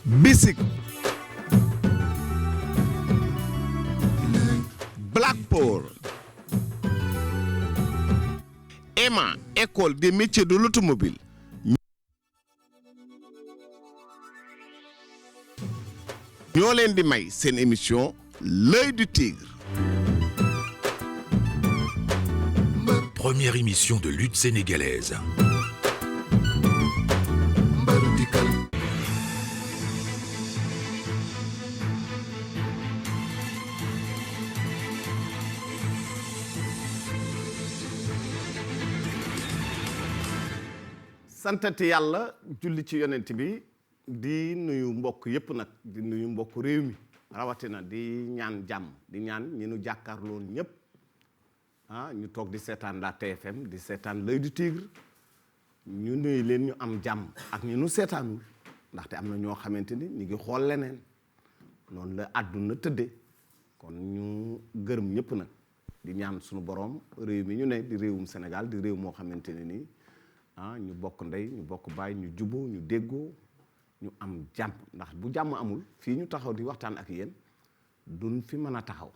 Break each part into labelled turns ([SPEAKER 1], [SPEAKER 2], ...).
[SPEAKER 1] Bisik, Blackpool, EMA, École des métiers de l'automobile. ñoo leen di may seen émission L'œil du tigre.
[SPEAKER 2] Première émission de lutte sénégalaise.
[SPEAKER 1] santati yàlla julli ci yonent bi di nuyu mbokk yépp nag di nuyu mbokk réew mi rawatina di ñaan jàmm di ñaan ñi nu jàkkaarloo ñépp ñu toog di seetaan la TFM di seetaan L'œil du tigre ñu nuyu leen ñu am jàmm ak ñu nu seetaanul ndaxte am na ñoo xamante ni ñu ngi xool leneen noonu la àdduna tëddee kon ñu gërëm ñépp nag di ñaan suñu borom réew mi ñu ne di réewum Sénégal di réew moo xamante ne nii ñu bokk ndey ñu bokk baay ñu juboo ñu déggoo ñu am jàmm ndax bu jàmm amul fii ñu taxaw di waxtaan ak yéen duñ fi mën a taxaw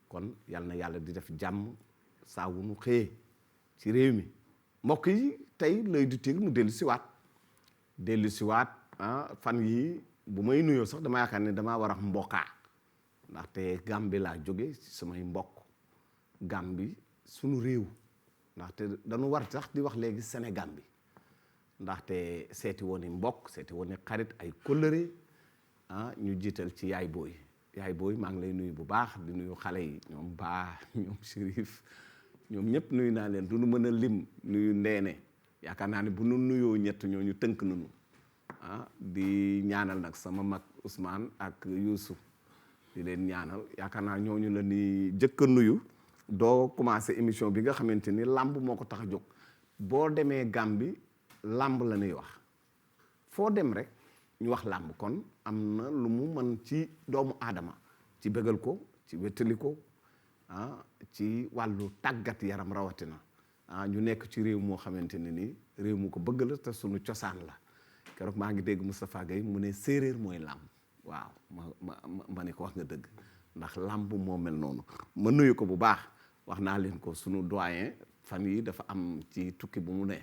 [SPEAKER 1] kon yal na yàlla di def jàmm saa wu nu xëyee ci réew mi mbokk yi tey L'œil du tigre mu dellu siwaat fan yi bu may nuyoo sax dama yaakaar ne damaa war a mbokkaa ndaxte Gàmbi laa jóge ci samay mbokk Gàmbi sunu réew ndaxte dañu war sax di wax léegi Sénégal bi ndaxte seeti woon i mbokk seeti woon i xarit ay kóllëre ñu jiital ci yaay booy maa ngi lay nuyu bu baax di nuyu xale yi ñoom baa ñoom Chérif ñoom ñëpp nuyu naa leen du nu mën a lim nuyu ndeene yaakaar naa ne bu nu nuyoo ñett ñooñu tënk nañu di ñaanal nag sama mag Ousmane ak Youssouf di leen ñaanal yaakaar naa ñooñu la ni jëkk a nuyu doo commencé émission bi nga xamante ni làmb moo ko tax a jóg boo demee Gàmbi làmb la ñuy wax foo dem rek ñu wax làmb kon am na lu mu mën ci doomu aadama ci bëggal ko ci wéttali ko ci wàllu tàggat yaram rawatina ñu nekk ci réew moo xamante ne ni réew mu ko bëgg la te sunu cosaan la keroog maa ngi dégg Moustapha Gueye mu ne séeréer mooy làmb waaw ma ne ko wax nga dëgg ndax làmb moo mel noonu ma nuyu ko bu baax wax naa leen ko sunu doyen fan yi dafa am ci tukki bu mu ne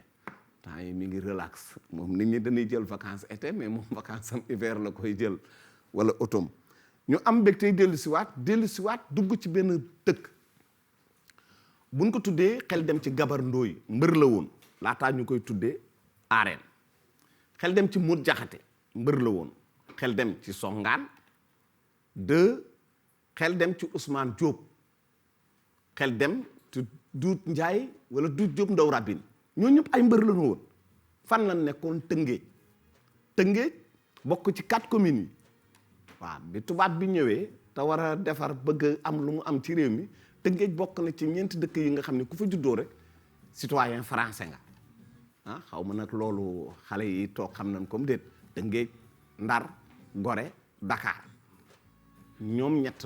[SPEAKER 1] temps yi mi ngi relax moom nit ñi dañuy jël vacances été mais moom vacances am hiver la koy jël wala automne ñu am mbég tey dellu siwaat dugg ci benn dëkk buñ ko tuddee xel dem ci Gabar Ndooy mbër la woon laataa ñu koy tuddee arène xel dem ci Modou Jaxate mbër la woon xel dem ci Songaan xel dem ci Ousmane Diop xel dem ci Duut Njaay wala Duut Diop Ndaw Rabin ñoo ñëpp ay mbër la ñu woon fan la nekkoon Tëngéej bokk ci 4 communes yi waaw bi tubaab bi ñëwee te war a defar bëgg am lu mu am ci réew mi Tëngéej bokk na ci 4 dëkk yi nga xam ne ku fa juddoo rek citoyen français nga xaw ma nag loolu xale yi toog xam nañ comme déet Tëngéej Ndar Gorée Dakar ñoom ñeent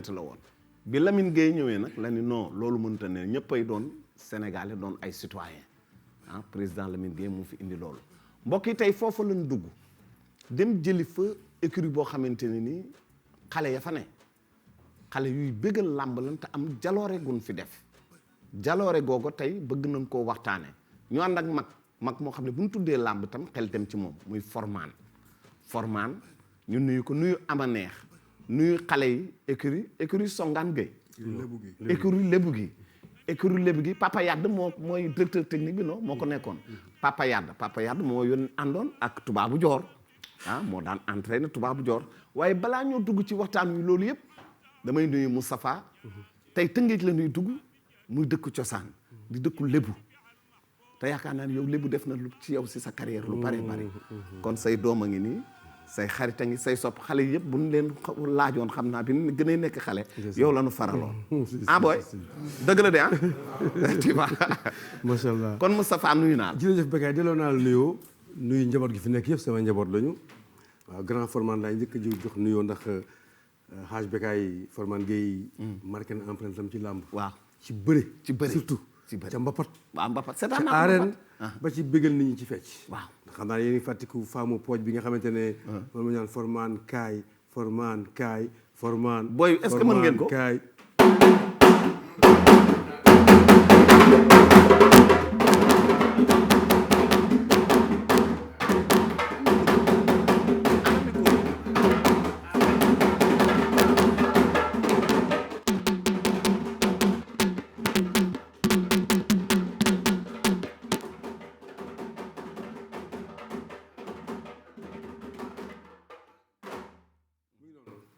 [SPEAKER 1] la woon bi Lamine Gueye ñëwee nag la ni non loolu mënta ne ñëppay doon sénégalais doon ay citoyen président Lamine Gueye mu fi indi loolu mbokk yi tey foofu lañ dugg dem jëli fa écurie boo xamante ne ni xale ya fa ne xale yuy bëggal làmb lan te am jaloore gun fi def jaloore googu tey bëgg nañ koo waxtaane ñu ànd ak mag moo xam ne bu ñu tuddee làmb tam xel dem ci moom muy formaan ñu nuyu ko nuyu ama neex nuyu xale yi écurie Songaan Gueye écurie Lébu gi Papa Yade mooy directeur technique bi non moo ko nekkoon Papa Yade moo yoon àndoon ak Tubaabu Joor moo daan entraîné Tubaabu Joor waaye balaa ñoo dugg ci waxtaan wi loolu yëpp damay nuyu Moustapha tey Tëngéej la ñuy dugg muy dëkku cosaan di dëkku Lébu te yaakaar naa ne yow Lébu def na lu ci yow si sa carrière lu bare kon say doom a ngi nii say xarit a ngi say sopp xale yëpp bu ñu leen laajoon xam naa bi gën a nekk xale yow la ñu faraloon booy dëgg la de tu vois
[SPEAKER 3] macha allah
[SPEAKER 1] kon Moustapha nuyu naa la
[SPEAKER 3] jërëjëf Bécaye delloo naa la nuyoo nuyu njaboot gi fi nekk yëpp sama njaboot lañu waaw grand Formane laay njëkk a jox nuyoo ndax xaaj Bécaye Formane Gueye marqué na empreinte am ci làmb
[SPEAKER 1] waaw
[SPEAKER 3] ci bëre
[SPEAKER 1] surtout ci bëri
[SPEAKER 3] ca mbapat
[SPEAKER 1] waaw mbapat
[SPEAKER 3] ca
[SPEAKER 1] seetaan naa ko
[SPEAKER 3] arène
[SPEAKER 1] mbapat.
[SPEAKER 3] ba ci bégal nit ñi ci fecc
[SPEAKER 1] waaw
[SPEAKER 3] xam naa yéen fàttiku faamu pooj bi nga xamante ne moom la ñu naan formaan kaay
[SPEAKER 1] Boy, est-ce que mën ngeen ko?
[SPEAKER 3] kaay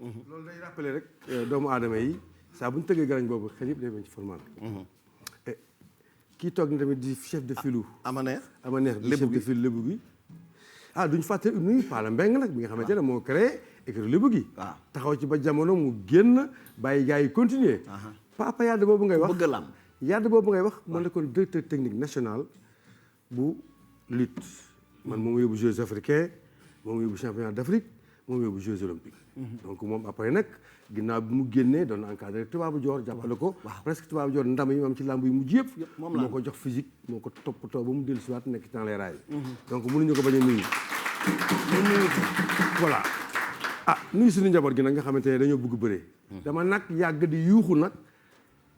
[SPEAKER 3] loolu day rappelé rek doomu aadama yi saa bu ñu tëggee garañ boobu xel yëpp day bañ ci formaan kii toog ni tamit di chef de file
[SPEAKER 1] ama neex
[SPEAKER 3] di chef de file lébu gi duñ fàtte nuyu Pala Mbeng nag bi nga xamante ne moo créé écurie lébu gi
[SPEAKER 1] waaw
[SPEAKER 3] taxaw ci ba jamono mu génn bàyyi gars yi continuer Papa Yade boobu ngay wax
[SPEAKER 1] bëgg lam
[SPEAKER 3] Yade boobu ngay wax moo nekkoon directeur technique national bu lutte man moom yóbbu Jeux africains moom yóbbu championnat d'Afrique moom yóbbu Jeux olympiques donc moom après nag ginnaaw bi mu génnee doon encadré Tubaabu Joor jàppale ko presque Tubaabu Joor ndam yi mu am ci làmb yi mujj yëpp moo ko jox physique moo ko toppatoo ba mu dellu si waat nekk ci dans les rails donc mënuñu ko bañ a nuyu voilà nuyu suñu njaboot gi nag nga xamante ne dañoo bëgg bëree dama nag yàgg di yuuxu nag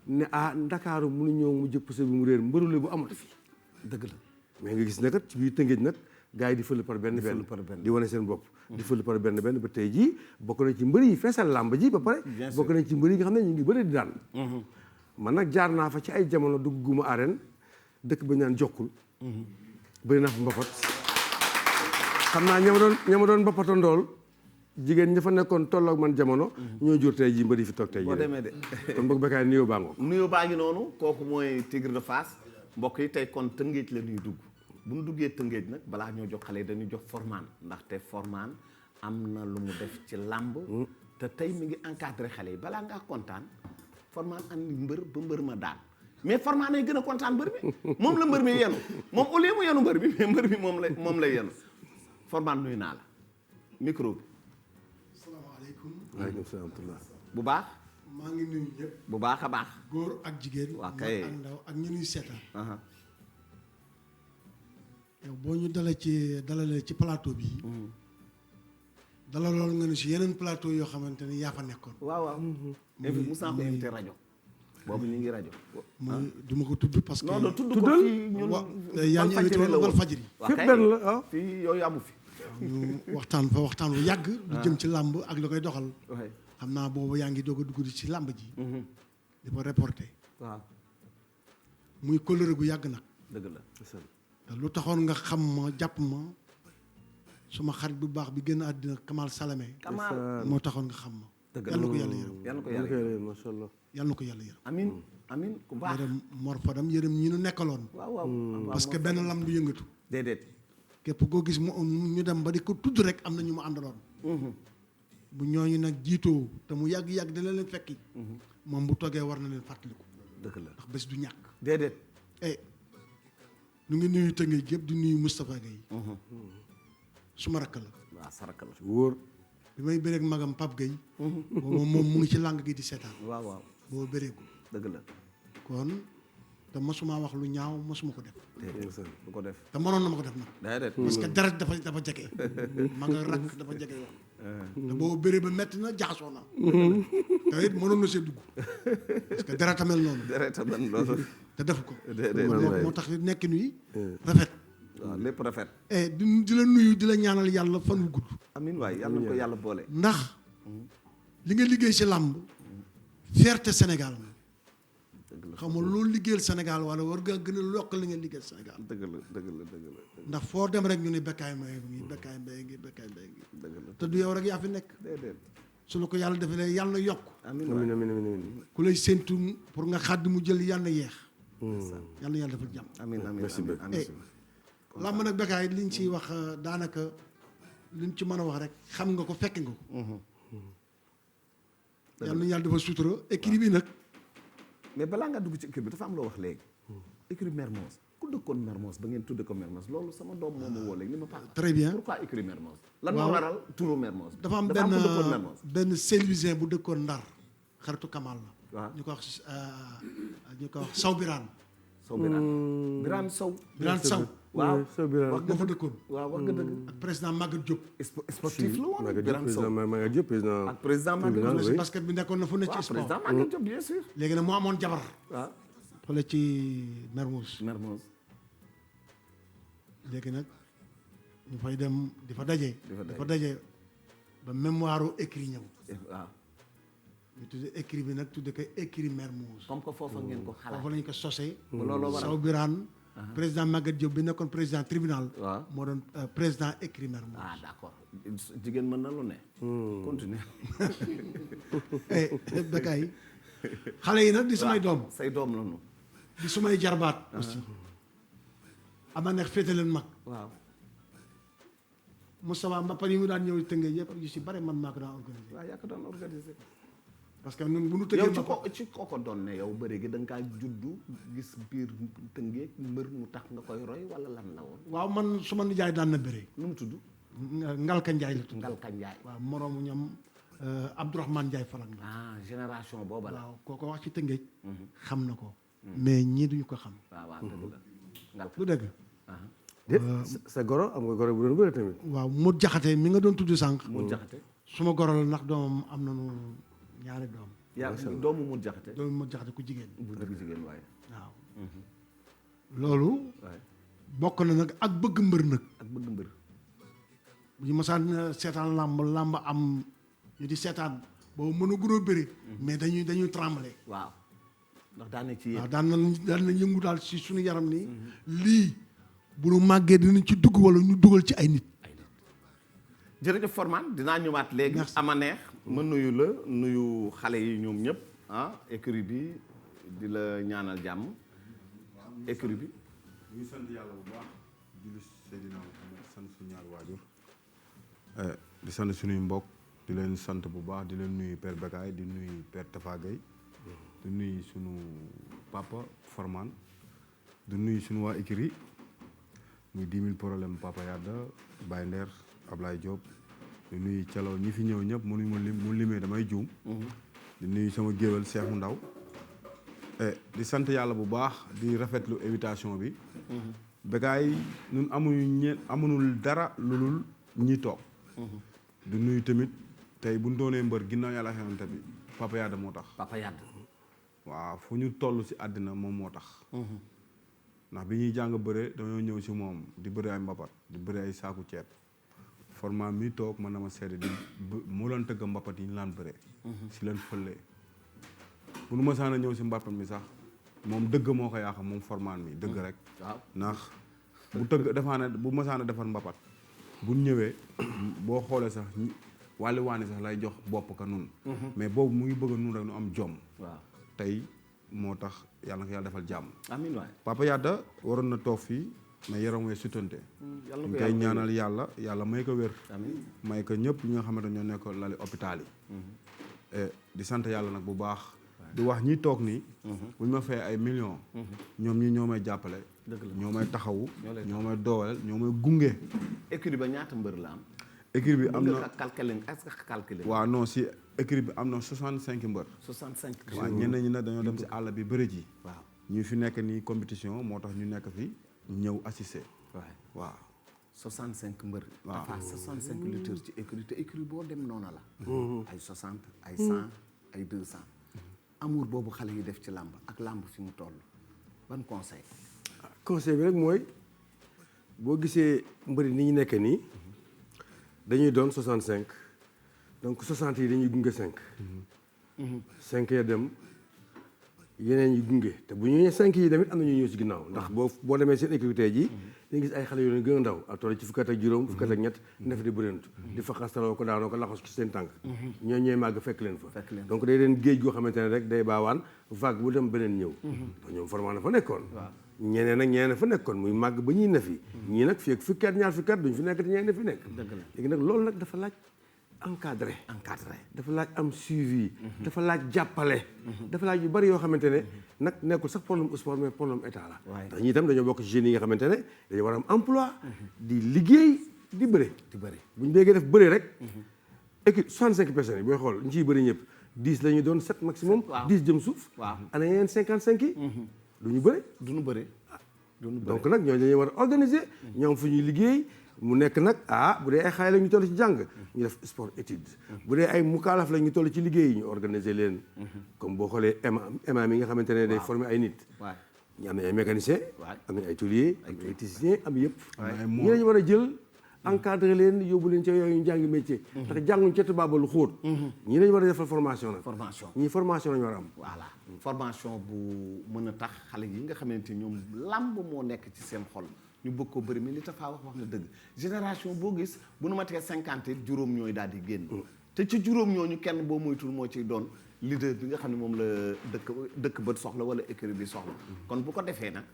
[SPEAKER 3] ne Ndakaaru mënuñoo mu jëpp sa bi mu réer mbërule bu amatu fi
[SPEAKER 1] dëgg la
[SPEAKER 3] mais nga gis ne kat ci biir Tëngéej nag gars yi di fël par benn di wane seen bopp di fël par benn ba tey jii bokk na ci mbëri yi feesal làmb ji ba pare bokk na ci mbëri yi nga xam ne ñu ngi bëri di daan man nag jaar naa fa ci ay jamono dugguma arène dëkk ba ñaan jokkul bëri naa fa mbapat xam naa ñama doon mbapatandool jigéen ña fa nekkoon tolloog man jamono ñoo jur tey jii mbëri fi toog tey
[SPEAKER 1] boo demee de
[SPEAKER 3] kon boog Bécaye nuyoo baa ngoo
[SPEAKER 1] nuyoo baa ngi noonu kooku mooy Tigre de Fass mbokk yi tey kon Tëngéej la ñuy dugg bu ñu duggee Tëngéej nag balaa ñoo jox xale yi dañuy jox formaan ndaxte formaan am na lu mu def ci làmb te tey mi ngi encadré xale yi balaa ngaa kontaan formaan andi mbër ba mbër ma daan mais formaan ay gën a kontaan mbër bi moom la mbër mi yenu moom au lieu mu yenu mbër bi mais mbër bi moom lay yenu formaan nuyu naa la micro bi
[SPEAKER 4] salaamaaleykum
[SPEAKER 3] waaleykum salaam
[SPEAKER 1] bu baax
[SPEAKER 4] maa ngi nuyu ñëpp
[SPEAKER 1] bu baax a baax
[SPEAKER 4] góor ak jigéen
[SPEAKER 1] waa
[SPEAKER 4] mag
[SPEAKER 1] kay
[SPEAKER 4] ak ndaw ak ñu ñuy seetaan yow boo ñu dalalee ci plateau bi dalaloon nga ni si yeneen plateau yoo xamante ni yaa fa nekkoon
[SPEAKER 1] waaw mos naa ko invité rajo boobu ñu ngi rajo
[SPEAKER 4] muy du ma ko tudd parce que
[SPEAKER 1] non non tudd ko fii ñun
[SPEAKER 4] yaa ñu invité woon Walfadjri
[SPEAKER 3] fépp benn la
[SPEAKER 1] fii yooyu amu fi
[SPEAKER 4] ñu waxtaan wu yàgg lu jëm ci làmb ak li koy doxal xam naa boobu yaa ngi doog a dugg ci làmb ji di ko reporté
[SPEAKER 1] waaw
[SPEAKER 4] muy kóllëre gu yàgg nag
[SPEAKER 1] dëgg la
[SPEAKER 4] te lu taxoon nga xam ma jàpp ma suma xarit bu baax bi génn àddina Kamal Salamé moo taxoon nga xam ma
[SPEAKER 1] dëgg
[SPEAKER 4] yàlla na ko yàlla yërëm
[SPEAKER 1] yàlla ko yàlla yërëm
[SPEAKER 3] macha allah
[SPEAKER 4] yàlla na ko yàlla yërëm
[SPEAKER 1] amin amin ku baax
[SPEAKER 4] yërëm Mor Fadam yërëm ñi nu nekkaloon
[SPEAKER 1] waaw
[SPEAKER 4] parce que benn lam du yëngatu
[SPEAKER 1] déedéet
[SPEAKER 4] képp koo gis mu ñu dem ba di ko tudd rek am na ñu mu àndaloon bu ñooñu nag jiitoo te mu yàgg-yàgg dina leen fekki moom bu toggee war na leen fàttaliku
[SPEAKER 1] dëgg la
[SPEAKER 4] ndax bés du ñàkk
[SPEAKER 1] déedéet
[SPEAKER 4] ñu ngi nuyu Tëngéej gépp di nuyu Moustapha Gueye suma rakk la
[SPEAKER 1] waaw saraka la
[SPEAKER 3] wóor
[SPEAKER 4] bi may bëreeg magam Pape Gueye moom mu ngi ci làng gi di seetaan
[SPEAKER 1] waaw
[SPEAKER 4] boo bëreegu
[SPEAKER 1] dëgg la
[SPEAKER 4] kon te mosuma wax lu ñaaw mosuma ko def
[SPEAKER 1] du ko def
[SPEAKER 4] te mënoon na ma ko def nag
[SPEAKER 1] déedéet
[SPEAKER 4] parce que deret dafa jege ma nga rakk dafa jege woon te boo bëree ba metti na jaxasoo na te it mënoon na see dugg parce que deret tamel noonu
[SPEAKER 1] deret man loolu
[SPEAKER 4] te def ko
[SPEAKER 1] déedéet
[SPEAKER 4] moo tax nekk nuy rafet
[SPEAKER 1] waaw lépp rafet
[SPEAKER 4] di la nuyu di la ñaanal yàlla fan wu gudd
[SPEAKER 1] amin waay yàlla na ko yàlla boole
[SPEAKER 4] ndax li nga liggéey ci làmb fierté Sénégal nga xam nga loolu liggéeyal Sénégal wala war nga gën a lokk li nga liggéeyal Sénégal
[SPEAKER 1] dëgg la
[SPEAKER 4] ndax foo dem rek ñu ne Bécaye Mbaye ngi Bécaye Mbaye ngi
[SPEAKER 1] dëgg la
[SPEAKER 4] te du yow rek yaa fi nekk
[SPEAKER 1] déedéet
[SPEAKER 4] su la ko yàlla defee yàlla na yokk
[SPEAKER 1] amin waay
[SPEAKER 3] amiin
[SPEAKER 4] ku lay séntu pour nga xàdd mu jël yàlla na yeex yàlla na yàlla defal jàmm
[SPEAKER 1] amin amin
[SPEAKER 4] làmb nag Bécaye liñ ciy wax daanaka liñ ci mën a wax rek xam nga ko fekk nga ko yàlla na yàlla defal sutura écrit bi nag
[SPEAKER 1] mais balaa nga dugg ci écurie bi dafa am loo wax léegi écurie Mermoz ku dëkkoon Mermoz ba ngeen tudde ko Mermoz loolu sama doom moo ma woo léegi ni ma papa
[SPEAKER 4] très bien
[SPEAKER 1] pourquoi écurie Mermoz lan moo waral turu Mermoz
[SPEAKER 4] dafa am
[SPEAKER 1] ku dëkkoon Mermoz
[SPEAKER 4] benn Saint-Louisien bu dëkkoon Ndar xaritu Kamal la
[SPEAKER 1] waaw
[SPEAKER 4] ñu ko wax Saw Birane
[SPEAKER 1] Sow Birane. Birane Sow.
[SPEAKER 4] Birane Sow.
[SPEAKER 1] waaw
[SPEAKER 3] Sow Birane.
[SPEAKER 4] moo fa dëkkoon.
[SPEAKER 1] waaw wax nga dëgg.
[SPEAKER 4] ak président Maguette Diop.
[SPEAKER 1] sportif la woon Birane Sow.
[SPEAKER 3] Maguette Diop président.
[SPEAKER 1] ak président Maguette Diop.
[SPEAKER 4] si basket bi nekkoon na fu ne ci
[SPEAKER 1] waaw
[SPEAKER 4] sport.
[SPEAKER 1] président Maguette Diop bien sûr.
[SPEAKER 4] léegi nag mu amoon jabar.
[SPEAKER 1] waaw
[SPEAKER 4] fële ci Mermoz.
[SPEAKER 1] Mermoz.
[SPEAKER 4] léegi nag ñu fay dem di fa daje.
[SPEAKER 1] di
[SPEAKER 4] fa daje ba mémoire écrit ñëw.
[SPEAKER 1] waaw.
[SPEAKER 4] ñu tuddee écrit bi nag tuddee ko écrit Mermoz.
[SPEAKER 1] comme que foofa ngeen ko xalaat.
[SPEAKER 4] foofu lañu ko sosee.
[SPEAKER 1] looloo waral
[SPEAKER 4] Sow Birane. président Maguette Diop bi nekkoon président tribunal.
[SPEAKER 1] waaw
[SPEAKER 4] moo doon président écrit Mermoz.
[SPEAKER 1] ah d'accord jigéen mën na lu ne. continue.
[SPEAKER 4] Bécaye xale yi nag di sumay doom.
[SPEAKER 1] say doom la ñu.
[SPEAKER 4] di sumay jarbaat. aussi ama neex féete leen mag.
[SPEAKER 1] waaw.
[SPEAKER 4] Moustapha Mbappa yi mu daan ñëw tëngee yëpp yu si bare man maa ko daan organisé.
[SPEAKER 1] waaw yaa ko doon organisé.
[SPEAKER 4] parce que ñun bu ñu tëggee
[SPEAKER 1] yow
[SPEAKER 4] Mbappa
[SPEAKER 1] ci ko doon ne yow bëri gi da nga kaa juddu gis biir tëngee mbër mu tax nga koy roy wala lan la woon.
[SPEAKER 4] waaw man suma nijaay daan na bëree.
[SPEAKER 1] nu mu tudd.
[SPEAKER 4] Ngalka Njaay la tudd.
[SPEAKER 1] Ngalka Njaay.
[SPEAKER 4] waaw moroomu ñoom Abdourahmane Ndiaye Falang la.
[SPEAKER 1] ah génération booba la.
[SPEAKER 4] waaw kooko wax ci tëngéej xam na ko. mais ñii duñu ko xam.
[SPEAKER 1] waaw waaw dëgg la. Ngalka
[SPEAKER 4] lu dëgg.
[SPEAKER 3] déet sa goro am nga goro bu doon bëri tamit.
[SPEAKER 4] waaw mu jaxate mi nga doon tudd sànq.
[SPEAKER 1] mu jaxate.
[SPEAKER 4] suma goro la ndax doomam am nañu ñaari doom.
[SPEAKER 1] yaa doomu mu jaxate.
[SPEAKER 4] doomu mu jaxate ku jigéen.
[SPEAKER 1] bu dëgg jigéen waaye.
[SPEAKER 4] waaw. loolu.
[SPEAKER 1] waaye
[SPEAKER 4] bokk na nag ak bëgg mbër nag.
[SPEAKER 1] ak bëgg mbër.
[SPEAKER 4] bu ñu masaan seetaan làmb am ñu di seetaan boobu mën a gën a bëri. mais dañuy trembler.
[SPEAKER 1] waaw ndax daan na ci yéen.
[SPEAKER 4] waaw daan na yëngu daal si suñu yaram nii. lii bu nu màggee dinañ ci dugg wala ñu dugal ci ay nit.
[SPEAKER 1] jërëjëf Formane dinaa ñëwaat léegi. ama neex ma nuyu la nuyu xale yi ñoom ñëpp écurie bi di la ñaanal jàmm écurie bi.
[SPEAKER 5] ñu ngi sant yàlla bu baax julli Seydina Muhammad sant suñu ñaari waajur di sant suñuy mbokk di leen sant bu baax di leen nuyu Père Bécaye di nuyu Père Tafa Gueye di nuyu suñu papa Formane di nuyu suñu waa écurie muy 10 000 problème Papa Yadda Baye Nder Ablaye Diop di nuyu Calaw ñi fi ñëw ñëpp mënuñu ma lim mu limee damay juum di nuyu sama géwél Cheikh mu ndaw di sant yàlla bu baax di rafetlu invitation bi Bécaye ñun amuñu dara lulul ñi toog di nuyu tamit tey bu ñu doonee mbër ginnaaw yàlla xamante bi Papa Yadda moo tax
[SPEAKER 1] Papa Yadda
[SPEAKER 5] waaw fu ñu toll si àddina moom moo tax ndax bi ñuy jàng bëre dañoo ñëw si moom di bëre ay mbapat di bëre ay saaku ceeb Formane mi toog man na ma seede di moo leen tëgg mbapat yi ñu laan bëre si leen fëllee bu nu masaan a ñëw si mbapat mi sax moom dëgg moo ko yaaxam moom Formane mi dëgg rek
[SPEAKER 1] waaw
[SPEAKER 5] ndax bu tëgg defaane bu masaan a defar mbapat bu ñëwee boo xoolee sax wàlli waani sax lay jox bopp ka nun mais boobu mu ngi bëgg nun rek nu am jom
[SPEAKER 1] waaw
[SPEAKER 5] tey moo tax yàlla na ko yàlla defal jàmm
[SPEAKER 1] amiin waay.
[SPEAKER 5] Papa Yadda waroon na toog fii mais yaram wee sutante
[SPEAKER 1] yàlla
[SPEAKER 5] ñu
[SPEAKER 1] na ko
[SPEAKER 5] koy ñaanal yàlla may ko wér
[SPEAKER 1] amiin
[SPEAKER 5] may ko ñëpp ñi nga xamante ñoo nekk lali hôpital yi di sant yàlla nag bu baax di wax ñi toog nii bu ñu ma fay ay millions ñoom ñi ñoo may jàppale
[SPEAKER 1] dëgg la
[SPEAKER 5] ñoo may taxawu
[SPEAKER 1] lay
[SPEAKER 5] ñoo may dooleel ñoo may gunge
[SPEAKER 1] écurie ba ñaata mbër la am.
[SPEAKER 5] écurie bi am na
[SPEAKER 1] calculé est-ce que calculé.
[SPEAKER 5] waaw non si écurie bi am na 65 mbër
[SPEAKER 1] 65.
[SPEAKER 5] waaw ñeneen ñi nag dañoo dem si àll bi bëri ji
[SPEAKER 1] waaw
[SPEAKER 5] ñu fi nekk nii compétition moo tax ñu nekk fi ñëw assister
[SPEAKER 1] waay
[SPEAKER 5] waaw
[SPEAKER 1] 65 mbër.
[SPEAKER 5] waaw
[SPEAKER 1] dafa 65 lutteurs ci écurie te écurie boo dem noona la. ay 60 ay 100 ay 200. amour boobu xale yi def ci làmb ak làmb fi mu toll ban conseil.
[SPEAKER 3] conseil bi rek mooy boo gisee mbëri ni ñu nekk nii dañuy doon 65 donc 60 yi dañuy gunge 5. 5 ya dem yeneen yi gunge te bu ñu nee 5 yi tamit am na ñuy ñëw si ginnaaw ndax boo demee seen écurie ji dañuy gis ay xale yu leen gën a ndaw ak toll ci fukki at ak juróom fukki at ak ñett def di bërintu di fa xastaloo ko daanoo ko laxas ci seen tànk ñoo ñooy màgg fekk leen fa donc day leen géej goo xamante ne rek day baawaan vague bu dem beneen ñëw ndax ñoom Formane na fa nekkoon ñeneen fa nekkoon muy màgg ba ñuy ne fi ñii nag fii ak fukki at ñaar fukki at duñ fi nekk te ñeneen na fi nekk léegi nag loolu nag dafa laaj encadré dafa laaj am suivi dafa laaj jàppale dafa laaj yu bari yoo xamante ne nag nekkul sax problème sport mais problème état la ndax ñi itam dañoo bokk ci jeunes yi nga xamante ne dañoo war a am emploi di liggéey di bëre bu ñu béggee def bëre rek équipe 65 personnes yi booy xool ñu ciy bëri ñëpp 10 la ñuy doon 7 maximum 10 jëm suuf ana yeneen 55 yi du ñu bëre.
[SPEAKER 1] du ñu bëre.
[SPEAKER 3] donc nag ñooñu dañuy war a organiser. ñoom fu ñuy liggéey mu nekk nag bu dee ay xale la ñu toll ci jàng. ñu def sport étude. bu dee ay mukaalaf la ñu toll ci liggéey ñu organiser leen. comme boo xoolee EMA mi nga xamante ne day former ay nit. ñu am na ay mécaniciens. am na ay tôliers am ay techniciens am yëpp. ñi lañu war a jël encadrer leen yóbbu leen ca yooyu jàngi métier. ndax jànguñ ca tubaab lu xóot. ñi lañu war a defal formation nag. ñii formation lañu war a am.
[SPEAKER 1] voilà formation bu mën a tax xale yi nga xamante ni ñoom làmb moo nekk ci seen xol ñu bëgg ko bëri mais li Tafa wax na dëgg génération boo gis bu nu matee 50 juróom ñooy daal di génn. te ci juróom ñooñu kenn boo moytul moo ciy doon leader bi nga xam ne moom la dëkk bët soxla wala écurie bi soxla. kon bu ko defee nag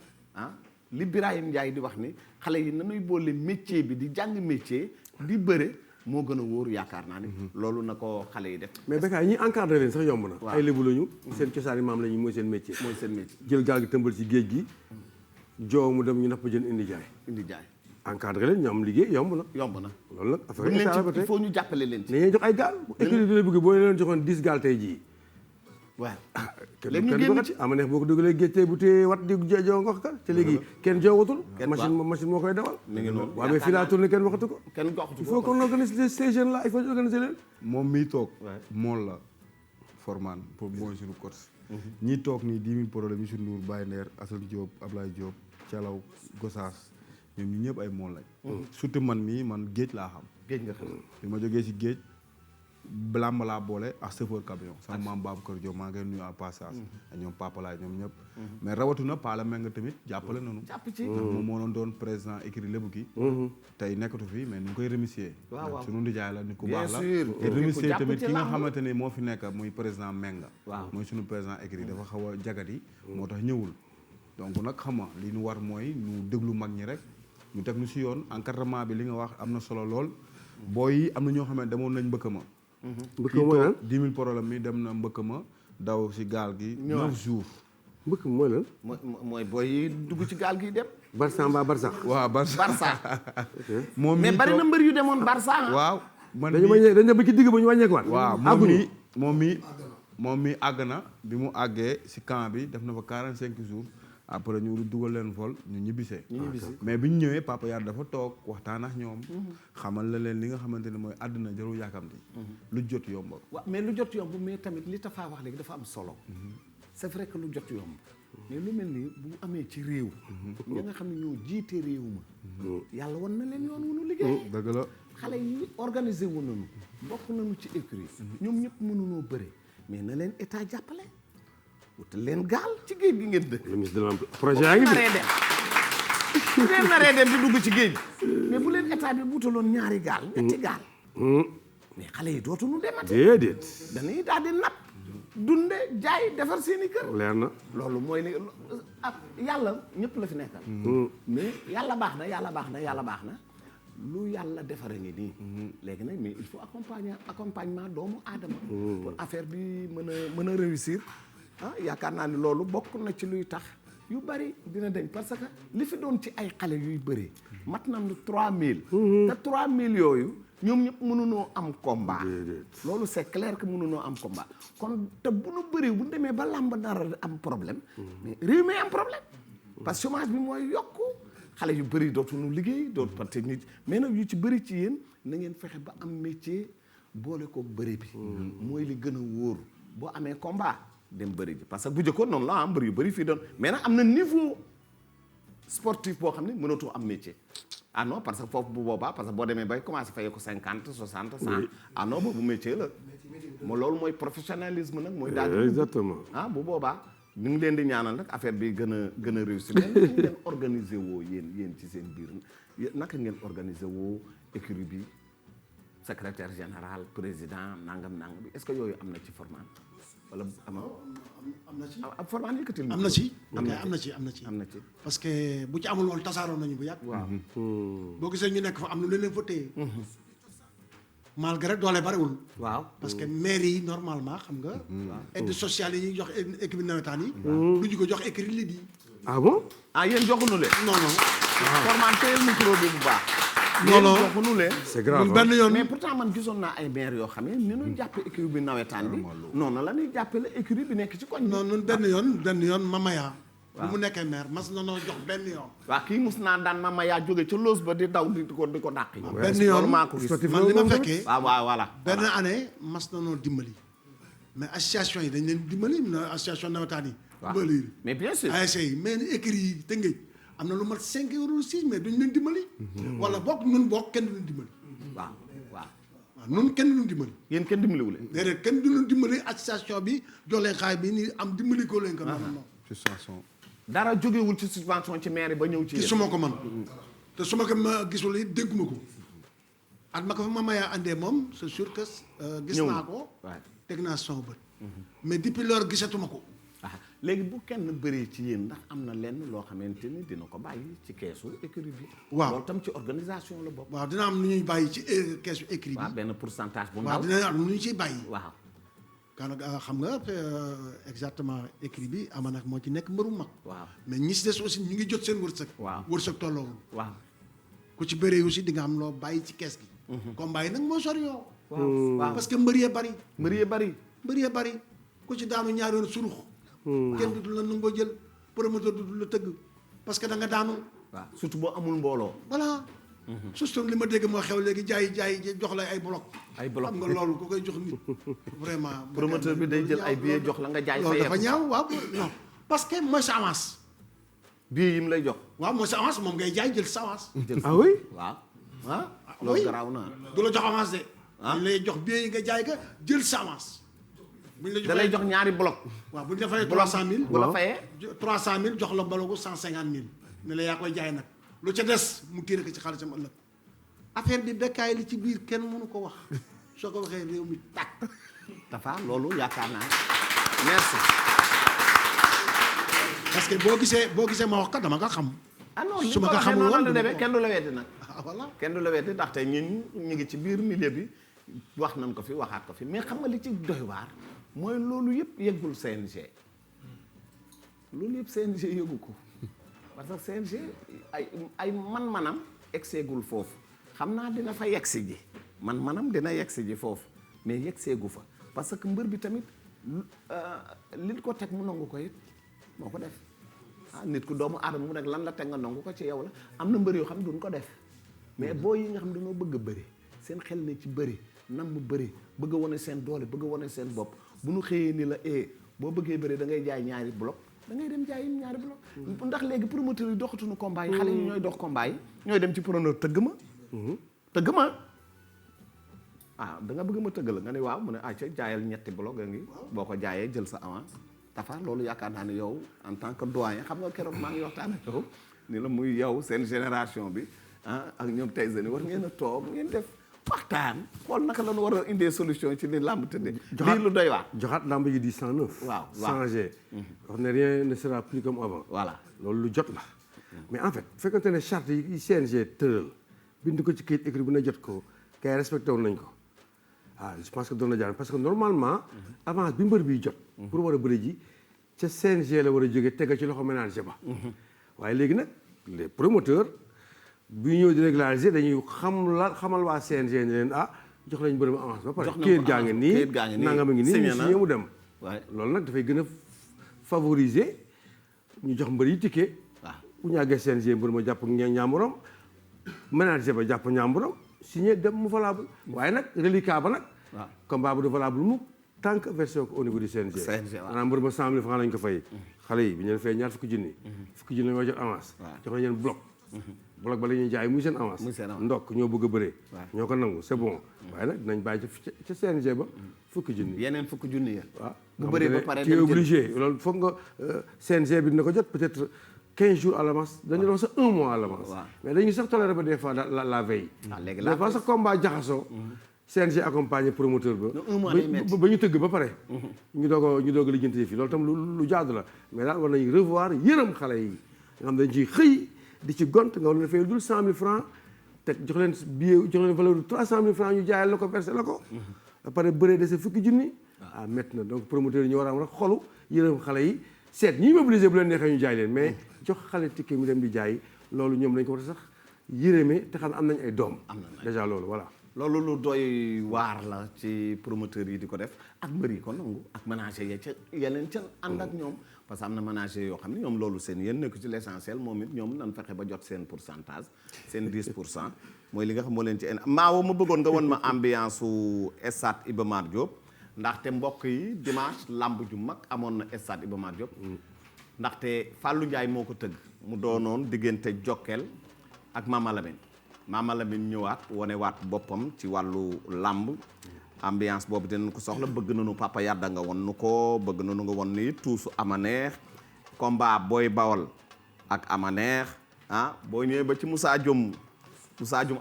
[SPEAKER 1] li Birahim Ndiaye di wax ni xale yi nanuy boole métier bi di jàng métier di bëre moo gën a wóor yaakaar naa ni. loolu na ko xale yi def.
[SPEAKER 3] mais béykat ñi encadré leen sax yomb na. ay lébu lañu. seen cosaani maam lañu mooy seen métier. jël gaal gi tëmbal ci géej gi. joo mu dem ñu napp jën indi jaay. encadré leen ñu am liggéey yomb na. loolu nag affaire état ba tey
[SPEAKER 1] il faut ñu jàppale leen ci.
[SPEAKER 3] dañuy jox ay gaal. écurie bi la bëgg boo leen joxoon 10 gaal tey jii.
[SPEAKER 1] waaw
[SPEAKER 3] léegi ñu génn ci ama neex boo ko dugalee géej tey bu tee wat di joo ngox ka te léegi kenn joowatul. machine moo koy dawal.
[SPEAKER 1] mi ngi noonu
[SPEAKER 3] waaw mais fii laa tourné kenn waxatu ko. il faut qu'on organise ces jeunes là il faut ñu organiser leen.
[SPEAKER 5] moom mii toog. mool la formaan pour mooy suñu coach. ñii toog nii 10 000 problème yi suñu Ndour Baye Nder Assane Diop Ablaye Diop Thialaw Gosaas ñoom ñi ñëpp ay mool lañ. surtout man mii man géej laa xam.
[SPEAKER 1] géej nga xam
[SPEAKER 5] bi ma jógee ci géej. làmb laa boole ak chauffeur camion sama maam Babacar Diop maa ngi nuyu en passage ak ñoom Papa Laay ñoom ñëpp mais rawatuna Pala Menga tamit jàppale nañu moom moo doon président écurie Lebu gi tey nekkatu fi mais ñu ngi koy remercier suñu ndijaay la nit ku baax la te remercier tamit ki nga xamante ne moo fi nekk muy président Menga mooy suñu président écurie dafa xaw a jagati moo tax ñëwul donc nag xam nga li ñu war mooy ñu déglu mag ñi rek ñu teg ñu si yoon encadrement bi li nga wax am na solo lool booy yi am na ñoo xam ne demoon nañ mbëkk ma
[SPEAKER 3] mbëkk mooy lan
[SPEAKER 5] 10 000 problème mi dem na mbëkk ma daw si gaal gi 9 jours
[SPEAKER 3] mbëkk mooy lan
[SPEAKER 1] mooy booy dugg ci gaal gi dem
[SPEAKER 3] Barça mbaa Barça
[SPEAKER 5] waaw
[SPEAKER 1] Barça
[SPEAKER 5] moom
[SPEAKER 1] mais bari na mbër yu demoon Barça
[SPEAKER 5] waaw man
[SPEAKER 3] dañu ba ci digg ba ñu wàññeekuwaat
[SPEAKER 5] waaw moom mi àgg na bi mu àggee si camp bi def na fa 45 jours après ñu dugal leen vol ñu ñibbisee mais bi ñu ñëwee Papa Yade dafa toog waxtaan ak ñoom xamal la leen li nga xamante ne mooy àdduna jarul yàkkamti lu jot yomb
[SPEAKER 1] waaw mais lu jot yomb mais tamit li Tafa wax léegi dafa am solo c'est vrai que lu jot yomb mais lu mel ni bu amee ci réew ñi nga xam ne ñoo jiite réew ma yàlla wan na leen yoon wu nu liggéey
[SPEAKER 5] dëgg la
[SPEAKER 1] xale yi organisé wu nañu bokk nañu ci écurie ñoom ñëpp mënunoo bëre mais na leen état jàppale wutal leen gaal ci géej gi ngeen dëkk.
[SPEAKER 3] le ministre de l' projet yaa ngi
[SPEAKER 1] bu ngeen naree dem di dugg ci géej mais bu leen état bi wutaloon ñaari gaal ñetti gaal. mais xale yi dootuñu demati.
[SPEAKER 3] déedéet.
[SPEAKER 1] dañuy daal di napp dunde jaay defar seeni kër.
[SPEAKER 3] leer na.
[SPEAKER 1] loolu mooy li yàlla ñëpp la fi nekkal. mais yàlla baax na lu yàlla defare ngi nii. léegi nag mais il faut accompagnement doomu aadama. pour affaire bi mën a réussir. yaakaar naa ni loolu bokk na ci luy tax yu bari dina deñ parce que li fi doon ci ay xale yuy bëri mat nañu 3000. te 3000 yooyu ñoom ñëpp mënunoo am combat. loolu c'est clair que mënunoo am combat kon te bu nu bëri bu demee ba làmb dara am problème. mais réew mi am problème. parce que chômage bi mooy yokku xale yu bëri dootuñu liggéey dootu parce que nit mais nag yu ci bëri ci yéen na ngeen fexe ba am métier boole ko bëri bi. mooy li gën a wóor boo amee combat. dem bëri ji parce que bu jëkkoon noonu la mbër yu bëri fii doon mais nag am na niveau sportif boo xam ne mënatoo am métier ah non parce que foofu bu boobaa parce que boo demee bay commencé fayee ko 50 60 100 ah non boobu métier la moo loolu mooy professionnalisme nag mooy daal
[SPEAKER 3] exactement
[SPEAKER 1] bu boobaa ñu ngi leen di ñaanal nag affaire bi gën a réussir mais naka ngeen organiser woo yéen ci seen biir naka ngeen organiser woo écurie bi secrétaire général président nangam bi est-ce que yooyu am na ci format wala am
[SPEAKER 4] na ci
[SPEAKER 1] format yëkkatil
[SPEAKER 4] am na ci parce que bu ci amul woon tasaaroon nañu bu yàgg.
[SPEAKER 1] waaw
[SPEAKER 4] boo gisee ñu nekk fa am na lu leen fa téye. malgré doole bariwul.
[SPEAKER 1] waaw
[SPEAKER 4] parce que maire yi normalement xam nga. aide sociale yi ñuy jox équipe nawetaan yi. du ñu ko jox écrit li di.
[SPEAKER 3] ah bon.
[SPEAKER 1] yéen joxuñu leen.
[SPEAKER 4] non.
[SPEAKER 1] format teel micro bi bu baax.
[SPEAKER 4] non
[SPEAKER 1] joxuñu leen.
[SPEAKER 3] c'est grave
[SPEAKER 4] benn yoon
[SPEAKER 1] mais pourtant man gisoon naa ay maire yoo xam ne ni ñu jàppe écurie bi nawetaan bi noonu la ñuy jàppale écurie bi nekk ci koñ.
[SPEAKER 4] non ñun benn yoon Mamaya bu mu nekkee maire mas na noo jox benn yoon.
[SPEAKER 1] waaw kii mus naa daan ma yaa jóge ca loos ba di daw di ko dàq.
[SPEAKER 4] benn yoon
[SPEAKER 1] loolu maa ko gis.
[SPEAKER 4] man li ma fekkee.
[SPEAKER 1] waaw voilà.
[SPEAKER 4] benn année mas na noo dimbali. mais association yi dañ leen dimbali na association nawetaan yi.
[SPEAKER 1] waaw
[SPEAKER 4] dimbali
[SPEAKER 1] mais bien sûr.
[SPEAKER 4] ASC yi mais écrits yi Tëngéej am na lu mat 5 euros 6 mais duñ leen dimbali. wala bokk nun bokk kenn duñu dimbali.
[SPEAKER 1] waaw.
[SPEAKER 4] waaw nun kenn duñu dimbali.
[SPEAKER 1] yéen kenn dimbaliwu leen.
[SPEAKER 4] déedéet kenn duñu dimbali association bi jox leen xaay bi ni am dimbali ko leen ko. non non.
[SPEAKER 5] situation.
[SPEAKER 1] dara jógewul ci subvention ci mairie ba ñëw ci yéen.
[SPEAKER 4] gisuma ko man te su ma ko ma gisul it dégguma ko. at ma ko fa ma mayaa andee moom c'est sûr que. gis naa ko. teg naa son bët. mais depuis lors gisatuma ko.
[SPEAKER 1] léegi bu kenn bëree ci yéen ndax am na lenn loo xamante ni dina ko bàyyi ci keesu écurie bi.
[SPEAKER 4] waaw
[SPEAKER 1] loolu tam ci organisation la bokk.
[SPEAKER 4] waaw dina am lu ñuy bàyyi ci keesu écurie bi.
[SPEAKER 1] waaw benn pourcentage bu ndaw.
[SPEAKER 4] waaw dina am lu ñu ciy bàyyi.
[SPEAKER 1] waaw.
[SPEAKER 4] kan xam nga exactement écurie bi ama nag moo ci nekk mbëru mag.
[SPEAKER 1] waaw
[SPEAKER 4] mais ñi si des aussi ñu ngi jot seen wërsëg.
[SPEAKER 1] waaw
[SPEAKER 4] wërsëg tolloowul.
[SPEAKER 1] waaw.
[SPEAKER 4] ku ci bëree aussi di nga am loo bàyyi ci kees gi. combat yi nag moo sori yoo.
[SPEAKER 1] waaw
[SPEAKER 4] parce que mbër yee bari.
[SPEAKER 1] mbër yee bari.
[SPEAKER 4] ku ci daanu ñaari yoon surux. kenn du la nangoo jël promoteur du la tëgg parce que da nga daanu.
[SPEAKER 1] waaw surtout boo amul mbooloo.
[SPEAKER 4] voilà. surtout li ma dégg moo xew léegi jaay jox la ay bloc.
[SPEAKER 1] ay bloc
[SPEAKER 4] xam nga loolu ku koy jox nit. vraiment.
[SPEAKER 1] promoteur bi day jël ay billets jox la nga jaay.
[SPEAKER 4] loolu dafa ñaaw waaw non parce que mooy sa avance.
[SPEAKER 1] billets yi mu lay jox.
[SPEAKER 4] waaw mooy sa avance moom ngay jaay jël sa avance.
[SPEAKER 3] ah oui.
[SPEAKER 1] waaw loolu garaaw na.
[SPEAKER 4] du la jox avance de. dañ lay jox billets yi nga jaay ka jël sa avance. bu ñu la
[SPEAKER 1] da lay jox ñaari bloc.
[SPEAKER 4] waaw bu ñu la fayee 300000.
[SPEAKER 1] bu la fayee
[SPEAKER 4] 300000 jox la mbalogu 150000. ne la yaa koy jaay nag lu ca des mu téere ko ci xaalisam ëllëg. affaire bi bekkaay li ci biir kenn mënu ko wax soo ko waxee réew mi tàkk.
[SPEAKER 1] Tafa loolu yaakaar naa merci.
[SPEAKER 4] parce que boo gisee ma wax ko dama ko xam.
[SPEAKER 1] non
[SPEAKER 4] su ma ko xamul woon
[SPEAKER 1] noonu la demee kenn du la weddi nag.
[SPEAKER 4] voilà
[SPEAKER 1] kenn du la weddi ndaxte ñun ñu ngi ci biir milieu bi wax nañ ko fi waxaat ko fi mais xam nga li ci doy waar mooy loolu yëpp yeggul CNG. loolu yëpp CNG yëgu ko parce que CNG ay man-manam egseegul foofu xam naa dina fa yegsi ji man-manam dina yegsi ji foofu mais yegseegu fa parce que mbër bi tamit li ko teg mu nangu ko it moo ko def. nit ku doomu aadama mu nekk lan la teg nga nangu ko ci yow la am na mbër yoo xam ne duñ ko def mais boo yi nga xam dañoo bëgg a bëri seen xel ne ci bëri nam mu bëri bëgg a wane seen doole bëgg a wane seen bopp bu ñu xëyee ni la boo bëggee bëri da ngay jaay ñaari bloc da ngay dem jaay ñaari bloc ndax léegi promoteur yi doxatuñu combat yi xale yi ñooy dox combat yi ñooy dem ci promoteur tëgg ma da nga bëgg ma tëgg la nga ne waaw mu ne acca jaayal ñetti bloc a ngi boo ko jaayee jël sa avance. Tafa loolu yaakaar naa ne yow en tant que doyen xam nga keroog maa ngi waxtaan ak yow ni la muy yow seen génération bi ak ñoom tey jii war ngeen a toog ngeen def waxtaan xool naka la ñu war a indee solution ci ni làmb tëddee. lii lu doy waar.
[SPEAKER 3] joxaat làmb ji di 109.
[SPEAKER 1] waaw
[SPEAKER 3] changé. wax ne rien ne sera plus comme avant.
[SPEAKER 1] voilà
[SPEAKER 3] loolu lu jot la. mais en fait fekkante ne charte yi CNG tëral bind ko ci kayit écrit bu ne jot ko kay respecté woon nañ ko. je pense que doon na jaar parce que normalement avance bi mbër biy jot pour war a bëri ji ca CNG la war a jóge tega ci loxo ménager ba waaye léegi nag les promoteurs bi ñëw di régulariser dañuy xamal waa CNG ne leen jox lañ mbër ma avance ba pare kayit gaa ngi nii nangam a ngi nii ñu signé mu dem loolu nag dafay gën a favoriser ñu jox mbër yi ticket bu ñu àggee CNG mbër ma jàpp ñaamuram ménager ba jàpp ñaamuram signé dem mu valable waaye nag reliquat ba nag combat bu du valable mu tant que versé ko au niveau du CNG maanaam mbër ma 100 000 francs lañ ko fay xale yi bi ñu leen fay ñaar fukki junni la ñoo jot avance jox nañ leen bloc ba la ñuy jaay muy seen avance ndokk ñoo bëgg a bëree ñoo ko nangu c'est bon waaye nag dinañ bàyyi ca CNG ba fukki junni
[SPEAKER 1] yeneen fukki junni ya
[SPEAKER 3] waaw
[SPEAKER 1] bu bëree ba pare
[SPEAKER 3] tu es obligé loolu foog nga CNG bi dina ko jot peut-être 15 jours à l'avance dañu doon sax 1 mois à l'avance mais dañuy sax toléré ba des fois la veille des fois sax combat jaxasoo CNG accompagné promoteur ba ba ñu tëgg ba pare ñu doog a lijjanti fi loolu tam lu jaadu la mais daal war nañu revoir yërëm xale yi nga xam dañ ciy xëy di ci gont nga war leen fay dul 100 000 francs te jox leen billet jox leen valeur de 300 000 francs ñu jaayal la ko versé la ko ba pare bëree dese fukki junni métti na donc promoteur yi ñu war a am rek xolu yërëm xale yi seet ñi mobilisé bu leen neexee ñu jaay leen mais jox xale ticket mi dem di jaay loolu ñoom dañ ko war a sax yërëmee te xam ne am nañ ay doom déjà loolu voilà
[SPEAKER 1] loolu lu doy waar la ci promoteurs yi di ko def ak mbër yi ko nangu ak manager ya ca yeneen ca ànd ak ñoom parce que am na manager yoo xam ne ñoom loolu seen yéen nekku ci l'essentiel moom it ñoom nan fexe ba jot seen pourcentage seen 10% mooy li nga xam moo leen ci maawo ma bëggoon nga won ma ambiance su stade Iba Mar Diop ndaxte mbokk yi dimanche lamb ju mag amoon na stade Iba Mar Diop ndaxte Fallou Ndiaye moo ko tëgg mu doonoon diggante Jokkel ak Mama Lamine ñëwaat wanewaat boppam ci wàllu làmb ambiance boobu dinañ ko soxla bëgg nañu Papa Yadda nga won nu ko bëgg nañu nga won ni tuusu Amaneex combat Boy Bawol ak Amaneex boo ñëwee ba ci Moussa Diom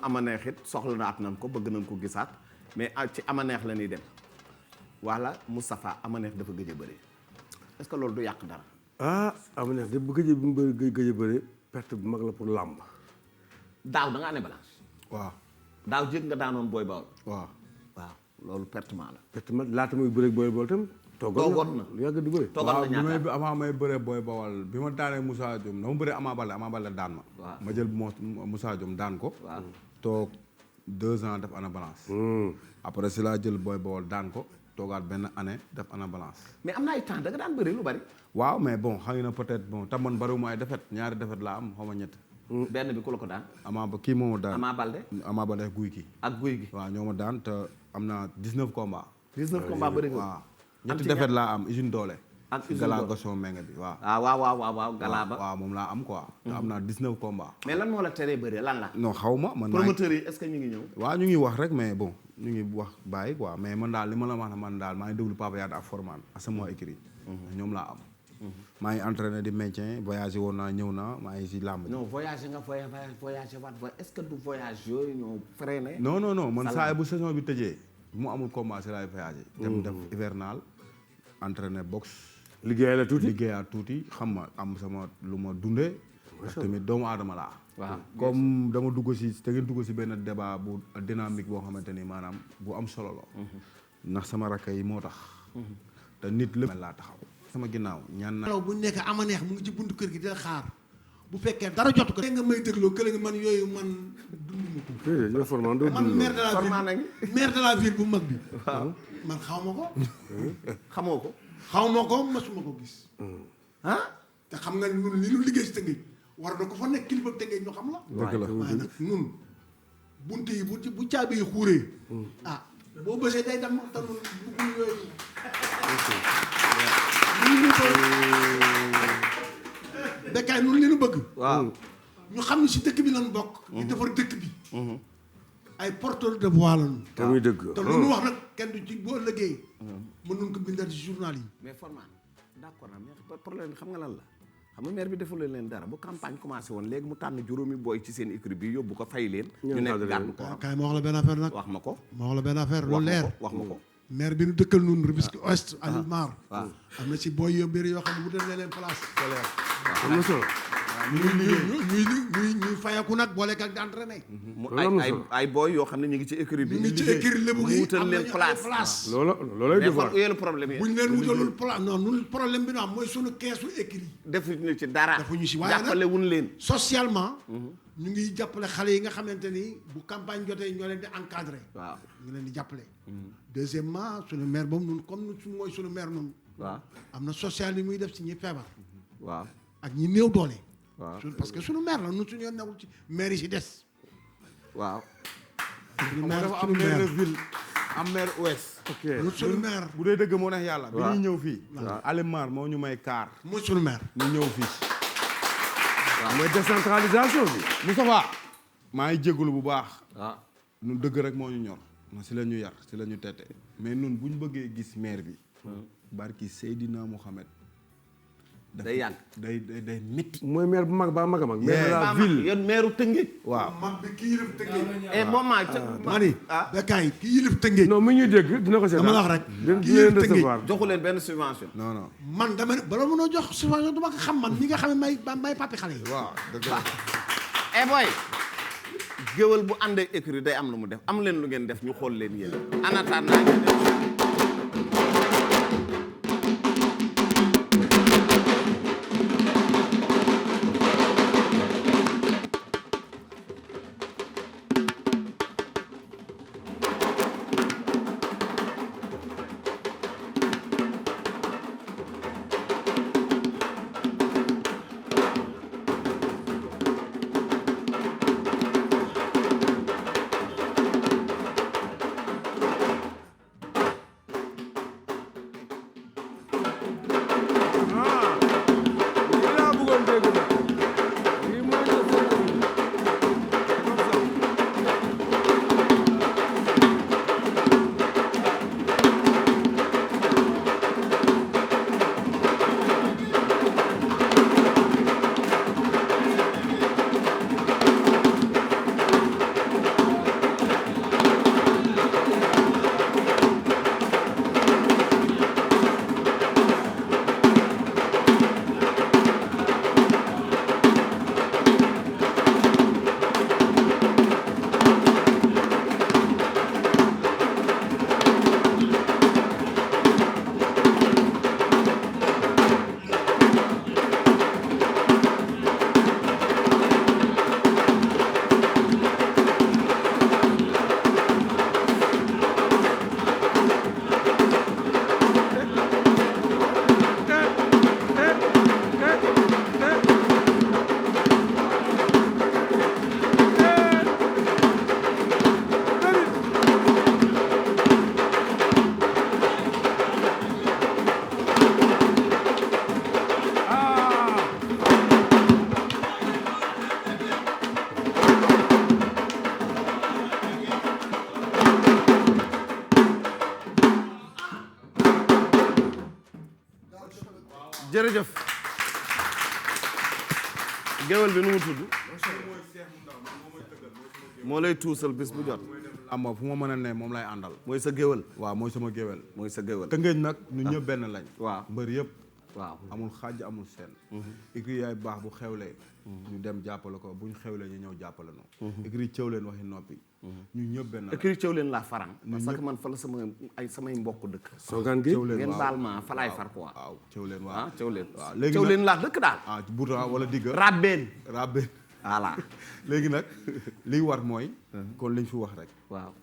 [SPEAKER 1] Amaneex it soxla naat nañ ko bëgg nañ ko gisaat mais ci Amaneex la ñuy dem wala Moustapha Amaneex dafa gëj a bëri est-ce que loolu du yàq dara
[SPEAKER 3] Amaneex de bu gëj a bëri perte bu mag la pour làmb
[SPEAKER 1] daaw da nga année balance.
[SPEAKER 5] waaw
[SPEAKER 1] daaw jëg nga daanoon Boy Bawol.
[SPEAKER 5] waaw
[SPEAKER 1] loolu pertement la.
[SPEAKER 3] pertement laata muy bëre Boy Bawol tam. toogoon na lu yàgg du bëre.
[SPEAKER 1] toogoon na ñaata
[SPEAKER 5] avant may bëree Boy Bawol bi ma daanee Moussa Diom dama bëree Ama Baldé daan ma.
[SPEAKER 1] waaw
[SPEAKER 5] ma jël Moussa Diom daan ko.
[SPEAKER 1] waaw
[SPEAKER 5] toog 2 ans def ana balance. après si laa jël Boy Bawol daan ko toogaat benn année def ana balance.
[SPEAKER 1] mais am na ay temps da nga daan bëri lu bari.
[SPEAKER 5] waaw mais bon xëy na peut-être bon tam man bariwuma ay défaite ñaari défaite laa am xaw ma ñett.
[SPEAKER 1] benn bi ku la ko daan.
[SPEAKER 5] kii moo ma daan
[SPEAKER 1] Ama Baldé
[SPEAKER 5] guy gi.
[SPEAKER 1] ak guy gi.
[SPEAKER 5] waaw ñoo ma daan te am na 19 combats.
[SPEAKER 1] 19 combats bëri nga.
[SPEAKER 5] waaw ñetti défaite laa am usine doole.
[SPEAKER 1] ak usine
[SPEAKER 5] Gala
[SPEAKER 1] doole
[SPEAKER 5] Gasson Mbengue bi waaw.
[SPEAKER 1] waaw Gala ba.
[SPEAKER 5] waaw moom laa am quoi. te am naa 19 combats.
[SPEAKER 1] mais lan moo la teree bëri lan la.
[SPEAKER 5] non xaw ma man.
[SPEAKER 1] promoteurs yi est-ce que ñu ngi ñëw.
[SPEAKER 5] waaw ñu ngi wax rek mais bon ñu ngi wax bàyyi quoi mais man daal li ma la wax man daal maa ngi déglu Papa Yade ak Forman ak sama écrit. ñoom laa am. maa ngi entraîné di maintien voyagé woon naa ñëw naa maa ngi si làmb.
[SPEAKER 1] non voyagé nga voyagé waat est-ce que du voyage yooyu ñoo freiné.
[SPEAKER 5] non man saa bu saison bi tëjee mu amul combat si laay voyagé. dem def hivernal entraîné boxe. liggéeyaat tuuti xam ma am sama lu ma dundee. ndax tamit doomu aadama laa.
[SPEAKER 1] waaw
[SPEAKER 5] comme dama dugg si te ngeen dugg si benn débat bu dynamique boo xamante ni maanaam bu am solo la. ndax sama rakk yi moo tax. te nit lépp laa taxaw. sama ginnaaw ñaan naa.
[SPEAKER 4] bu ñu nekk Amaneex mu ngi ci buntu kër gi di la xaar bu fekkee dara jotu ko. nga may dégloo kële nga man yooyu man dund ma ko. man maire de la ville bu mag bi.
[SPEAKER 1] waaw
[SPEAKER 4] man xaw ma ko.
[SPEAKER 1] xamoo ko.
[SPEAKER 4] xaw ma ko masuma ko gis. te xam nga ñun li ñu liggéey si Tëngéej war na ko fa nekk kilifa Tëngéej ñu xam la.
[SPEAKER 5] dëgg la
[SPEAKER 4] waaye nag ñun bunt yi bu caabi yi xuuree. boo bësee day dem te ñun bëgguñ yooyu. Bécaye nun leen bëgg.
[SPEAKER 1] waaw
[SPEAKER 4] ñu xam ne si dëkk bi lañ bokk. di defar dëkk bi. ay porteurs de voix lañu.
[SPEAKER 3] te muy dëgg
[SPEAKER 4] te lu ñu wax nag kenn du ci boo liggéey. mën nañu ko bindal ci journal yi.
[SPEAKER 1] mais Forman d'accord na mais problème xam nga lan la xam nga maire bi deful leen dara bu campagne commencé woon léegi mu tànn juróomi booy ci seen écurie bi yóbbu ko fay leen. ñu nekk gàddu ko
[SPEAKER 4] kaay ma wax la benn affaire nag.
[SPEAKER 1] wax ma ko.
[SPEAKER 4] ma wax la benn affaire lu leer
[SPEAKER 1] wax ma ko.
[SPEAKER 4] maire bi nu dëkkal nun Rufisque Ouest Aliou Mar.
[SPEAKER 1] waaw
[SPEAKER 4] am na ci booy yu bëri yoo xam ne wutal na leen place.
[SPEAKER 3] am na solo.
[SPEAKER 4] ñuy fayaku nag boole ak di entraîné.
[SPEAKER 1] mu ay booy yoo xam ne ñu ngi ci écurie bi.
[SPEAKER 4] ñu ngi ci écurie lébu gi
[SPEAKER 1] wutal leen place.
[SPEAKER 3] loolay devoir
[SPEAKER 1] mais fan problème yi.
[SPEAKER 4] bu ñu leen wutalul place non nun problème bi nu am mooy sunu keesu écurie.
[SPEAKER 1] defuñu ci dara.
[SPEAKER 4] defuñu ci waaye nag
[SPEAKER 1] jàppale wuñ leen.
[SPEAKER 4] socialement. ñu ngi jàppale xale yi nga xamante ni bu campagne jotee ñoo leen di encadré.
[SPEAKER 1] waaw
[SPEAKER 4] ñu leen di jàppale. deuxièmement sunu maire boobu nun comme nun mooy sunu maire nun
[SPEAKER 1] waaw
[SPEAKER 4] am na social yi muy def ci ñi feebar.
[SPEAKER 1] waaw
[SPEAKER 4] ak ñi néew doole.
[SPEAKER 1] waaw
[SPEAKER 4] parce que sunu maire la nun suñu yoon newul ci maire yi si des.
[SPEAKER 1] waaw.
[SPEAKER 4] sunu
[SPEAKER 5] dafa
[SPEAKER 4] maire
[SPEAKER 5] am maire de ville am maire ouest.
[SPEAKER 4] nun sunu maire
[SPEAKER 5] bu dee dëgg moo neex yàlla. bi
[SPEAKER 1] waaw
[SPEAKER 5] ñuy ñëw fii. Alimar moo ñu may kaar.
[SPEAKER 4] mooy sunu maire.
[SPEAKER 5] ñu ñëw fii.
[SPEAKER 3] mooy décentralisation bi.
[SPEAKER 5] Moustapha maa ngi jégalu bu baax.
[SPEAKER 1] waaw
[SPEAKER 5] ñun dëgg rek moo ñu ñor. si la ñu yar si la ñu tette mais nun bu ñu bëggee gis maire bi. barki Seydina Mohamed.
[SPEAKER 1] day yàgg
[SPEAKER 5] day métti.
[SPEAKER 3] mooy maire bu mag ba mag a mag. maire de la ville
[SPEAKER 1] yoon maire Tëngéej.
[SPEAKER 5] waaw
[SPEAKER 4] mag bi kii yilif Tëngéej.
[SPEAKER 1] et moom
[SPEAKER 4] ma ni. Bécaye kii yilif Tëngéej.
[SPEAKER 3] non mi ñuy dégg dina ko seetaan
[SPEAKER 4] dama la wax rek.
[SPEAKER 3] kii yilif recevoir.
[SPEAKER 1] joxu leen benn subvention.
[SPEAKER 5] non.
[SPEAKER 4] man dama ne bala mënoo jox subvention du ma ko xam man ñi nga xam ne may papi xale yi.
[SPEAKER 5] waaw dëgg la.
[SPEAKER 1] eh boy géwël bu àndee écurie day am lu mu def am leen lu ngeen def ñu xool leen yéen. en attendant jërëjëf géwél bi nu mu tudd moo lay tuusal bis bu jot
[SPEAKER 5] làmb fu ma mën a ne moom lay àndal
[SPEAKER 1] mooy sa géwél
[SPEAKER 5] waaw mooy sama géwél
[SPEAKER 1] mooy sa géwél
[SPEAKER 5] Tëngéej nag ñu ñëpp benn lañ
[SPEAKER 1] waaw
[SPEAKER 5] mbër yëpp
[SPEAKER 1] waaw
[SPEAKER 5] amul xaaj amul seen écrit yaay baax bu xewlee ñu dem jàppale ko bu ñu xewlee ñu ñëw jàppale no écrit cëw leen waxi noppi ñu ñëpp benn lañ
[SPEAKER 1] écrit cëw leen laa faran parce que man fa la samay mbokk dëkk
[SPEAKER 3] Songaan gi
[SPEAKER 1] ngeen baal ma fa laay far quoi
[SPEAKER 5] waaw cëw leen waaw
[SPEAKER 1] ah cëw leen
[SPEAKER 5] waaw léegi
[SPEAKER 1] cëw leen laa dëkk daal
[SPEAKER 5] ah Bouta wala digga
[SPEAKER 1] rabbeen
[SPEAKER 5] rabbe
[SPEAKER 1] voilà
[SPEAKER 5] léegi nag liy war mooy kon liñ fi wax rek
[SPEAKER 1] waaw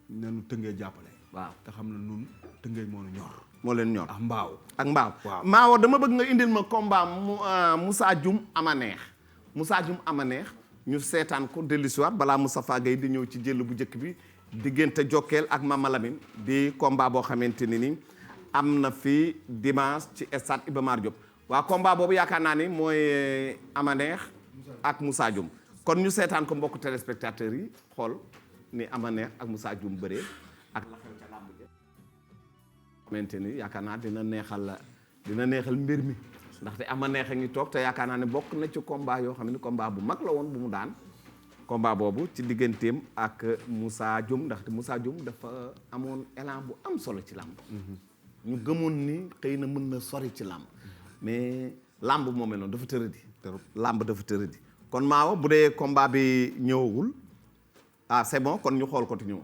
[SPEAKER 5] nenu Tëngéej jàppale
[SPEAKER 1] waaw
[SPEAKER 5] te xam ne nun Tëngéej moo nu ñor
[SPEAKER 1] moo leen ñor
[SPEAKER 5] ak mbaaw
[SPEAKER 1] ak mbaaw
[SPEAKER 5] waaw
[SPEAKER 1] maawo dama bëgg nga indil ma combat Moussa Dioum ama neex Moussa Dioum ama neex ñu seetaan ko dellusiwaat balaa Moustapha Gueye di ñëw ci jël bu njëkk bi diggante Jokkeel ak Mama Lamine di combat boo xamante ni am na fi dimanche ci stade Iba Mar Diop waa combat boobu yaakaar naa ni mooy ama neex ak Moussa Dioum kon ñu seetaan ko mbokk téléspectateurs yi xool ni ama neex ak Moussa Dioum bëree ak la xew ca làmb ja xamante ni yaakaar naa dina neexal mbir mi ndaxte ama neex a ngi toog te yaakaar naa ne bokk na ci combat yoo xam ne combat bu mag la woon bu mu daan combat boobu ci digganteem ak Moussa Dioum ndaxte Moussa Dioum dafa amoon élan bu am solo ci làmb ñu gëmoon ni xëy na mën na sori ci làmb mais làmb moo mel noonu dafa tëradi làmb dafa tëradi kon maawa bu dee combat bi ñëwagul ah c'est bon kon ñu xool ko ti ñëw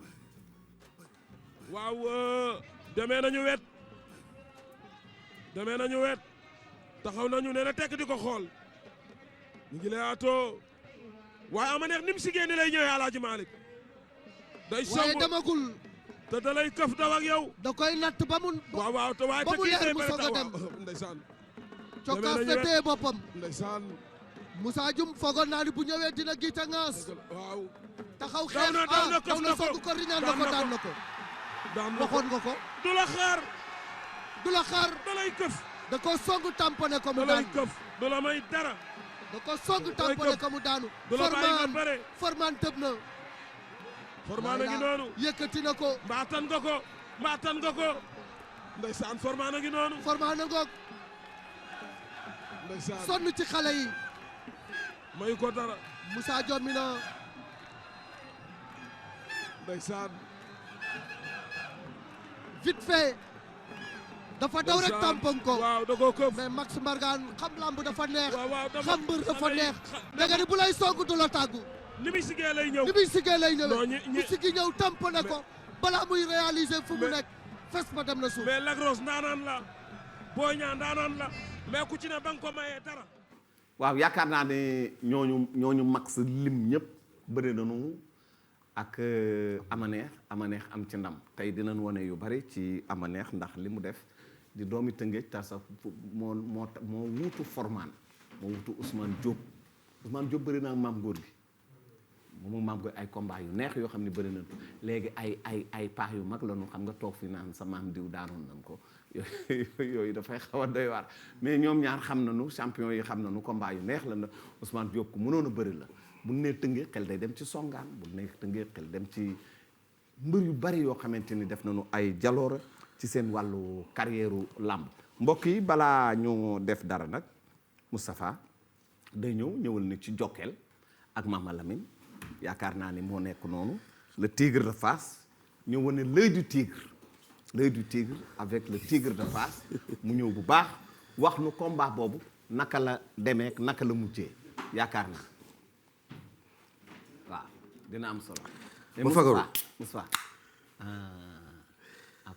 [SPEAKER 6] waaw demee nañu wet taxaw nañu nee na tekk di ko xool ñu ngi lay atoo waaye ama neex ni mu si génne lay ñëwee Alaaji Malick day
[SPEAKER 7] waaye
[SPEAKER 6] somb
[SPEAKER 7] demagul
[SPEAKER 6] te da lay këf daw ak yow
[SPEAKER 7] da koy natt ba mu
[SPEAKER 6] waaw te waaye
[SPEAKER 7] ba mu
[SPEAKER 6] te kii
[SPEAKER 7] leer
[SPEAKER 6] day
[SPEAKER 7] mu
[SPEAKER 6] bëri
[SPEAKER 7] soog a
[SPEAKER 6] taw
[SPEAKER 7] dem.
[SPEAKER 6] waaw ndeysaan
[SPEAKER 7] cokkaas
[SPEAKER 6] nañu
[SPEAKER 7] na
[SPEAKER 6] wet.
[SPEAKER 7] téye boppam
[SPEAKER 6] ndeysaan
[SPEAKER 7] Moussa Dioum foogoon naa ni bu ñëwee dina giita ngaas
[SPEAKER 6] waaw
[SPEAKER 7] taxaw
[SPEAKER 6] daw
[SPEAKER 7] xeex
[SPEAKER 6] na
[SPEAKER 7] daw na song ko riñaan na ko daan na ko
[SPEAKER 6] daan na ko
[SPEAKER 7] waxoon nga ko
[SPEAKER 6] du la xaar
[SPEAKER 7] du la xaar
[SPEAKER 6] da lay këf
[SPEAKER 7] da ko song tamponné ko mu
[SPEAKER 6] da lay
[SPEAKER 7] daan
[SPEAKER 6] këf du la may dara
[SPEAKER 7] da ko song tamponné ko mu daanu
[SPEAKER 6] du la bàyyi nga bëre
[SPEAKER 7] Forman tëb na
[SPEAKER 6] Forman a ngi noonu
[SPEAKER 7] yëkkati na ko
[SPEAKER 6] mbaatan nga ko ndeysaan Forman a ngi noonu
[SPEAKER 7] Forman na ngoog
[SPEAKER 6] ndeysaan
[SPEAKER 7] sonn ci xale yi
[SPEAKER 6] mayu ko dara
[SPEAKER 7] Moussa Dioum mi na
[SPEAKER 6] ndeysaan
[SPEAKER 7] vite fait dafa daw rek tampon ko
[SPEAKER 6] waaw da koo këf
[SPEAKER 7] mais Max Mbargane xam lamb dafa neex
[SPEAKER 6] waaw
[SPEAKER 7] xam mbër dafa neex da nga ni bu lay song du la tàggu
[SPEAKER 6] ni muy sigee lay ñëw
[SPEAKER 7] ni muy siggee lay
[SPEAKER 6] Non,
[SPEAKER 7] ñëwee mu siggi ñëw tamponné ko balaa muy réaliser fu mu
[SPEAKER 6] mais-
[SPEAKER 7] nekk fes ba dem na suuf
[SPEAKER 6] mais Lagros ndaanaan la Boy Niang ndaanaan la mais ku ci ne ba nga ko mayee dara
[SPEAKER 1] waaw yaakaar naa ne ñooñu max lim ñëpp bëri nañu ak amaneex am ci ndam tey dinañ wane yu bari ci amaneex ndax li mu def di doomi Tëngéej ta sa moo wuutu Forman moo wuutu Ousmane Diop bëri naa maam góor gi moom maam góor ay combat yu neex yoo xam ne bëri nañ ko léegi ay paax yu mag la ñu xam nga toog fi naan sa maam diw daanoon nañ ko yooyu dafay xaw a doy waar mais ñoom ñaar xam nañu champion yi xam nañu combat yu neex la na Ousmane Diop ku mënoon a bëri la bu nee Tëngéej xel day dem ci songaan bu nee Tëngéej xel dem ci mbër yu bari yoo xamante ni def nañu ay jaloora ci seen wàllu carrière làmb mbokk yi balaa ñu def dara nag Moustapha day ñëwal ni ci Jokkeel ak Mama Lamine yaakaar naa ni moo nekk noonu le tigre de Fass ñëw wane l'œil du tigre avec le tigre de Fass mu ñëw bu baax wax nu combat boobu naka la demee naka la mujjee yaakaar naa waaw dina am solo.
[SPEAKER 3] ma fagaru
[SPEAKER 1] Moustapha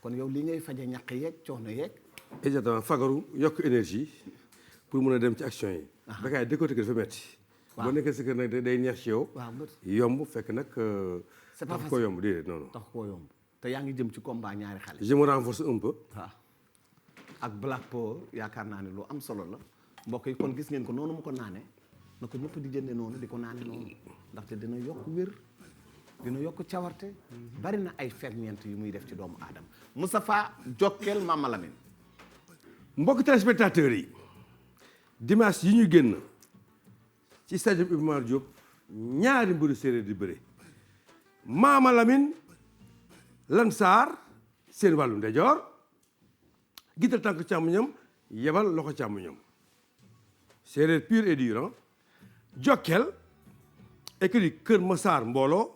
[SPEAKER 1] kon yow li ngay faje ñaq yeeg coono yeeg.
[SPEAKER 3] exactement fagaru yokk énergie pour mën a dem ci action yi. Bécaye décortiquer dafa metti.
[SPEAKER 1] waaw
[SPEAKER 3] boo nekkee si kër nag day neex ci yow.
[SPEAKER 1] waaw
[SPEAKER 3] yomb fekk nag.
[SPEAKER 1] c'est pas
[SPEAKER 3] tax
[SPEAKER 1] facile
[SPEAKER 3] koo yomb déedéet non non.
[SPEAKER 1] tax koo yomb te yaa ngi jëm ci combat ñaari xale.
[SPEAKER 3] je me renforce un peu.
[SPEAKER 1] waaw ak Black Power yaakaar naa ne lu am solo la mbokk yi kon gis ngeen ko noonu mu ko naane na ko ñëpp di jënde noonu di ko naane noonu ndaxte dina yokk wér dina yokk cawarte bari na ay ferñeent yu muy def ci doomu aadama Moustapha Jokkeel Mama Lamine.
[SPEAKER 3] mbokk téléspectateurs yi dimanche yi ñu génn ci stade Iba Mar Diop ñaari mbëru séeréer di bëre Mama Lamine Lansar seen wàllu ndejoor gital tànk càmmoñam yebal loxo càmmoñam séeréer pur et dur Jokkel écurie Kër Massar mbooloo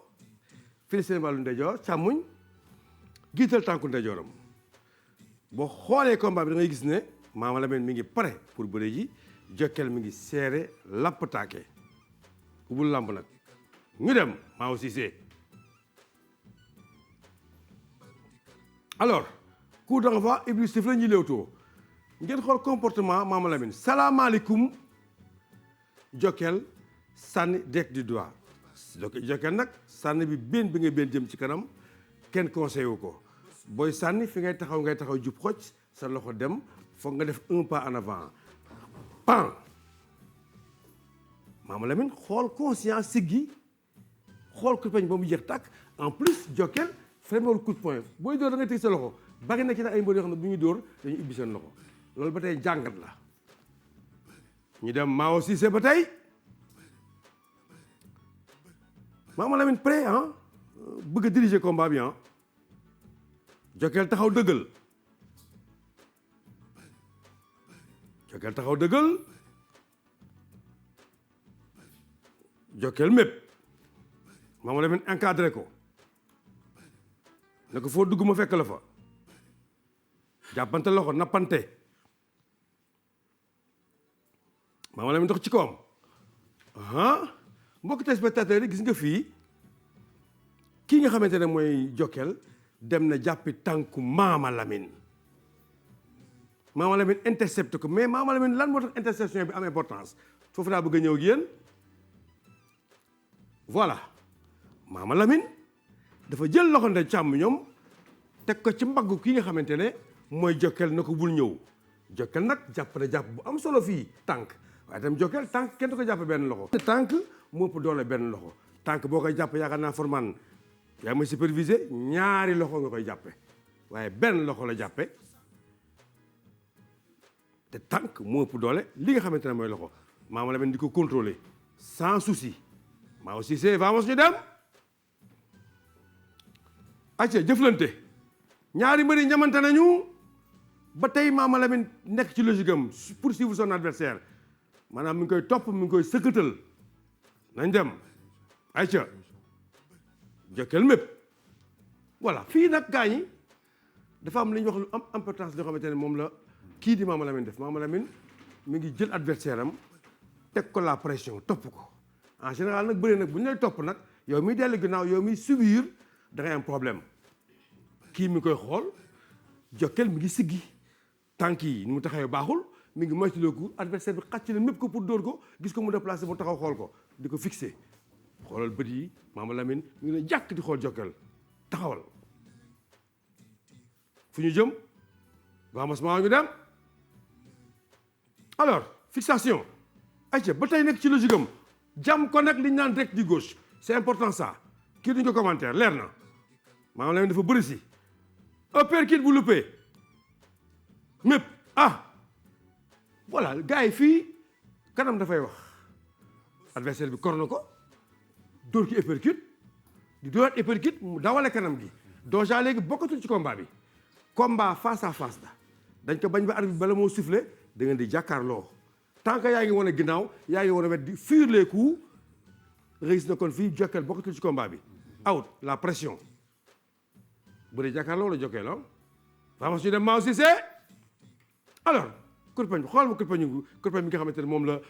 [SPEAKER 3] fii seen wàllu ndeyjoor càmmuñ giital tànku ndeyjooram boo xoolee combat bi da ngay gis ne Mama Lamine mi ngi pare pour bëre ji Jokkel mi ngi seere lappataake ubul lamb nag ñu dem Mao Cissé alors coup d'envoi Iblis sif la ñuy léewtoo ngeen xool comportement Mama Lamine salaamaaleykum Jokkel sànni direct du doigt Jokkel nag sànni bi benn bi ngay benn jëm ci kanam kenn conseillé wu ko booy sànni fi ngay taxaw jub xocc sa loxo dem foog nga def un pas en avant pan Mama Lamine xool conscience siggi xool coup de poing ba mu jeex tàkk en plus Jokkel fremewul coup de poing booy dóor da ngay teg sa loxo bari na ci nag ay mbër yoo xam ne bu ñuy dóor dañuy ubbi seen loxo loolu ba tey jàngat la ñu dem Mao Cissé ba tey Mama Lamine prêt bëgg a diriger combat bi Jokkel taxaw dëggal Jokkel mépp Mama Lamine encadré ko ne ko foo dugg ma fekk la fa jàppante loxo nappante Mama Lamine dox ci kawam mbokk téléspectateurs yi gis nga fii kii nga xamante ne mooy Jokkel dem na jàppi tànku Mama Lamine intercepte ko mais Mama Lamine lan moo tax interception bi am importance foofu daa bëgg a ñëw ak yéen voilà Mama Lamine dafa jël loxo nde càmm ñoom teg ko ci mbaggu kii nga xamante ne mooy Jokkel na ko bul ñëw Jokkel nag jàpp na jàpp bu am solo fii tànk waaye tam Jokkel tànk kenn du ko jàpp benn loxo tànk moo ëpp doole benn loxo tànk boo koy jàpp yaakaar naa forman yaa may supervisé ñaari loxo nga koy jàppe waaye benn loxo la jàppe te tànk moo ëpp doole li nga xamante ne mooy loxo Mama Lamine di ko contrôler sans souci Mao Cissé vamos ñu dem acca jëflante ñaari mbëri ñamante nañu ba tey Mama Lamine nekk ci logique am poursuivre son adversaire maanaam mi ngi koy topp mi ngi koy sëkkatal nañ dem acca Jokkel mépp voilà fii nag gaa ñi dafa am li ñuy wax lu am importance loo xamante ne moom la kii di Mama Lamine def Mama Lamine mi ngi jël adversaire am teg ko la pression topp ko en général nag bëri nag bu ñu lay topp nag yow miy dellu ginnaaw yow miy subir da ngay am problème kii mi ngi koy xool Jokkel mi ngi siggi tànk yi ni mu taxawee baaxul mi ngi moytulooku adversaire bi xàcc na mépp ko pour dóor ko gis ko mu déplacé mu taxaw xool ko di ko fixé xoolal bët yi Mama Lamine mi ngi ne jàkk di xool Jokkel taxawal fu ñu jëm vamos maa ngi dem alors fixation ayca ba tey nekk ci logique am jàmm ko nag li ñu naan direct du gauche c'est important ça kii duñ ko commentaire leer na Mama Lamine dafa bëri si uppercut bu luppee mépp voilà gars yi fii kanam dafay wax adversaire bi kor na ko dóor ki uppercut di dóoraat uppercut mu dawale kanam gi déjà léegi bokkatul ci combat bi combat face à face la dañ ko bañ ba arbitre bi bala moo soufflé da ngeen di jàkkaarloo tant que yaa ngi wane ginnaaw yaa ngi wane wet di fuir les coups réussir na kon fii Jokkel bokkatul ci combat bi out la pression bëri jàkkaarloo la Jokkel vamos ñu dem Mao Cissé alors kurpañ bi xool ma kurpañ bi nga xamante ne moom la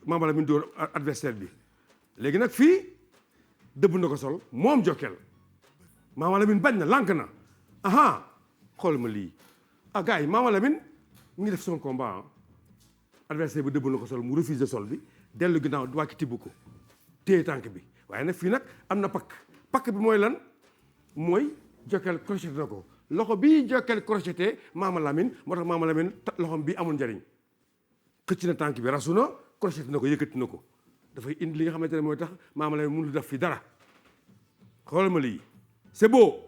[SPEAKER 3] Mama Lamine dóor adversaire bi léegi nag fii dëbb na ko sol moom Jokkel Mama Lamine bañ na lànk na xool ma lii gars yi Mama Lamine mu ngi def son combat adversaire bi dëbb na ko sol mu refuse sol bi dellu ginnaaw du wàcc tibb ko téye tànk bi waaye nag fii nag am na pakk bi mooy lan mooy Jokkel crocheté na ko loxo bii Jokkel crocheté Mama Lamine moo tax Mama Lamine loxom bi amul njariñ xëcc na tànk bi rasu na crocheté na ko yëkkati na ko dafay indi li nga xamante ne mooy tax Mama Lamine mënul def fi dara xoolal ma lii c'est beau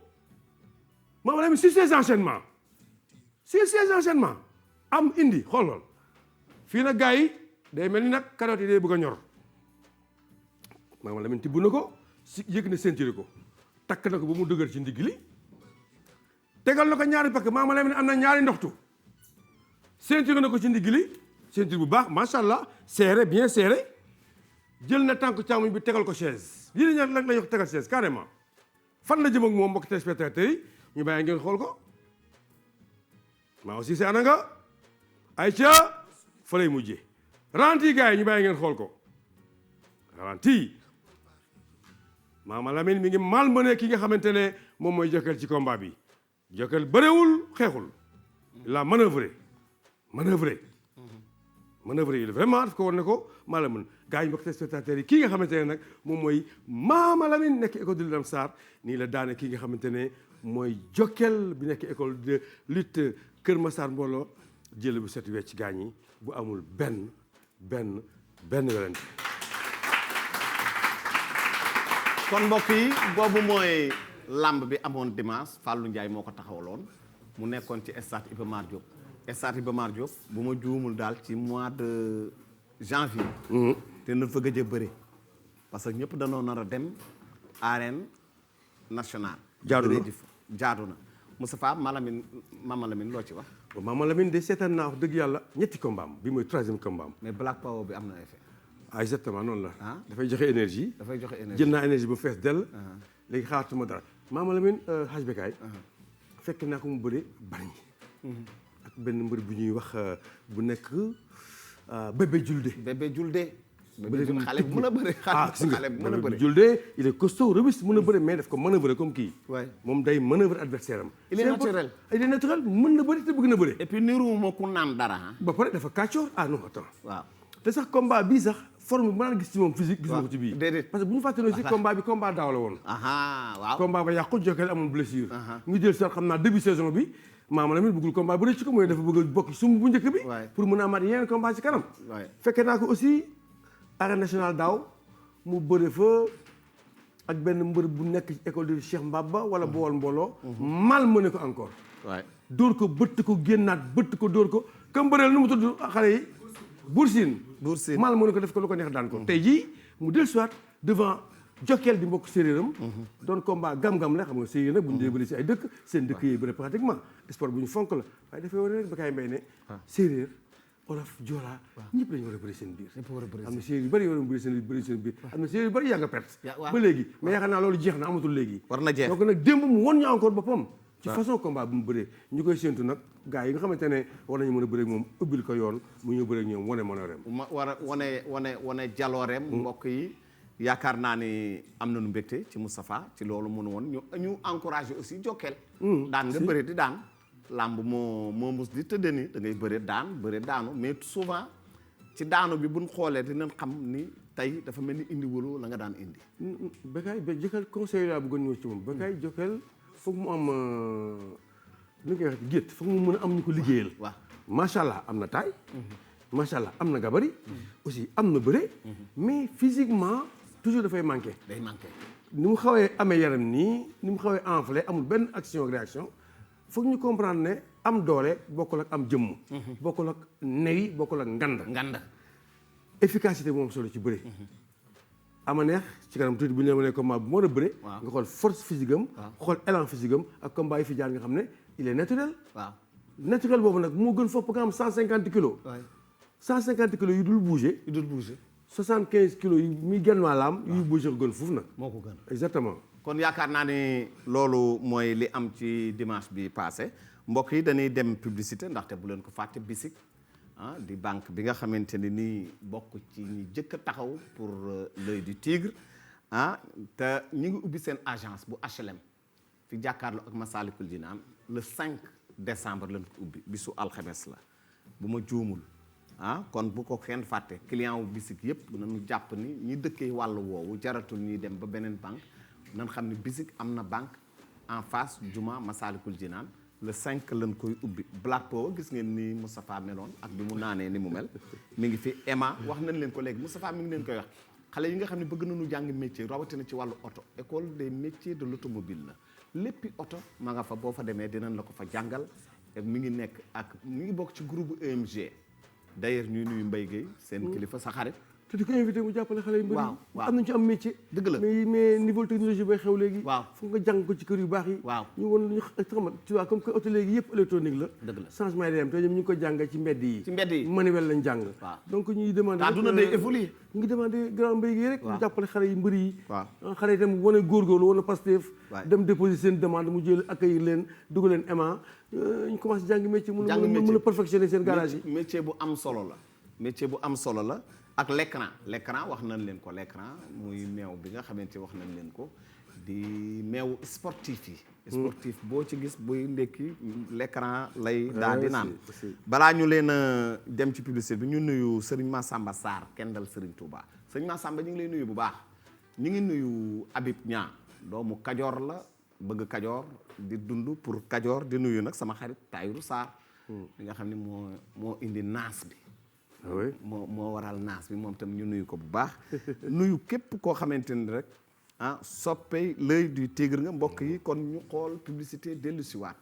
[SPEAKER 3] Mama Lamine sur ces enchaînements am indi xoolal fii nag gars yi day mel ni nag carotte yi day bëgg a ñor Mama Lamine tibb na ko si yëg na ceinture ko takk na ko ba mu dëgër ci ndigg li tegal na ko ñaari pakk Mama Lamine am na ñaari ndoxtu ceinture na ko ci ndigg li ceinture bu baax macha allah serré bien serré jël na tànk càmmoñ bi tegal ko chaise lii la ñu nag la ñu tegal chaise carrément fan la jëm ak moom mbokk téléspectateurs yi ñu bàyyi ngeen xool ko maa aussi c'est ana nga ay ca fa lay mujjee ralenti gars yi ñu bàyyi ngeen xool ko ralenti Mama Lamine mi ngi malmené ki nga xamante ne moom mooy Jokal ci combat bi Jokal bëreewul xeexul la manœuvré il vraiment daf ko war ne ko maa la mën gars yi mbokk téléspectateurs yi kii nga xamante ne nag moom mooy Mama Lamine nekk école de lutte Lamsar nii la daane kii nga xamante ne mooy Jokal bi nekk école de lutte Kër Massar mbooloo jël bu set wecc gaañ yi bu amul benn werante
[SPEAKER 1] kon mbokk yi boobu mooy lamb bi amoon dimanche Fallou Ndiaye moo ko taxawaloon mu nekkoon ci stade Iba Mar Diop stade Iba Mar Diop bu ma juumul daal ci mois de janvier te na fa gëj a bëre parce que ñëpp danoo nar a dem arène nationale jaadu na Moustapha Mama Lamine loo ci wax
[SPEAKER 3] Mama Lamine de seetaan naa wax dëgg yàlla ñetti combat am bi mooy 3e combat am
[SPEAKER 1] mais Black Power bi am na effet
[SPEAKER 3] exactement noonu la dafay joxe énergie jël naa énergie bu fees dell léegi xaatuma dara Mama Lamine Hadj Bekaay fekk naa ko mu bëre bari ak benn mbër bu ñuy wax bu nekk bébé julde
[SPEAKER 1] xale bu mën a bëre xale bu mën a bëre
[SPEAKER 3] julde il est costaud robuste mën a bëre mais daf ko manœuvrer comme kii moom day manœuvrer adversaire am
[SPEAKER 1] il est naturel
[SPEAKER 3] mën na bëri te bëgg na bëre
[SPEAKER 1] et puis niru moo ku naan dara
[SPEAKER 3] ba pare dafa kàccoor non attends
[SPEAKER 1] waaw
[SPEAKER 3] te sax combat bii sax forme bi ma naan gis ci moom physique gis na ko ci bii
[SPEAKER 1] déedéet
[SPEAKER 3] parce que bu ñu fàttaloo si combat bi combat daaw la woon
[SPEAKER 1] waaw
[SPEAKER 3] combat ba yàqu Jokal amul blessure ngi jël sax xam naa début saison bi Mama Lamine bëggul combat bu rëcc ko mooy dafa bëgg a bokk sumb bu njëkk bi pour mën a amaat yeneen combat ci kanam fekkee naa ko aussi arène nationale daaw mu bëre fa ak benn mbër bu nekk ci école de Cheikh Mbaba wala Bawol mbooloo mal mëne ko encore dóor ko bëtt ko génnaat bëtt ko dóor ko comme bëreel nu mu tudd xale yi Boursine mal mëne ko def ko lu ko neex daan ko tey jii mu del soit devant Jokal di mbokk séeréeram doon combat gam-gam la xam nga séeréer nag bu ñu dee bëri si ay dëkk seen dëkk yi bëri pratiquement sport bu ñu fonk la waaye dafay wane rek Bekaay Mbaye ne séeréer olof joola ñëpp dañu war a bëri seen biir am na séeréer yu bëri war a bëri seen biir am na séeréer yu bëri yaa nga perte ba léegi mais yaakaar naa loolu jeex na amatul léegi
[SPEAKER 1] war na jeex
[SPEAKER 3] donc nag démb mu won ñu encore boppam ci façon combat bu mu bëree ñu koy séentu nag gars yi nga xamante ne war nañu mën a bëri ak moom ubbil ko yoon mu ñu bëri ak ñoom wane manooreem
[SPEAKER 1] war a wane jalooreem mbokk yi yaakaar naa ni am nañu mbégte ci Moustapha ci loolu mënu woon ñu encouragé aussi Jokal daan nga bëri di daan làmb moo mus di tëdd ni da ngay bëri daanu mais souvent ci daanu bi buñ xoolee dinañ xam ni tey dafa mel ni indi wëlu la nga daan indi
[SPEAKER 3] Bekaay Jokal conseil laa bëggoon ñëw ci moom Bekaay Jokal foog mu am li nga koy wax gétt foog mu mën a am ñu ko liggéeyal
[SPEAKER 1] waaw
[SPEAKER 3] macha allah am na taille macha allah am na gabari aussi am na bëre mais physiquement toujours dafay manqué
[SPEAKER 1] day manqué
[SPEAKER 3] ni mu xawee amee yaram nii ni mu xawee enflé amul benn action réaction foog ñu comprendre ne am doole bokkul ak am jëmm bokkul ak newi bokkul ak ngand efficacité moom solo ci bëre ama neex ci kanam tuuti bu ñu nee combat bu moo a bëre nga xool force physique am xool élan physique am ak combat yi fi jaar nga xam ne il est naturel boobu nag moo gën fopp nga am 150 kilos 150 kilos yu dul bouger 75 kilos yi muy genn waalaam yuy bouger ko gën foofu nag
[SPEAKER 1] moo ko gën
[SPEAKER 3] exactement
[SPEAKER 1] kon yaakaar naa ni loolu mooy li am ci dimanche bi passé mbokk yi dañuy dem publicité ndaxte bu leen ko fàtte BICIC di banque bi nga xamante ne nii bokk ci ñi jëkk a taxaw pour l'œil du tigre te ñu ngi ubbi seen agence bu HLM fi jàkkaarloo ak Massalikul Jinaan le 5 décembre lañ ko ubbi bisu alxames la bu ma juumul kon bu ko kenn fàtte client wu BICIC yëpp nañu jàpp ni ñi dëkkee wàllu woowu jaratul ñuy dem ba beneen banque nan xam ne BICIC am na banque en face juma Massalikul Jinaan le 5 lañ koy ubbi Black Power gis ngeen ni Moustapha meloon ak bi mu naanee ni mu mel mi ngi fi Emma wax nañ leen ko léegi Moustapha mi ngi leen koy wax xale yi nga xam ne bëgg nañu jàng métier rawatina ci wàllu oto école des métiers de l'automobile la léppi oto ma nga fa boo fa demee dinañ la ko fa jàngal mi ngi nekk ak mi ngi bokk ci groupe EMG d'ailleurs ñuy nuyu Mbaye Gueye seen kilifa sa xarit
[SPEAKER 3] te di ko invité mu jàppale xale yu mbëri
[SPEAKER 1] waaw waaw
[SPEAKER 3] am nañu ci am métier.
[SPEAKER 1] dëgg la
[SPEAKER 3] mais niveau technologie bay xew léegi.
[SPEAKER 1] waaw
[SPEAKER 3] foog nga jàng ko ci kër yu baax yi.
[SPEAKER 1] waaw
[SPEAKER 3] ñu won ñu xam tu vois comme que oto léegi yëpp électronique la.
[SPEAKER 1] dëgg la
[SPEAKER 3] changement yi day am te ñoom ñu ngi ko jàng ci mbedd yi.
[SPEAKER 1] ci mbedd yi
[SPEAKER 3] manuel lañ jàng.
[SPEAKER 1] waaw
[SPEAKER 3] donc ñuy demandé.
[SPEAKER 1] àdduna day évoluer.
[SPEAKER 3] ñu ngi demandé grand mbéy gi rek. ñu jàppale xale yu mbëri yi.
[SPEAKER 1] waaw
[SPEAKER 3] xale yi tam wane góorgóorlu wane Pastef.
[SPEAKER 1] waay
[SPEAKER 3] dem déposer seen demande mu jël accueillir leen dugal leen EMA ñu commencé jàng métier. mën a perfectionner seen garage yi.
[SPEAKER 1] métier bu am solo la. métier bu am solo la ak l'écran wax nañ leen ko l'écran muy meew bi nga xamante wax nañ leen ko di meew sportif yi. sportif boo ci gis buy ndekki l'écran lay daal di naan. balaa ñu leen a dem ci publicité bi ñu nuyu Serigne Massamba Sarr Kendal Serigne Touba Serigne Massamba ñu ngi lay nuyu bu baax ñu ngi nuyu Habib Niang doomu Kajoor la bëgg Kajoor di dund pour Kajoor di nuyu nag sama xarit Tayrou Sarr li nga xam ne moo indi naas bi.
[SPEAKER 3] oui
[SPEAKER 1] moo waral naas bi moom tam ñu nuyu ko bu baax nuyu képp koo xamante ni rek soppey l'œil du tigre nga mbokk yi kon ñu xool publicité dellu si waat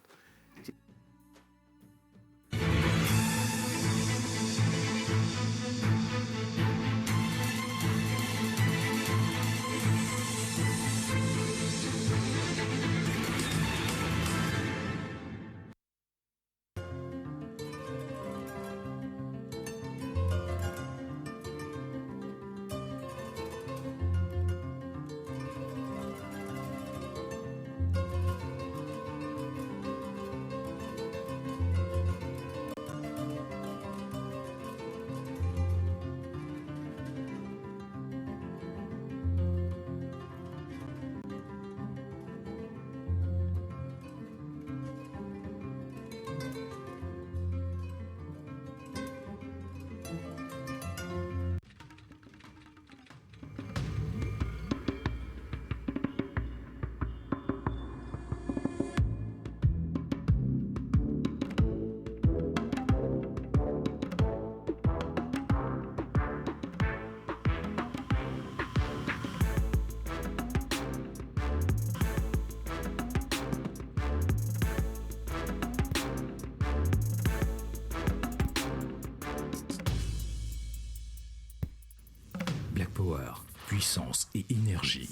[SPEAKER 2] Black Power, puissance et énergie.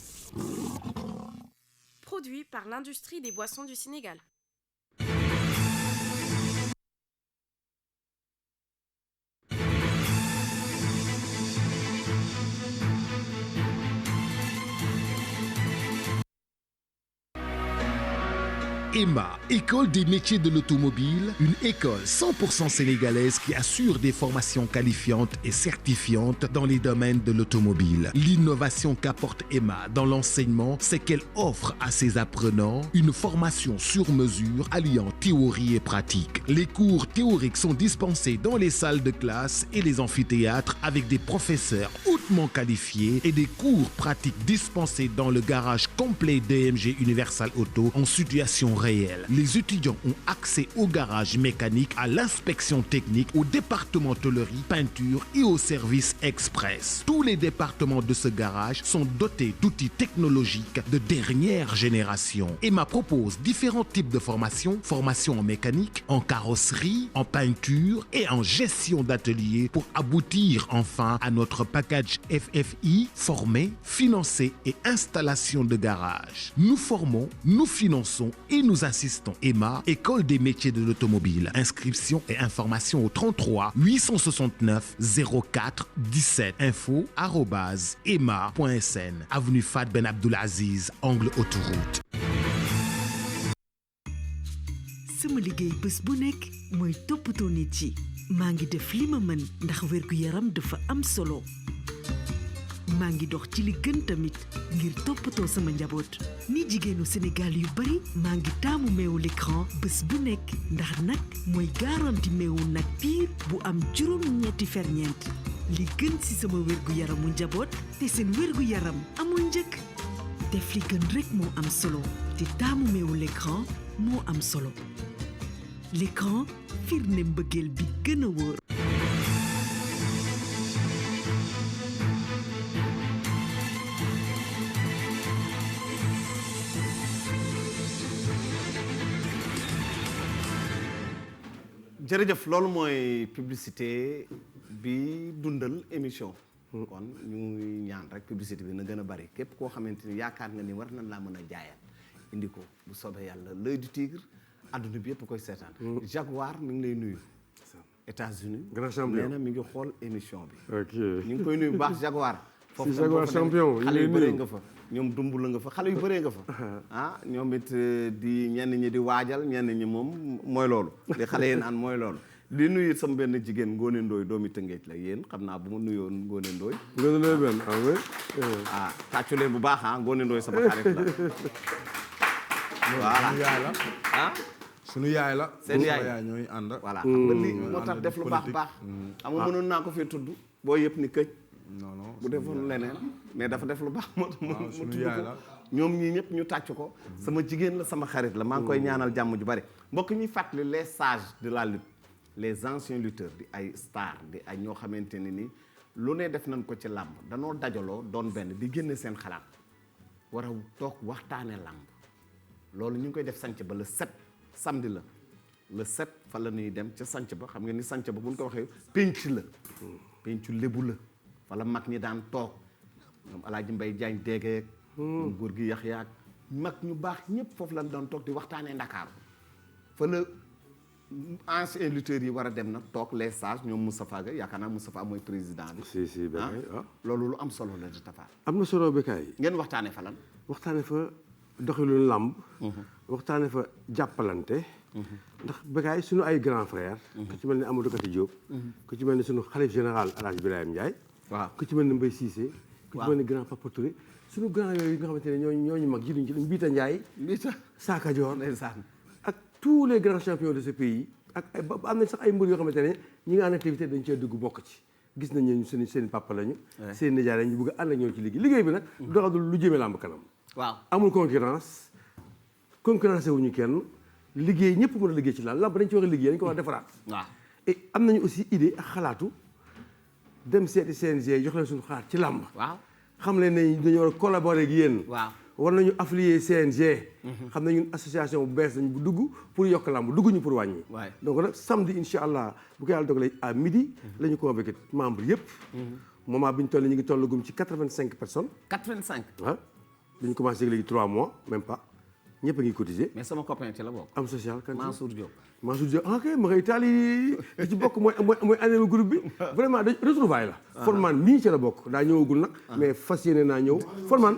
[SPEAKER 8] Produit par l'industrie des boissons du Sénégal.
[SPEAKER 9] EMA, École des métiers de l'automobile, une école 100% sénégalaise qui assure des formations qualifiantes et certifiantes dans les domaines de l'automobile. L'innovation qu'apporte EMA dans l'enseignement, c'est qu'elle offre à ses apprenants une formation sur mesure alliant théorie et pratique. Les cours théoriques sont dispensés dans les salles de classe et les amphithéâtres avec des professeurs hautement qualifiés et des cours pratiques dispensés dans le garage complet DMG Universal Auto en situation réelle. Les étudiants ont accès au garage mécanique, à l'inspection technique, au département tôlerie, peinture et au service express. Tous les départements de ce garage sont dotés d'outils technologiques de dernière génération. EMA propose différents types de formations, formation en mécanique, en carrosserie, en peinture et en gestion d'atelier pour aboutir enfin à notre package FFI, former, financer et installation de garage. Nous formons, nous finançons et nous assistons. EMA, École des métiers de l'automobile. Inscription et information au 33 869 04 17. info@ema.sn. Avenue Fad Ben Abdulaziz, angle autoroute.
[SPEAKER 10] sama liggéey bés bu nekk mooy toppatoo nit yi maa ngi def li ma mën ndax wérgu yaram dafa am solo maa ngi dox ci li gën tamit ngir toppatoo sama njaboot ni jigéenu Sénégal yu bari maa ngi taamu meewu l'écran bés bu nekk ndax nag mooy garanti meewu nag piir bu am juróom-ñetti ferñeent li gën ci sama wérgu yaramu njaboot te seen wérgu yaram amul njëkk def li gën rek moo am solo te taamu meewu l'écran moo am solo l'écran firnde mbëggeel bi gën a wóor.
[SPEAKER 1] jërëjëf loolu mooy publicité bi dundal émission kon ñu ngi ñaan rek publicité bi na gën a bari képp koo xamante ni yaakaar nga ni war nañ laa mën a jaayal indi ko bu soobee yàlla l'œil du tigre adduna bi yëpp koy seetaan Jaguar mi ngi lay nuyu États-Unis
[SPEAKER 3] grand champion
[SPEAKER 1] nee na mi ngi xool émission bi
[SPEAKER 3] ok
[SPEAKER 1] ñu ngi koy nuyu bu baax Jaguar
[SPEAKER 3] si Jaguar champion
[SPEAKER 1] xale yu bëree nga fa ñoom dumb la nga fa xale yu bëree nga fa ah ñoom it di ñenn ñi di waajal ñenn ñi moom mooy loolu di xale yi naan mooy loolu di nuyu sama benn jigéen Ngone Ndoye doomi Tëngéej la yéen xam naa bu ma nuyoon Ngone Ndoye
[SPEAKER 3] Ngone Ndoye benn
[SPEAKER 1] ah tàccu leen bu baax ah Ngone Ndoye sama xarit la voilà
[SPEAKER 5] sunu yaay la
[SPEAKER 1] ah
[SPEAKER 5] sunu yaay la
[SPEAKER 1] seen yaay
[SPEAKER 5] ñooy ànd
[SPEAKER 1] voilà xam nga lii moo tax def lu baax baax xam nga mënoon naa ko fee tudd boo yëpp ni këj
[SPEAKER 5] non non
[SPEAKER 1] bu defoon leneen mais dafa def lu baax moo tax mu
[SPEAKER 5] sunu
[SPEAKER 1] tudd
[SPEAKER 5] yaay
[SPEAKER 1] ko
[SPEAKER 5] la
[SPEAKER 1] ñoom ñii ñëpp ñu tàcc ko sama jigéen la sama xarit la maa ngi koy ñaanal jàmm ju bari mbokk ñuy fàttali les sages de la lutte les anciens lutteurs di ay stars di ay ñoo xamante ne ni lu ne def nañ ko ci làmb danoo dajaloo doon benn di génne seen xalaat war a toog waxtaane làmb loolu ñu ngi koy def sanc ba le 7 samedi la le 7 fa la ñuy dem ca sanc ba xam nga ni sanc ba bu ñu ko waxee pénc la péncu lébu la fa la mag ñi daan toog ñoom Alaaji Mbay Jaañ dégeeg ñoom góor gi yax yaag mag ñu baax ñëpp foofu lañ doon toog di waxtaanee Ndakaaru fa la anciens lutteurs yi war a dem nag toog les sages ñoom Moustapha Gueye yaakaar naa Moustapha mooy président bi
[SPEAKER 3] si Bécaye
[SPEAKER 1] loolu lu am solo la di tafaar
[SPEAKER 3] am na solo Bécaye
[SPEAKER 1] ngeen waxtaane fa lan
[SPEAKER 3] waxtaane fa doxalinu làmb waxtaane fa jàppalante ndax Bécaye suñu ay grand frère ku ci mel ni Amadou Kati Diop ku ci mel ni suñu xalif général Alhaji Birahim Ndiaye
[SPEAKER 1] waaw
[SPEAKER 3] ku ci mel ni Mbaye Cissé ku ci mel ni grand Papa Touré suñu grand yooyu nga xamante ne ñooñu mag ji duñ ci Mbiita Ndiaye Saka Dior
[SPEAKER 1] ndeysaan
[SPEAKER 3] ak tous les grands champions de ce pays ak am nañ sax ay mbër yoo xamante ne ñi nga en activité dañ cee dugg bokk ci gis nañ ñu seen papa lañu seen nijaay lañu bëgg a ànd ak ñoom ci liggéey bi nag doxadul lu jëmee làmb kanam
[SPEAKER 1] waaw
[SPEAKER 3] amul concurrence wuñu kenn liggéey ñëpp mën a liggéey ci làmb dañ ci war a liggéey dañ ko war a defaraat
[SPEAKER 1] waaw
[SPEAKER 3] et am nañu aussi idée ak xalaatu dem seeti CNG jox leen suñu xalaat ci làmb
[SPEAKER 1] waaw
[SPEAKER 3] xam leen ne dañu war a collaborer ak yéen
[SPEAKER 1] waaw
[SPEAKER 3] war nañu affilier CNG xam ne ñun association bu bees nañu bu dugg pour yokk làmb dugg ñu pour wàññi donc nag samedi incha allah bu ko yàlla dogalee à midi la ñu convoqué membre yëpp moment bi ñu toll ñu ngi tollagum ci 85 personnes
[SPEAKER 1] 85
[SPEAKER 3] waaw bi ñu commencé léegi 3 mois même pas ñëpp a ngi cotiser
[SPEAKER 1] mais sama copain ci la bokk
[SPEAKER 3] am social kan
[SPEAKER 1] Mansour Diop
[SPEAKER 3] ok ma ngay Italie li ci bokk mooy année groupe bi vraiment dañ retrouvaille la Forman mii ci la bokk daa ñëwagul nag mais fas yéene naa ñëw Forman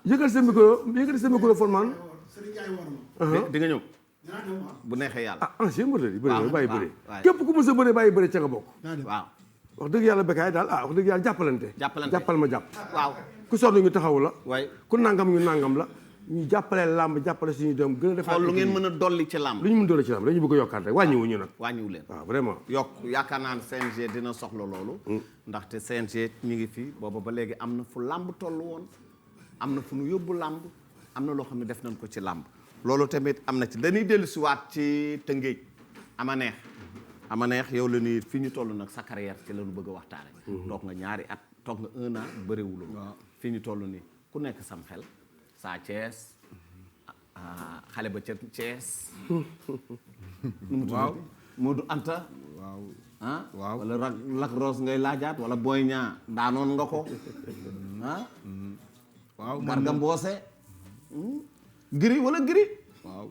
[SPEAKER 3] yëgal sa micro Forman
[SPEAKER 1] di nga ñëw bu neexee yàlla
[SPEAKER 3] ancien mbër la di bëri bàyyi bëri képp ku mës a bëri bàyyi bëri ca nga bokk
[SPEAKER 1] waaw
[SPEAKER 3] wax dëgg yàlla Bécaye daal wax dëgg yàlla jàppal ma jàpp
[SPEAKER 1] waaw
[SPEAKER 3] ku sonn ñu taxaw la
[SPEAKER 1] waay
[SPEAKER 3] ku nangam ñu nangam la ñu jàppale làmb jàppale suñu doom gën a defal
[SPEAKER 1] lu ngeen mën a dolli ci làmb
[SPEAKER 3] lu ñu mën a dolli ci làmb dañu bëgg a yokkaat rek wàññiwuñu nag
[SPEAKER 1] wàññiwu leen
[SPEAKER 3] waaw vraiment
[SPEAKER 1] yokk yaakaar naa ne CNG dina soxla loolu ndaxte CNG ñu ngi fi booba ba léegi am na fu làmb toll woon am na fu nu yóbbu làmb am na loo xam ne def nañ ko ci làmb loolu tamit am na ci dañuy dellu si waat ci Tëngéej ama neex yow la nii fi ñu toll nag sa carrière ci la ñu bëgg a waxtaane toog nga ñaari at toog nga 1 an bëriwuloo fi ñu toll nii ku nekk sam xel Sa Thiès xale ba ca Thiès
[SPEAKER 5] waaw
[SPEAKER 1] Modou Anta
[SPEAKER 5] waaw
[SPEAKER 1] wala Lac Rose ngay laajaat wala Boy Niang daanoon nga ko
[SPEAKER 5] waaw
[SPEAKER 1] Garga Mbossé Gris wala Gris
[SPEAKER 5] waaw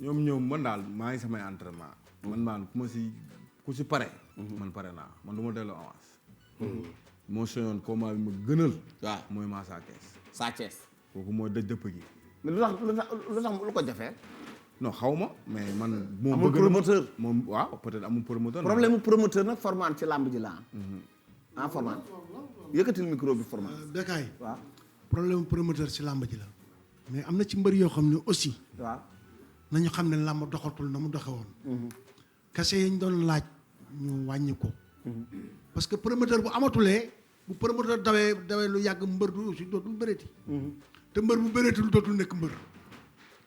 [SPEAKER 5] ñoom man daal maa ngi samay entraînement man ku si pare man pare naa man du ma delloo avance moo soñoon combat bi ma gënal
[SPEAKER 1] waaw
[SPEAKER 5] mooy maa Sa Thiès
[SPEAKER 1] kooku
[SPEAKER 5] mooy dëj dëpp gi
[SPEAKER 1] mais lu tax lu ko jafee
[SPEAKER 5] non xaw ma mais man moo
[SPEAKER 1] amul promoteur
[SPEAKER 5] moom waaw peut-être amul promoteur
[SPEAKER 1] problème mu promoteur nag Forman ci làmb ji la am Forman yëkkatil micro bi Forman
[SPEAKER 4] Bécaye
[SPEAKER 1] waaw
[SPEAKER 4] problème promoteur ci làmb ji la mais am na ci mbër yoo xam ne aussi
[SPEAKER 1] waaw
[SPEAKER 4] nañu xam ne làmb doxatul na mu doxe woon kase yi ñu doon laaj ñu wàññi ko parce que promoteur bu amatulee bu promoteur dawee lu yàgg mbër du aussi dootul bëreeti te mbër bu bëreeti lu dootul nekk mbër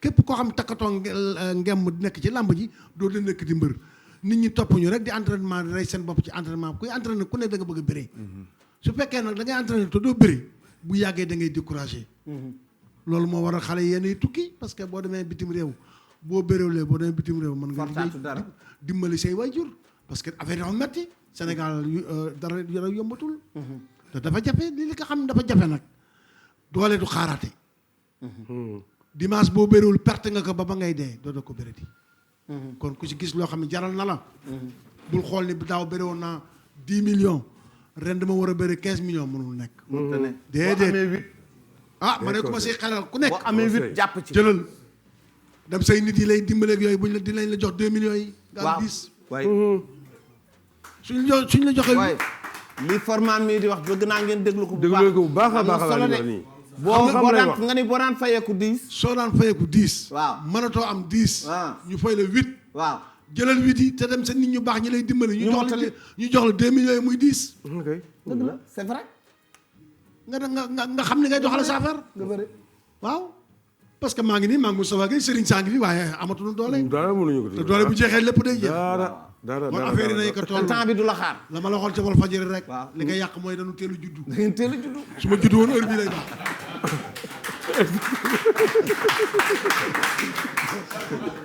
[SPEAKER 4] képp koo xam takkatoo ngem nekk ci làmb ji dootul nekk di mbër nit ñi topp ñu rek di entraînement di rey seen bopp ci entraînement kuy entraîné ku ne da nga bëgg a bëree su fekkee nag da ngay entraîné te doo bëri bu yàggee da ngay découragé loolu moo waral xale yéen yi tukki parce que boo demee bitim réew boo bëréewlee boo demee bitim réew mën nga dimbali say waajur parce que affaire yi dafa metti Sénégal dara yombatul te dafa jafe li nga xam ne dafa jafe nag doole du xaaraate dimanche boo bëriwul perte nga ko ba ngay dee doo ko béreti kon ku ci gis loo xam ne jaral na la bul xool ni daaw bëri woon naa 10 millions ren dama war a bëri 15 millions mënul nekk déedéet ah ma ne commencé xelal ku nekk
[SPEAKER 1] boo amee 8 jàpp ci
[SPEAKER 4] jëlal dem say nit yi lay dimbaleeg yooyu buñ la dinañ la jox 2 millions yi nga am 10
[SPEAKER 1] waay
[SPEAKER 4] suñ la joxee
[SPEAKER 1] waay li format mi di wax bëgg naa ngeen déglu ko bu
[SPEAKER 3] baax a baax
[SPEAKER 1] solo de boo daan nga ni boo daan fayeeku 10
[SPEAKER 4] soo daan fayeeku 10
[SPEAKER 1] waaw
[SPEAKER 4] mënatoo am 10 ñu fay la 8
[SPEAKER 1] waaw
[SPEAKER 4] jëlal 8 yi te dem sa nit ñu baax ñi lay dimbali ñu jox la 2 millions yi muy 10
[SPEAKER 1] dëgg la c'est vrai
[SPEAKER 4] nga xam ni ngay doxale sa affaire waaw parce que maa ngi Moustapha Gueye Serigne saa ngi fi waaye amatuñu doole
[SPEAKER 3] dara mënuñu ko
[SPEAKER 4] te doole bu jeexee lépp day jeex
[SPEAKER 3] dara
[SPEAKER 4] kon affaire yi nañ ko toll
[SPEAKER 1] temps bi du la xaar
[SPEAKER 4] la ma la xool ca Walfadjri rek li nga yàq mooy dañu teel a juddu
[SPEAKER 1] da ngeen teel a juddu
[SPEAKER 4] su ma juddu woon heure bii lay baax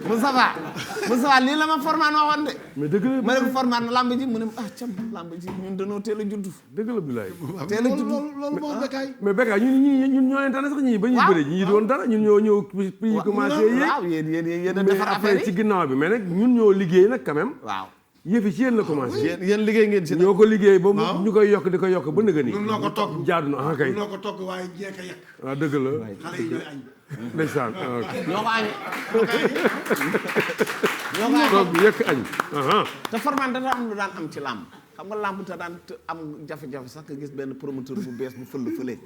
[SPEAKER 1] Moustapha lii la ma format waxoon de
[SPEAKER 3] mais dëgg la
[SPEAKER 1] ma ne ko format na lamb ji mu ne cam lamb ji ñun dañoo teel a juddu
[SPEAKER 3] dëgg la bilaay
[SPEAKER 1] teel a juddu
[SPEAKER 4] loolu moo Bécaye
[SPEAKER 3] mais Bécaye ñun ñoo leen tane sax ñii ba ñuy bëri ñi doon dara ñun ñoo ñëw prix yi commencé yéeg
[SPEAKER 1] waaw yéen a
[SPEAKER 3] mais
[SPEAKER 1] defar affaire
[SPEAKER 3] après ci ginnaaw bi mais nag ñun ñoo liggéey nag quand même
[SPEAKER 1] waaw
[SPEAKER 3] yëf yi ci yéen la commencé
[SPEAKER 1] yéen liggéey ngeen ci
[SPEAKER 3] ñoo ko liggéey ba ñu koy yokk di ko yokk ba nëgë ni
[SPEAKER 4] ñun noo ko togg
[SPEAKER 3] jaadu na kay
[SPEAKER 4] ñun noo ko togg waaye jeeka yekk
[SPEAKER 3] waaw dëgg la
[SPEAKER 4] xale yi ñooy añ
[SPEAKER 3] ndeysaan
[SPEAKER 1] ñoo ko añee
[SPEAKER 3] toog yekk añ
[SPEAKER 1] te format dana am lu daan am ci làmb xam nga làmb te daan am jafe-jafe sax nga gis benn promoteur bu bees bu fële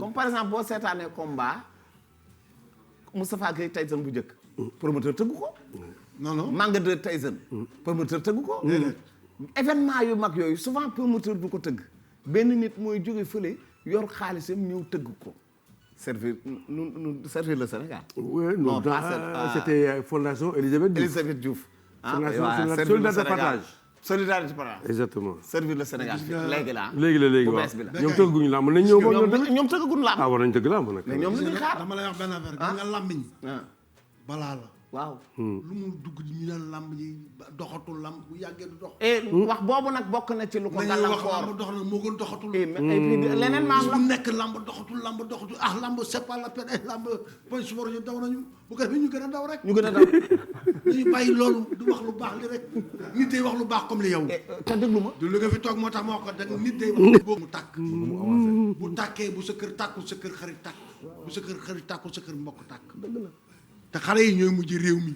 [SPEAKER 1] comme par exemple boo seetaanee combat Moustapha Gueye Tyson bu njëkk promoteur tëggu ko
[SPEAKER 4] non
[SPEAKER 1] Manga de Tyson promoteur tëggu ko événement yu mag yooyu souvent promoteur du ko tëgg benn nit mooy jóge fële yor xaalisam ñëw tëgg ko servir le Sénégal.
[SPEAKER 3] Oui, non, c'était Fondation Elisabeth Diouf. Fondation Solidarité de Partage.
[SPEAKER 1] Solidarité de Partage.
[SPEAKER 3] Exactement.
[SPEAKER 1] Servir le Sénégal léegi la
[SPEAKER 3] léegi waaw ñoom tëgguñu làmb nañ ñëw
[SPEAKER 1] ñoom tëgguñu làmb.
[SPEAKER 3] ah war nañ tëgg làmb nag.
[SPEAKER 1] mais ñoom la ñuy xaar
[SPEAKER 4] dama lay wax benn affaire gis nga làmmiñ balaa la.
[SPEAKER 1] waaw
[SPEAKER 4] lu mu dugg ñu naan làmb ji doxatul làmb bu yàggee du dox.
[SPEAKER 1] wax boobu nag bokk na ci lu ko gàllankoor
[SPEAKER 4] làmb dox na moo gën doxatul.
[SPEAKER 1] leneen maam la
[SPEAKER 4] bu nekk làmb doxatul làmb c'est pas la peine làmb point sport ñu daw nañu bu ko defee ñu gën a daw rek.
[SPEAKER 1] ñu gën a daw
[SPEAKER 4] dañu bàyyi loolu du wax lu baax li rek nit day wax lu baax comme li yow.
[SPEAKER 1] te déglu ma.
[SPEAKER 4] du li nga fi toog moo tax ma wax ko da nit day wax boobu mu tàkk. bu tàkkee bu sa kër tàkkul sa kër xarit tàkk bu sa kër xarit tàkkul sa kër mbokk tàkk. dëgg la. te xale yi ñooy mujj réew mi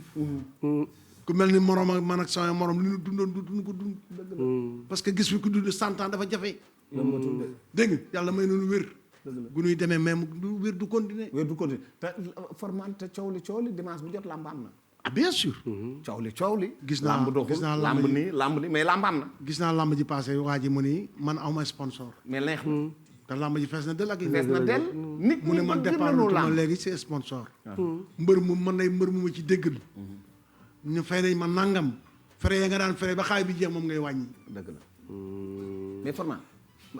[SPEAKER 4] ku mel ni morom ak man ak sama morom li ñu dundoon duñ ko dund parce que gis fi ku dund 100 ans dafa jafe dégg nga yàlla may nañu wér gu ñuy demee même wér du continuer
[SPEAKER 1] te formante coow li dimanche bu jot làmb am na
[SPEAKER 4] ah bien sûr
[SPEAKER 1] coow li
[SPEAKER 4] gis naa
[SPEAKER 1] làmb nii mais làmb am na
[SPEAKER 4] gis naa làmb ji passé waa ji mu ni man awma sponsor
[SPEAKER 1] mais neex
[SPEAKER 4] te làmb ji fees na del ak
[SPEAKER 1] fees na del nit
[SPEAKER 4] mu ne man départ ma léegi c'est sponsor mbër mu mën nay mbër mu ma ci déggal ñu fay nañ ma nangam frais ya nga daan frais ba xaay bi jeex moom ngay wàññi
[SPEAKER 1] dëgg la mais format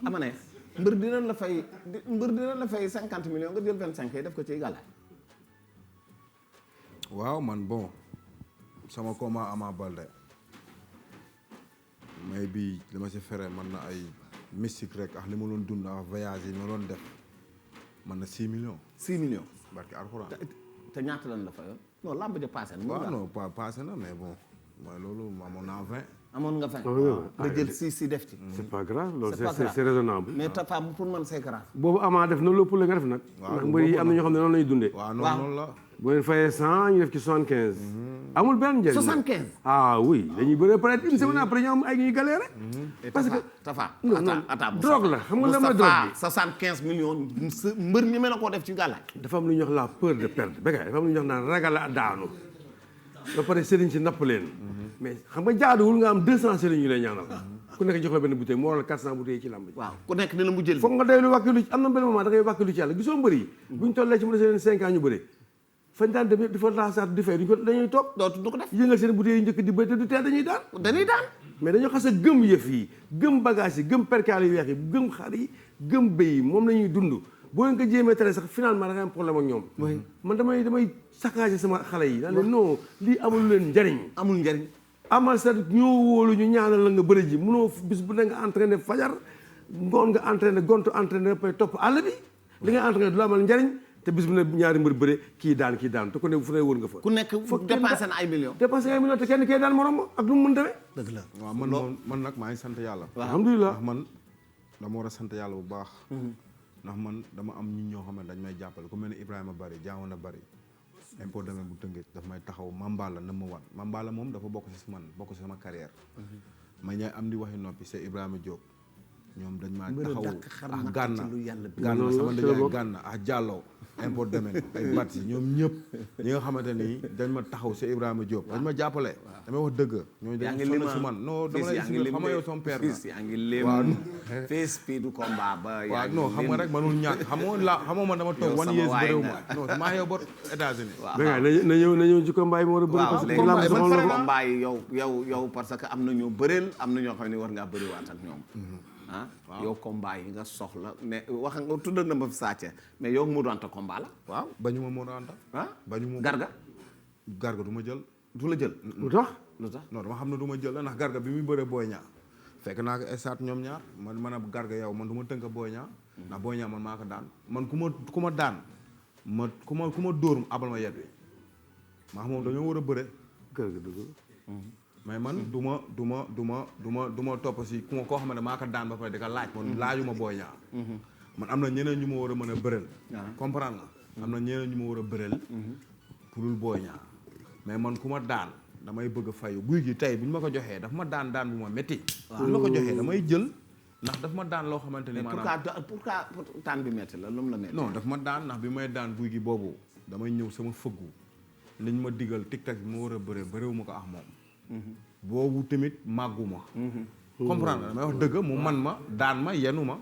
[SPEAKER 1] ama ne mbër dina la fay 50 millions nga jël 25 yi def ko ci gàllaay
[SPEAKER 5] waaw man bon sama combat Ama Baldé mais bi dama ci fere man na ay mystique rek ak li ma doon dund ak voyage yi ma doon def man na 6 millions.
[SPEAKER 1] 6 millions.
[SPEAKER 5] barke alxuraan.
[SPEAKER 1] te ñaata lan la fayoon. non lamb ja passé na.
[SPEAKER 5] waaw non pas passé na mais bon mooy loolu amoon naa 20.
[SPEAKER 1] amoon nga 20. nga jël 6 si def ci.
[SPEAKER 3] c'est pas grave loolu c'est raisonnable.
[SPEAKER 1] mais Tafa pour man c'est grave.
[SPEAKER 3] boobu Ama def na lépp la nga def nag. ndax mbër yi am na ñoo xam ne noonu la ñuy dundee.
[SPEAKER 5] waaw noonu la.
[SPEAKER 3] bu leen fayee 100 ñu def ci 75. amul benn njëriñ.
[SPEAKER 1] 75.
[SPEAKER 3] ah oui dañuy bëre peut-être une semaine après ñu am ay ñuy galéré. parce que
[SPEAKER 1] Tafa
[SPEAKER 3] drogue la xam nga lan mooy drogue bi.
[SPEAKER 1] 75 millions mbër ñi mel na koo def ci gàllaaj.
[SPEAKER 3] dafa am lu ñuy wax la peur de perdre Bécaye dafa am lu ñuy wax naan ragal a daanu. ba pare sëriñ si napp leen. mais xam nga jaaduwul nga am 200 sëriñ yu lay ñaanal. ku nekk jox la benn bouteille moo waral 400 bouteilles ci lamb ji.
[SPEAKER 1] waaw ku nekk dina mu jël.
[SPEAKER 3] foog nga doylu wàkkilu am na benn moment da ngay wàkkilu ci yàlla gisoo mbër yi. buñ tollee ci mu desee leen 5 ans ñu bëre. fañ daan dem yëpp di fa laasaat di fay dañuy toog.
[SPEAKER 1] dootu ko def
[SPEAKER 3] yëngal seen bouteilles yi njëkk di bëri te du tee dañuy daan. mais dañoo xas a gëm yëf yi gëm bagage yi gëm perkaal yu weex yi gëm xar yi gëm béy yi moom la ñuy dund boo leen ko jéemee tere sax finalement da ngay am problème ak ñoom. man damay saccagé sama xale yi. daal ne non lii amul leen njariñ.
[SPEAKER 1] amul njariñ.
[SPEAKER 3] amal sa ñoo wóolu ñu ñaanal la nga bëri ji munoo bis bu ne nga entraîné fajar ngoon nga entraîné gontu entraîné ba pare topp àll bi li nga entraîné du la amal njariñ te bis bu ne ñaari mbër bëre kii daan te ku ne fu ne wër nga fa.
[SPEAKER 1] ku nekk dépensé na ay millions.
[SPEAKER 3] dépensé ay millions te kenn kay daan morom ak nu mu mën demee.
[SPEAKER 1] dëgg la
[SPEAKER 5] waaw man nag maa ngi sant yàlla.
[SPEAKER 3] alhamdulilah
[SPEAKER 5] ndax man dama war a sant yàlla bu baax. ndax man dama am ñun ñoo xam ne dañ may jàppale ku mel ni Ibrahima Bari jaawoon na Bari impôt domaine bu Tëngéej daf may taxaw Mambala na ma wan Mambala moom dafa bokk ci man bokk ci sama carrière. ma ñaay am di waxi noppi c'est Ibrahima Diop. ñoom dañ maa taxaw ak gànna sama ndijaay gànna ak Diallo impôt domaine ay bat yi ñoom ñëpp ñi nga xamante ni dañ ma taxaw si Ibrahima Diop dañ ma jàppale damay wax dëgg ñooñu dañ sonn si man non dama lay expliquer xam nga yow son père
[SPEAKER 1] yaa ngi lim fii speed du combat ba
[SPEAKER 5] waaw non xam nga rek manul ñàkk xamoo man dama toog wan yees bëréew ma non maa yow bot États-Unis
[SPEAKER 3] na ñëw ci combat yi ma war a bëri parce que
[SPEAKER 1] combat yi yow parce que am na ñoo bëreel am na ñoo xam ne war ngaa bëri waat ak ñoom yow combat yi nga soxla mais wax nga tudd na ma fi sàcce mais yow Modou Anta combat la waaw
[SPEAKER 5] bañu ma Modou Anta bañu ma garga du ma jël
[SPEAKER 1] du la jël
[SPEAKER 3] lu tax
[SPEAKER 5] non dama xam ne du ma jël la ndax garga bi muy bëree Boy Niang fekk naa ko estaat ñoom ñaar man a garga yow man du ma tënk Boy Niang ndax Boy Niang man maa ko daan man ku ma daan ku ma dóor abal ma yet wi maa xam moom dañoo war a bëre
[SPEAKER 3] garga dëgg
[SPEAKER 5] mais man du ma topp si koo xam ne maa ko daan ba pare di ko laaj man laajuma Boy Niang man am na ñeneen ñu ma war a mën a bëreel comprendre nga am na ñeneen ñu ma war a bëreel pour dul Boy Niang mais man ku ma daan damay bëgg a fayu guy gi tey bu ñu ma ko joxee daf ma daan bu ma métti bu ñu ma ko joxee damay jël ndax daf ma daan loo xamante ni maanaam
[SPEAKER 1] pourquoi daan bi métti la lu mu la métti
[SPEAKER 5] non daf ma daan ndax bi may daan guy gi boobu damay ñëw sama fëggu liñ ma digal tic-tac bi ma war a bëreewu ma ko ak moom boobu tamit màgguma comprendre damay wax dëgg mu man ma daan ma yenu ma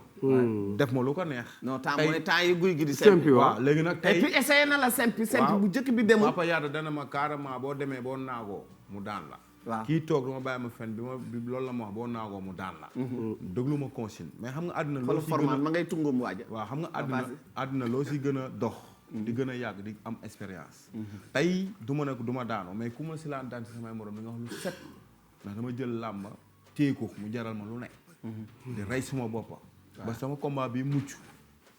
[SPEAKER 5] def ma lu ko neex
[SPEAKER 1] non temps mooy temps yi guy gi di sempi
[SPEAKER 5] waaw léegi nag tey
[SPEAKER 1] et puis essayé na la sempi bu njëkk bi demul
[SPEAKER 5] papa yaada dana ma carrément boo demee boo naagoo mu daan la
[SPEAKER 1] waaw
[SPEAKER 5] kii toog dama bàyyi ma fen bi loolu la ma wax boo naagoo mu daan la déglu ma consigne mais xam nga àddina loo si
[SPEAKER 1] format ma ngay tungum waaja
[SPEAKER 5] waaw xam nga àddina loo si gën a dox di gën a yàgg di am expérience tey du ma ne du ma daanoo mais ku ma si laan daan si samay morom di nga wax lu set ndax dama jël làmba téye ko mu jaral ma lu ne di rey suma boppa ba sama combat bi mucc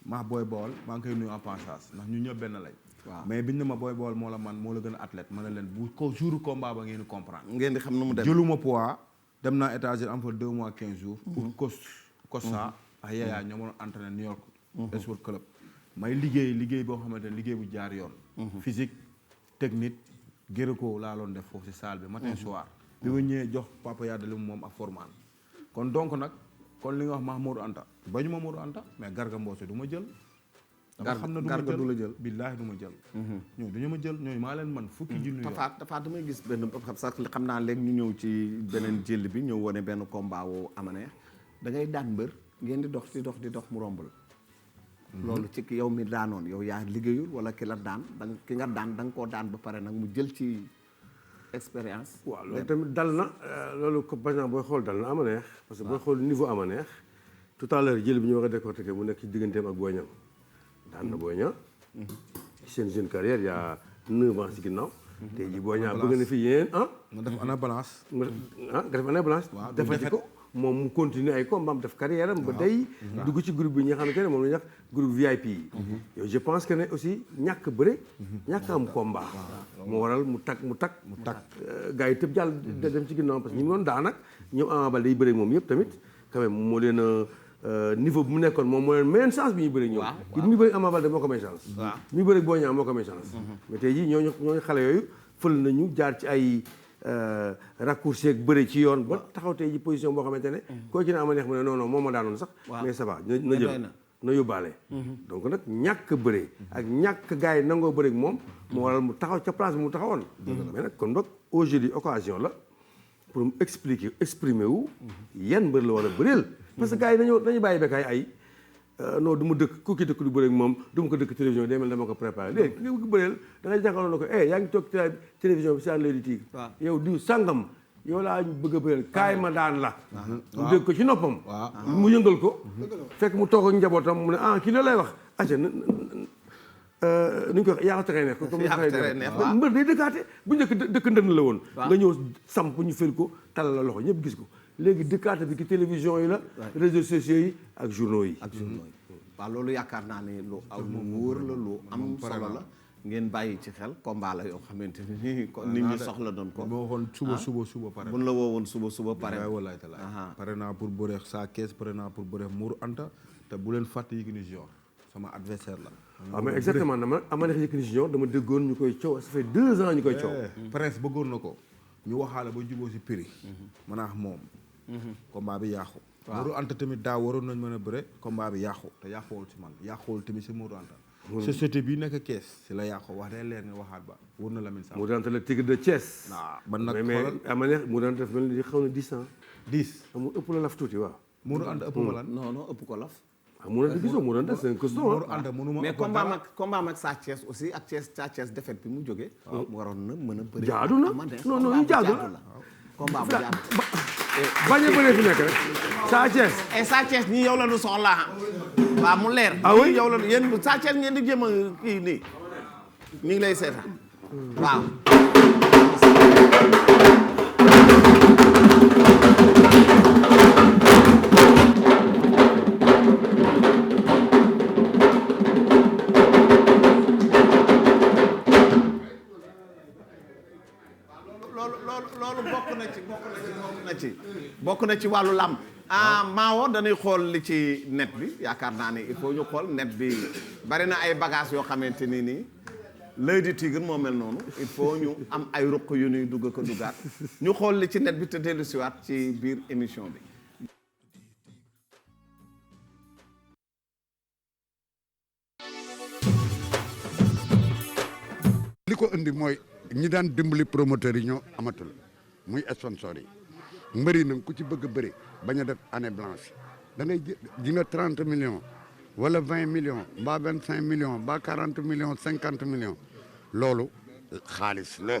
[SPEAKER 5] maa Boy Baol maa ngi koy nuyu en passage ndax ñu ñëpp benn lañ mais biñ ne ma Boy Baol moo la gën a athlète ma ne leen bu ko jour combat ba ngeen di comprendre
[SPEAKER 1] ngeen di xam nu mu dem
[SPEAKER 5] jëluma poids dem naa États-Unis am fa 2 mois 15 jours pour Costa ak Yaya ñoo ma doon entraîné New York Sport Club may liggéey boo xamante ne liggéey bu jaar yoon physique technique géreko laa loon def foofu si salle bi matin soir bi ma ñëwee jox papa yaada li mu moom ak formaan kon donc nag kon li nga wax maa Modou Anta bañu ma Modou Anta mais Garga Mbossé du ma jël dama xam ne du la jël billaahi du ma jël ñooñu dañu ma jël ñooñu maa leen man fukki junni yoon
[SPEAKER 1] dafa damay gis benn sax xam naa léegi ñu ñëw ci beneen jël bi ñëw wane benn combat woo amaneex da ngay daan mbër ngeen di dox mu romb la loolu ci yow mi daanoon yow yaa liggéeyul wala ki la daan ki nga daan da nga koo daan ba pare nag mu jël ci expérience
[SPEAKER 3] waaw loolu tamit dal na loolu ko par exemple booy xool dal na amaneex parce que booy xool niveau amaneex tout à l'heure jël bi ñu war a décortiquer mu nekk ci digganteem ak Boy Niang daan na Boy Niang seen jeune carrière y a 9 ans ci ginnaaw tey jii Boy Niang bëgg na fi yéen
[SPEAKER 5] nga def ana balance
[SPEAKER 3] nga def ana balance defati ko moom mu continuer ay combat am def carrière am ba day dugg ci groupe bi ñi nga xamante ne moom la ñu wax groupe VIP yi yow je pense que ne aussi ñàkk bëre ñàkk am combat moo waral mu takk gars yi tëb jàll dem ci ginnaaw parce que ñu ngi doon daan ak ñoom Ama Baldé day bëre moom yëpp tamit quand même moo leen niveau bu mu nekkoon moom moo leen mayen chance bi ñuy bëre ñoom bi muy bëre Ama Baldé moo ko may chance bi muy bëre Boy Niang moo ko may chance mais tey jii ñooñu xale yooyu fël nañu jaar ci ay raccourci ak bëre ci yoon ba taxaw tey ji position boo xamante ne koo ci ne ama neex mu ne non non moom ma daanoon sax mais ça va na jël na yóbbaale donc nag ñàkk bëre ak ñàkk gars yi nangoo bëre ak moom moo waral mu taxaw ca place bi mu taxawoon mais nag kon boog aujourd'hui occasion la pour mu exprimer wu yan mbër la war a bëreel parce que gars yi dañu bàyyi Bécaye ay non du ma dëkk ku ki dëkk du bëre ak moom du ma ko dëkk télévision day mel dama ko préparé léegi nga bëgg bëreel da ngay jàkkaarloo na ko yaa ngi toog télévision bi saan lay di tiig yow diw sàngam yow laa bëgg a bëreel kaay ma daan la mu dégg ko ci noppam mu yëngal ko fekk mu toog ak njabootam mu ne kii loolu lay wax aca nu ñu ko wax yaa ko teree neex comme mbër day dëkkaate bu njëkk dëkk ndënd la woon nga ñëw samp ñu fel ko talal la loxo ñëpp gis ko léegi dëkkaate bi ci télévision yi la réseaux sociaux yi ak journaux yi
[SPEAKER 1] waaw loolu yaakaar naa ne lu wóor la lu am solo la ngeen bàyyi ci xel combat la yoo xamante ni nit ñi soxla doon ko
[SPEAKER 5] boo waxoon suba pare
[SPEAKER 1] buñ la woowoon suba pare
[SPEAKER 5] wallaay talaay pare naa pour bëre Sa Thiès pare naa pour bëre Mourou Anta te bu leen fàtte Yékini Junior sama adversaire la
[SPEAKER 3] waaw mais exactement ama neex Yékini Junior dama déggoon ñu koy coow ça fait 2 ans ñu koy coow
[SPEAKER 5] Prince bëggoon na ko ñu waxaale ba juboo si prix man ak moom combat bi yàqu Mourou Anta tamit daa waroon nañ mën a bëre combat bi yàqu te yàquwul si man yàquwul tamit si Mourou Anta société bi nekk Kees si la yàqu wax day leer nga waxaat ba wóor na Lamine Samba
[SPEAKER 3] Mourou Anta la tigre de Thiès
[SPEAKER 5] waaw man nag
[SPEAKER 3] mais ama neex Mourou Anta def mel ni xaw na 10 ans
[SPEAKER 5] 10
[SPEAKER 3] amul ëpp la laf tuuti waaw
[SPEAKER 5] Mourou Anta ëpp ma lan
[SPEAKER 1] non ëpp ko laf
[SPEAKER 3] Mourou Anta gisoo Mourou Anta c'est un costaud
[SPEAKER 5] Mourou Anta mënuma
[SPEAKER 1] mais combat mag Sa Thiès aussi ak Sa Thiès défaite bi mu jógee waroon na mën a bëri
[SPEAKER 3] jaadu na non ñu jaadu la
[SPEAKER 1] combat bu jaadu
[SPEAKER 3] bañ a bëree fi nekk rek Sa Thiès
[SPEAKER 1] Sa Thiès ñii yow la ñu soxlaa waaw mu leer
[SPEAKER 3] oui
[SPEAKER 1] yow la yéen Sa Thiès ngeen di jéem a kii nii ñu ngi lay seetaan waaw loolu bokk na ci wàllu làmb Maawo dañuy xool li ci net bi yaakaar naa ne il faut ñu xool net bi bari na ay bagages yoo xamante ni nii l'œil du tigre moo mel noonu il faut ñu am ay ruq yu ñuy dugg ko duggaat ñu xool li ci net bi te dellu siwaat ci biir émission bi
[SPEAKER 11] li ko indi mooy ñi daan dimbali promoteurs yi ñoo amatul muy sponsor yi mbëri nag ku ci bëgg a bëri bañ a def année blanche da ngay ji nga 30 millions wala 20 millions mbaa 25 millions mbaa 40 millions 50 millions loolu xaalis la.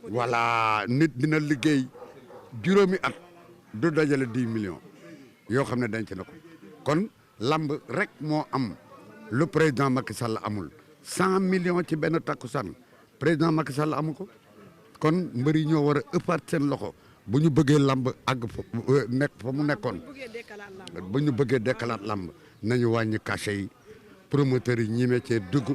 [SPEAKER 11] voilà nit dina liggéey juróomi at du dajale 10 millions yoo xam ne denc na ko kon lamb rek moo am lu président Macky Sall amul 100 millions ci benn takkusaan président Macky Sall amu ko kon mbër yi ñoo war a ëppaat seen loxo bu ñu bëggee lamb àgg fa nekk fa mu nekkoon bu ñu bëggee dekkalaat lamb nañu wàññi cachet yi promoteurs yi ñime cee dugg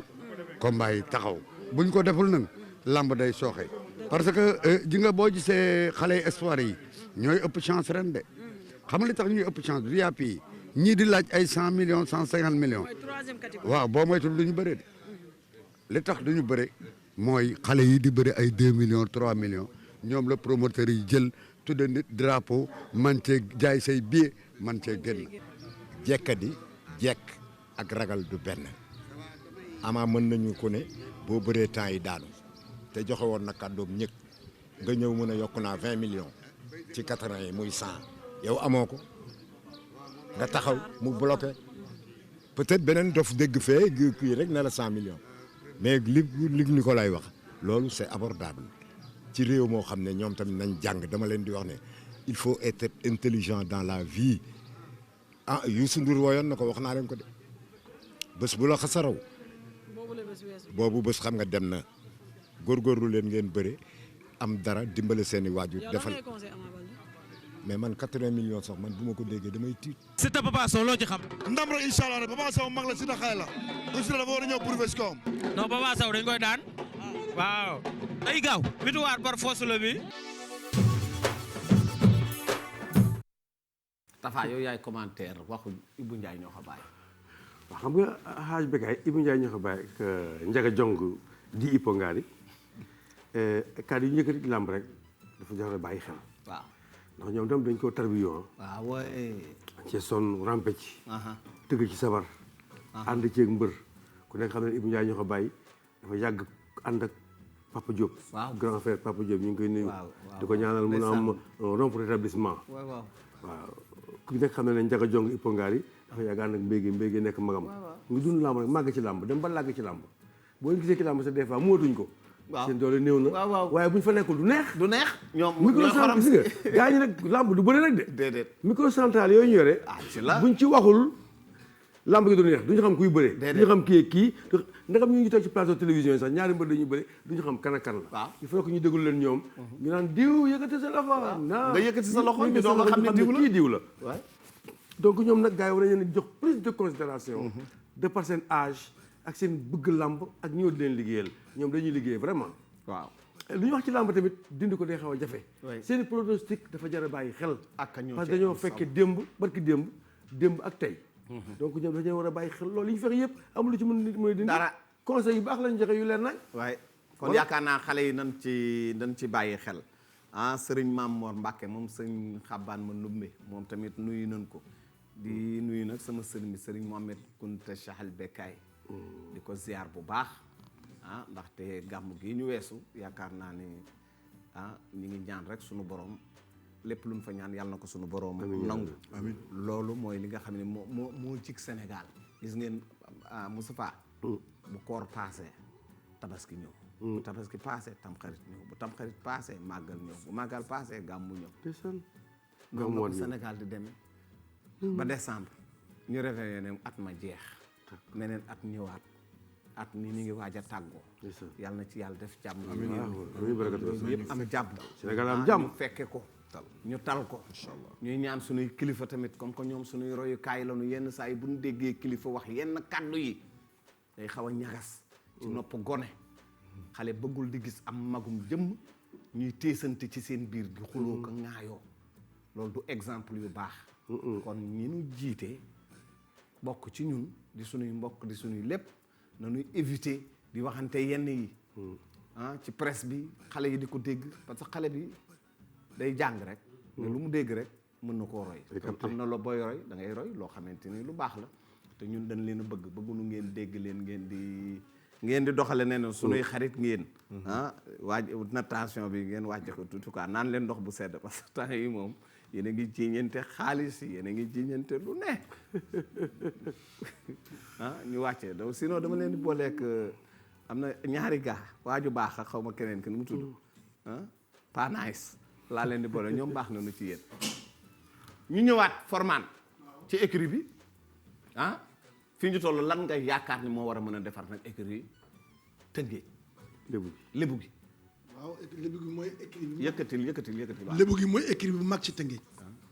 [SPEAKER 11] combat yi taxaw bu ñu ko deful nag lamb day sooxe parce que ji nga boo gisee xale espoir yi ñooy ëpp chance ren de xam nga li tax ñuy ëpp chance VIP yi ñii di laaj ay 100 millions 150 millions waaw boo moytul du ñu bëree de li tax du ñu bëre mooy xale yi di bëri ay 2 millions 3 millions ñoom la promoteur yi jël tudde nit drapeau man cee jaay say billet man cee génn.
[SPEAKER 12] jekkadi jekk ak ragal du benn ama mën nañu ko ne boo bëree temps yi daanu te joxe woon na kàddoom ñëg nga ñëw mën a yokk naa 20 millions ci 80 yi muy 100 yow amoo ko nga taxaw mu bloqué peut-être beneen dof dégg fee kii rek ne la 100 millions mais li ñu ko lay wax loolu c'est abordable ci réew moo xam ne ñoom tamit nañ jàng dama leen di wax ne il faut être intelligent dans la vie ah Youssou Ndour woyoon na ko wax naa leen ko de bés bu la xasaraw boobu bés xam nga dem na góorgóorlu leen ngeen bëre am dara dimbale seeni waajur defal mais man 80 millions sax man bu ma ko déggee damay tiit.
[SPEAKER 13] Siteu Papa Sow loo ci xam.
[SPEAKER 14] ndam rek incha allah Papa Sow mag la Siteu xale la aussi dafa war a ñëw prouver ci kawam.
[SPEAKER 13] non Papa Sow dañ koy daan. waaw. day gaaw. victoire par force la bi.
[SPEAKER 1] Tafa yow yaay commentaire waxu Ibou Ndiaye ñoo ko bàyyi.
[SPEAKER 3] waaw xam nga xaaj Bécaye Ibou Ndiaye ñoo ko bàyyi ak Ndiaga Jong di Ipo Ngari kàddu yu njëkkati ci làmb rek dafa jox bàyyi xel.
[SPEAKER 1] waaw.
[SPEAKER 3] ndax ñoom tam dañ koo tarbiyoo.
[SPEAKER 1] waaw waaye.
[SPEAKER 3] ci son rampe ci. tëgg ci sabar. ànd ceeg mbër ku nekk xam ne Ibou Ndiaye ñoo ko bàyyi dafa yàgg ànd ak Papa Diop.
[SPEAKER 1] waaw
[SPEAKER 3] grand frère Papa Diop ñu ngi koy nuyu. di ko ñaanal mun a am rond pour rétablissement. waaw ku nekk xam ne Ndiaga Jong Ipo Ngari dafa yàgg ànd ak mbéy nekk magam. ngi dund làmb rek màgg ci làmb dem ba làgg ci làmb boo leen gisee ci làmb sax des fois mootuñ ko.
[SPEAKER 1] waaw
[SPEAKER 3] seen doole néew na. waaye bu ñu fa nekkul du neex.
[SPEAKER 1] du neex ñoom
[SPEAKER 3] microcentral gis nga gaa ñi nag làmb du bëri rek de.
[SPEAKER 1] déedéet
[SPEAKER 3] microcentral yooyu ñu yore.
[SPEAKER 1] ci la
[SPEAKER 3] buñ ci waxul lamb gi du neex duñu xam kuy bëree. duñu xam kii ndagam ñu ngi toog ci plateau télévision yi sax ñaari mbër dañuy bëri duñu xam kan ak kan la.
[SPEAKER 1] waaw
[SPEAKER 3] il faut que ñu déglu leen ñoom. ñu naan diw yëkkati sa loxo.
[SPEAKER 1] nga yëkkati sa loxo ñu doog a xam ne diw la
[SPEAKER 3] kii diw la. donc ñoom nag gars yi war nañu leen jox plus de considération de par seen âge ak seen bëgg lamb ak ñëw di leen liggéeyal ñoom dañuy liggéey vraiment.
[SPEAKER 1] waaw
[SPEAKER 3] lu ñu wax ci lamb tamit dindi ko day xaw a jafe. seen pronostic dafa jar a bàyyi xel. parce que dañoo fekkee barki démb ak tey. donc ñoom dañoo war a bàyyi xel loolu li ñu fexe yëpp amul lu ci mën nit mooy dindi. dara conseil yu baax lañu joxe yu leer nañ.
[SPEAKER 1] waaye kon yaakaar naa xale yi dañ ci bàyyi xel sëriñ Maam Mor Mbàkke moom sëriñ Xabaan ma Ndumbe moom tamit nuyu nañ ko. di nuyu nag sama sëriñ bi sëriñ Mohamed Kunta Chahal Bekkaay di ko ziar bu baax ndaxte gàmm gi ñu weesu yaakaar naa ni ñu ngi ñaan rek sunu borom lépp luñ fa ñaan yàlla na ko sunu borom nangu loolu mooy li nga xam ne moo jig Sénégal gis ngeen Moustapha bu koor passé tabaski ñëw bu tabaski passé tamxarit ñëw bu tamxarit passé màggal ñëw bu màggal passé gàmmu ñëw noonu la ko Sénégal di demee ba décembre ñu réveillé ne at ma jeex meneen at ñëwaat at mi ngi waaj a tàggoo yàlla na ci yàlla def jàmm yëpp am jàmm
[SPEAKER 3] Sénégal am jàmm
[SPEAKER 1] ñu fekke ko ñu tal ko ñuy ñaan suñuy kilifa tamit comme que ñoom suñuy royukaay lañu yenn saa yi bu ñu déggee kilifa wax yenn kàddu yi day xaw a ñagas ci nopp gone xale bëggul di gis am magum jëmm ñuy téesante ci seen biir di xuloo ko ŋaayoo loolu du exemple yu baax kon ñi ñu jiite bokk ci ñun di suñuy mbokk di suñuy lépp nañuy éviter di waxante yenn yi ci presse bi xale yi di ko dégg parce que xale bi day jàng rek mais lu mu dégg rek mën na koo roy am na loo booy roy da ngay roy loo xamante ni lu baax la te ñun dañ leen a bëggunu ngeen dégg leen ngeen di doxale ne ne suñuy xarit ngeen waaj natation bi ngeen wàcce ko tout cas naan leen ndox bu sedd parce que temps yi moom yéen a ngi jiiñante xaalis yéen a ngi jiiñante lu ne ñu wàccee donc sinon dama leen di booleek am na ñaari gaa waaju baax ak xaw ma keneen ki nu mu tudd pas nice laa leen di boole ñoom baax na nu ci yéen ñu ñëwaat formaan ci écurie bi fi ñu toll lan nga yaakaar ni moo war a mën a defar nag écurie yi Tëngéej lébu gi
[SPEAKER 4] waaw lébu gi mooy écurie bi
[SPEAKER 1] yëkkatil waaw
[SPEAKER 4] lébu gi mooy écurie bi mag ci Tëngéej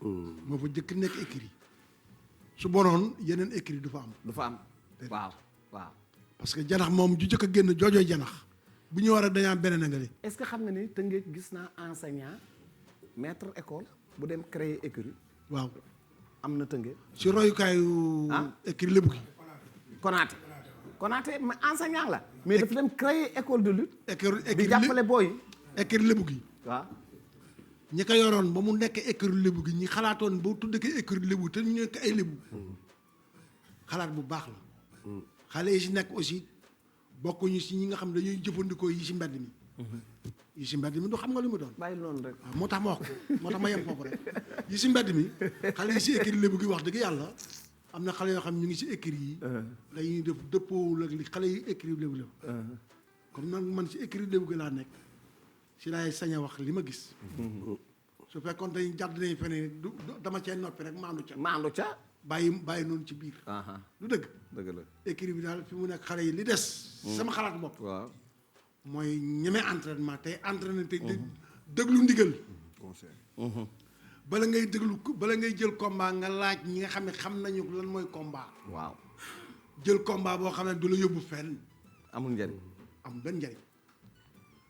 [SPEAKER 4] moo fa jëkk nekk écurie su bonoon yeneen écurie du fa am
[SPEAKER 1] waaw
[SPEAKER 4] parce que janax moom ju jëkk a génn joojooy janax bu ñu war a dañaa beneen a nga li
[SPEAKER 1] est-ce que xam nga ni Tëngéej gis naa enseignant maître école bu dem créer écurie
[SPEAKER 4] waaw
[SPEAKER 1] am na Tëngéej
[SPEAKER 4] si royukaayu écurie lébu gi
[SPEAKER 1] Konaté mais enseignant la mais dafa dem créer école de lutte
[SPEAKER 4] di
[SPEAKER 1] jàppale booy
[SPEAKER 4] écurie lébu gi
[SPEAKER 1] waaw
[SPEAKER 4] ñi ko yoroon ba mu nekk écurie lébu gi ñi xalaatoon ba tudd ko écurie lébu te ñu nekk ay lébu xalaat bu baax la xale yi si nekk aussi bokkuñu si ñi nga xam dañuy jëfandikoo yi si mbedd mi yi si mbedd mi du xam nga lu mu doon
[SPEAKER 1] bàyyi noonu rek
[SPEAKER 4] moo tax ma wax ko moo tax ma yem foofu rek yi si mbedd mi xale yi si écurie lébu gi wax dëgg yàlla am na xale yoo xam ñu ngi si écurie yi dañuy def dëppoo ak li xale yi écurie lébu lébu comme nag man si écurie lébu gi laa nekk si laay sañ a wax li ma gis su fekkoon dañuy jàdd nañu feneen dama cee noppi rek maandu ca bàyyi noonu ci biir lu dëgg
[SPEAKER 1] la
[SPEAKER 4] écurie bi daal fi mu nekk xale yi li des sama xalaat bopp
[SPEAKER 1] waaw
[SPEAKER 4] mooy ñeme entraînement tey entraîné te déglu ndigal bala ngay jël combat nga laaj ñi nga xam ne xam nañu lan mooy combat
[SPEAKER 1] waaw
[SPEAKER 4] jël combat boo xam ne du la yóbbu fenn
[SPEAKER 1] amul njëriñ
[SPEAKER 4] amul benn njëriñ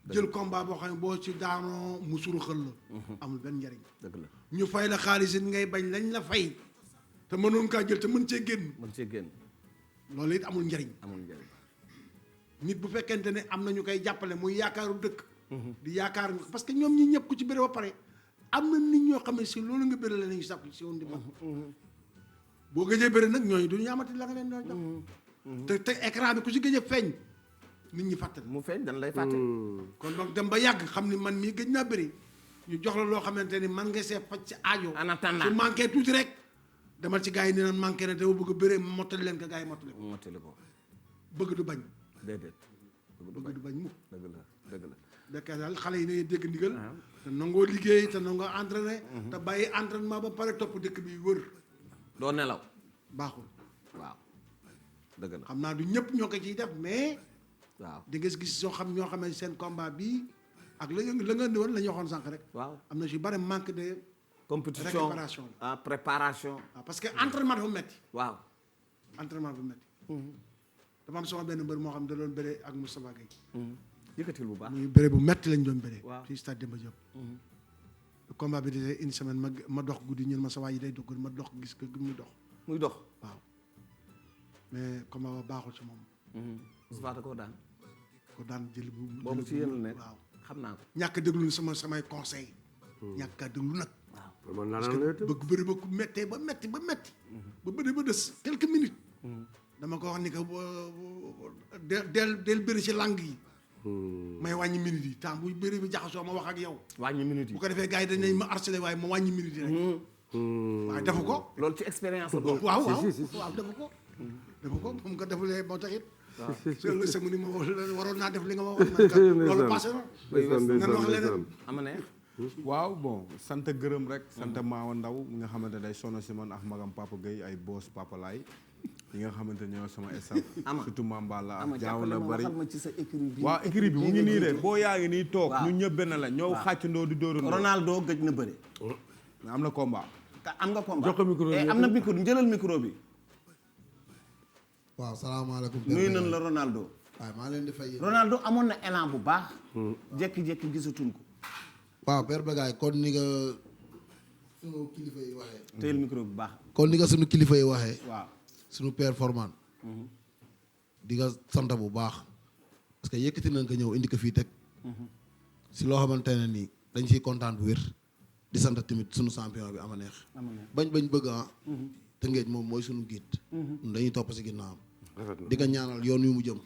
[SPEAKER 4] jël combat boo xam ne boo ci daanoo mu suru xël la amul benn njëriñ
[SPEAKER 1] dëgg la
[SPEAKER 4] ñu fay la xaalis it ngay bañ lañ la fay te mënoon kaa jël te mën cee génn loolu it amul njëriñ nit bu fekkente ne am na ñu koy jàppale muy yaakaaru dëkk di yaakaar parce que ñoom ñi ñëpp ku ci bëre ba pare am na nit ñoo xam ne si loolu nga bëre la nañu sàpp si woon di mag boo gëjee bëre nag ñooñu duñu amati la nga leen doon jox te écran bi ku si gëj a feeñ nit ñi fàtte
[SPEAKER 1] mu feeñ dañ lay fàtte
[SPEAKER 4] kon donc dem ba yàgg xam ni man mii gëj naa bëri ñu jox la loo xamante ni man nga see faj ci aajo su manqué tuuti rek demal ci gars yi ni naan manqué na te bu bëgg a bëree mottali leen ko gars yi mottali ko bëgg du bañ
[SPEAKER 1] déedéet
[SPEAKER 4] bëgg du bañ mukk
[SPEAKER 1] dëgg la
[SPEAKER 4] dekk daal xale yi nañu dégg ndigal te nangoo liggéey te nangoo entraîné te bàyyi entraînement ba pare topp dëkk bi wër
[SPEAKER 1] doo nelaw
[SPEAKER 4] baaxul
[SPEAKER 1] waaw dëgg la
[SPEAKER 4] xam naa du ñëpp ñoo ko ciy def mais.
[SPEAKER 1] waaw
[SPEAKER 4] di nga gis ñoo xam ne seen combat bi ak la nga indi woon la ñu waxoon sànq rek.
[SPEAKER 1] waaw
[SPEAKER 4] am na si bari manque de.
[SPEAKER 1] compétition
[SPEAKER 4] récupération
[SPEAKER 1] préparation.
[SPEAKER 4] waaw parce que entraînement dafa metti.
[SPEAKER 1] waaw
[SPEAKER 4] entraînement dafa metti. dafa am sama benn mbër moo xam ne da doon bëree ak Moustapha Gueye.
[SPEAKER 1] yëkkatil bu baax.
[SPEAKER 4] muy bëree bu metti lañ doon bëree.
[SPEAKER 1] waaw
[SPEAKER 4] ci stade Demba Diop. combat bi de une semaine ma dox guddi ñun ma sa waa yi day dox guddi ma dox gis ko muy dox.
[SPEAKER 1] muy dox
[SPEAKER 4] waaw mais combat ba baaxul ci moom.
[SPEAKER 1] Moustapha da koo daan.
[SPEAKER 4] ko daan jël bu.
[SPEAKER 1] boobu ci yéen la nekk
[SPEAKER 4] waaw
[SPEAKER 1] xam naa ko.
[SPEAKER 4] ñàkk a déglu samay conseil ñàkk a déglu nag.
[SPEAKER 3] waaw
[SPEAKER 4] parce que bëgg bëri ba ku méttee ba métti. ba bëri ba des quelques minutes. dama ko wax ni que del bëri ci langue yi. may wàññi minutes yi temps bu bëri bi jaxasoo ma wax ak yow.
[SPEAKER 1] wàññi minutes yi
[SPEAKER 4] bu ko defee gars yi dañ nañ ma harcelé waaye ma wàññi minutes yi rek. waaye defu ko.
[SPEAKER 1] loolu ci expérience la bokk.
[SPEAKER 4] waaw defu ko. defu ko moom ko defulee moo taxit. waaw sëñ ni ma waroon naa def li nga ma wax. loolu passé na. nga wax leneen
[SPEAKER 1] ama neex.
[SPEAKER 5] waaw bon sant gërëm rek. sant Maawa Ndaw mi nga xamante day sonn si man ak magam Papa Gueye ay boss Papa Laay yi nga xamante ñoo sama staff. surtout Mambala ak jaaw na bari. waaw écrit bi mu ngi nii de boo yaa ngi nii toog. ñu ñëpp benn la ñëw xàccandoo di dóorandoo.
[SPEAKER 1] Ronaldo gëj na bëri.
[SPEAKER 5] am na combat.
[SPEAKER 1] am nga combat
[SPEAKER 3] jox ko micro bi
[SPEAKER 1] am na micro jëlal micro bi.
[SPEAKER 15] waaw salaamaaleykum.
[SPEAKER 1] nuyu nañ la Ronaldo.
[SPEAKER 15] waaw maa leen di fay.
[SPEAKER 1] Ronaldo amoon na élan bu baax. jékki-jékki gisatuñ ko.
[SPEAKER 15] waaw Père Bécaye kon ni nga sunu kilifa yi waxee.
[SPEAKER 1] téyel micro bu baax.
[SPEAKER 15] kon ni nga sunu kilifa yi waxee.
[SPEAKER 1] waaw
[SPEAKER 15] sunu performance. di nga sant bu baax. parce que yëkkati nañ ko ñëw indi ko fii teg. si loo xamante ne nii dañ siy kontaan bu wér. di sant tamit sunu champion bi ama neex. bañ bëgg ah. Tëngéej moom mooy sunu giit. dañuy topp si ginnaawam. di ko ñaanal yoon wi mu jëm.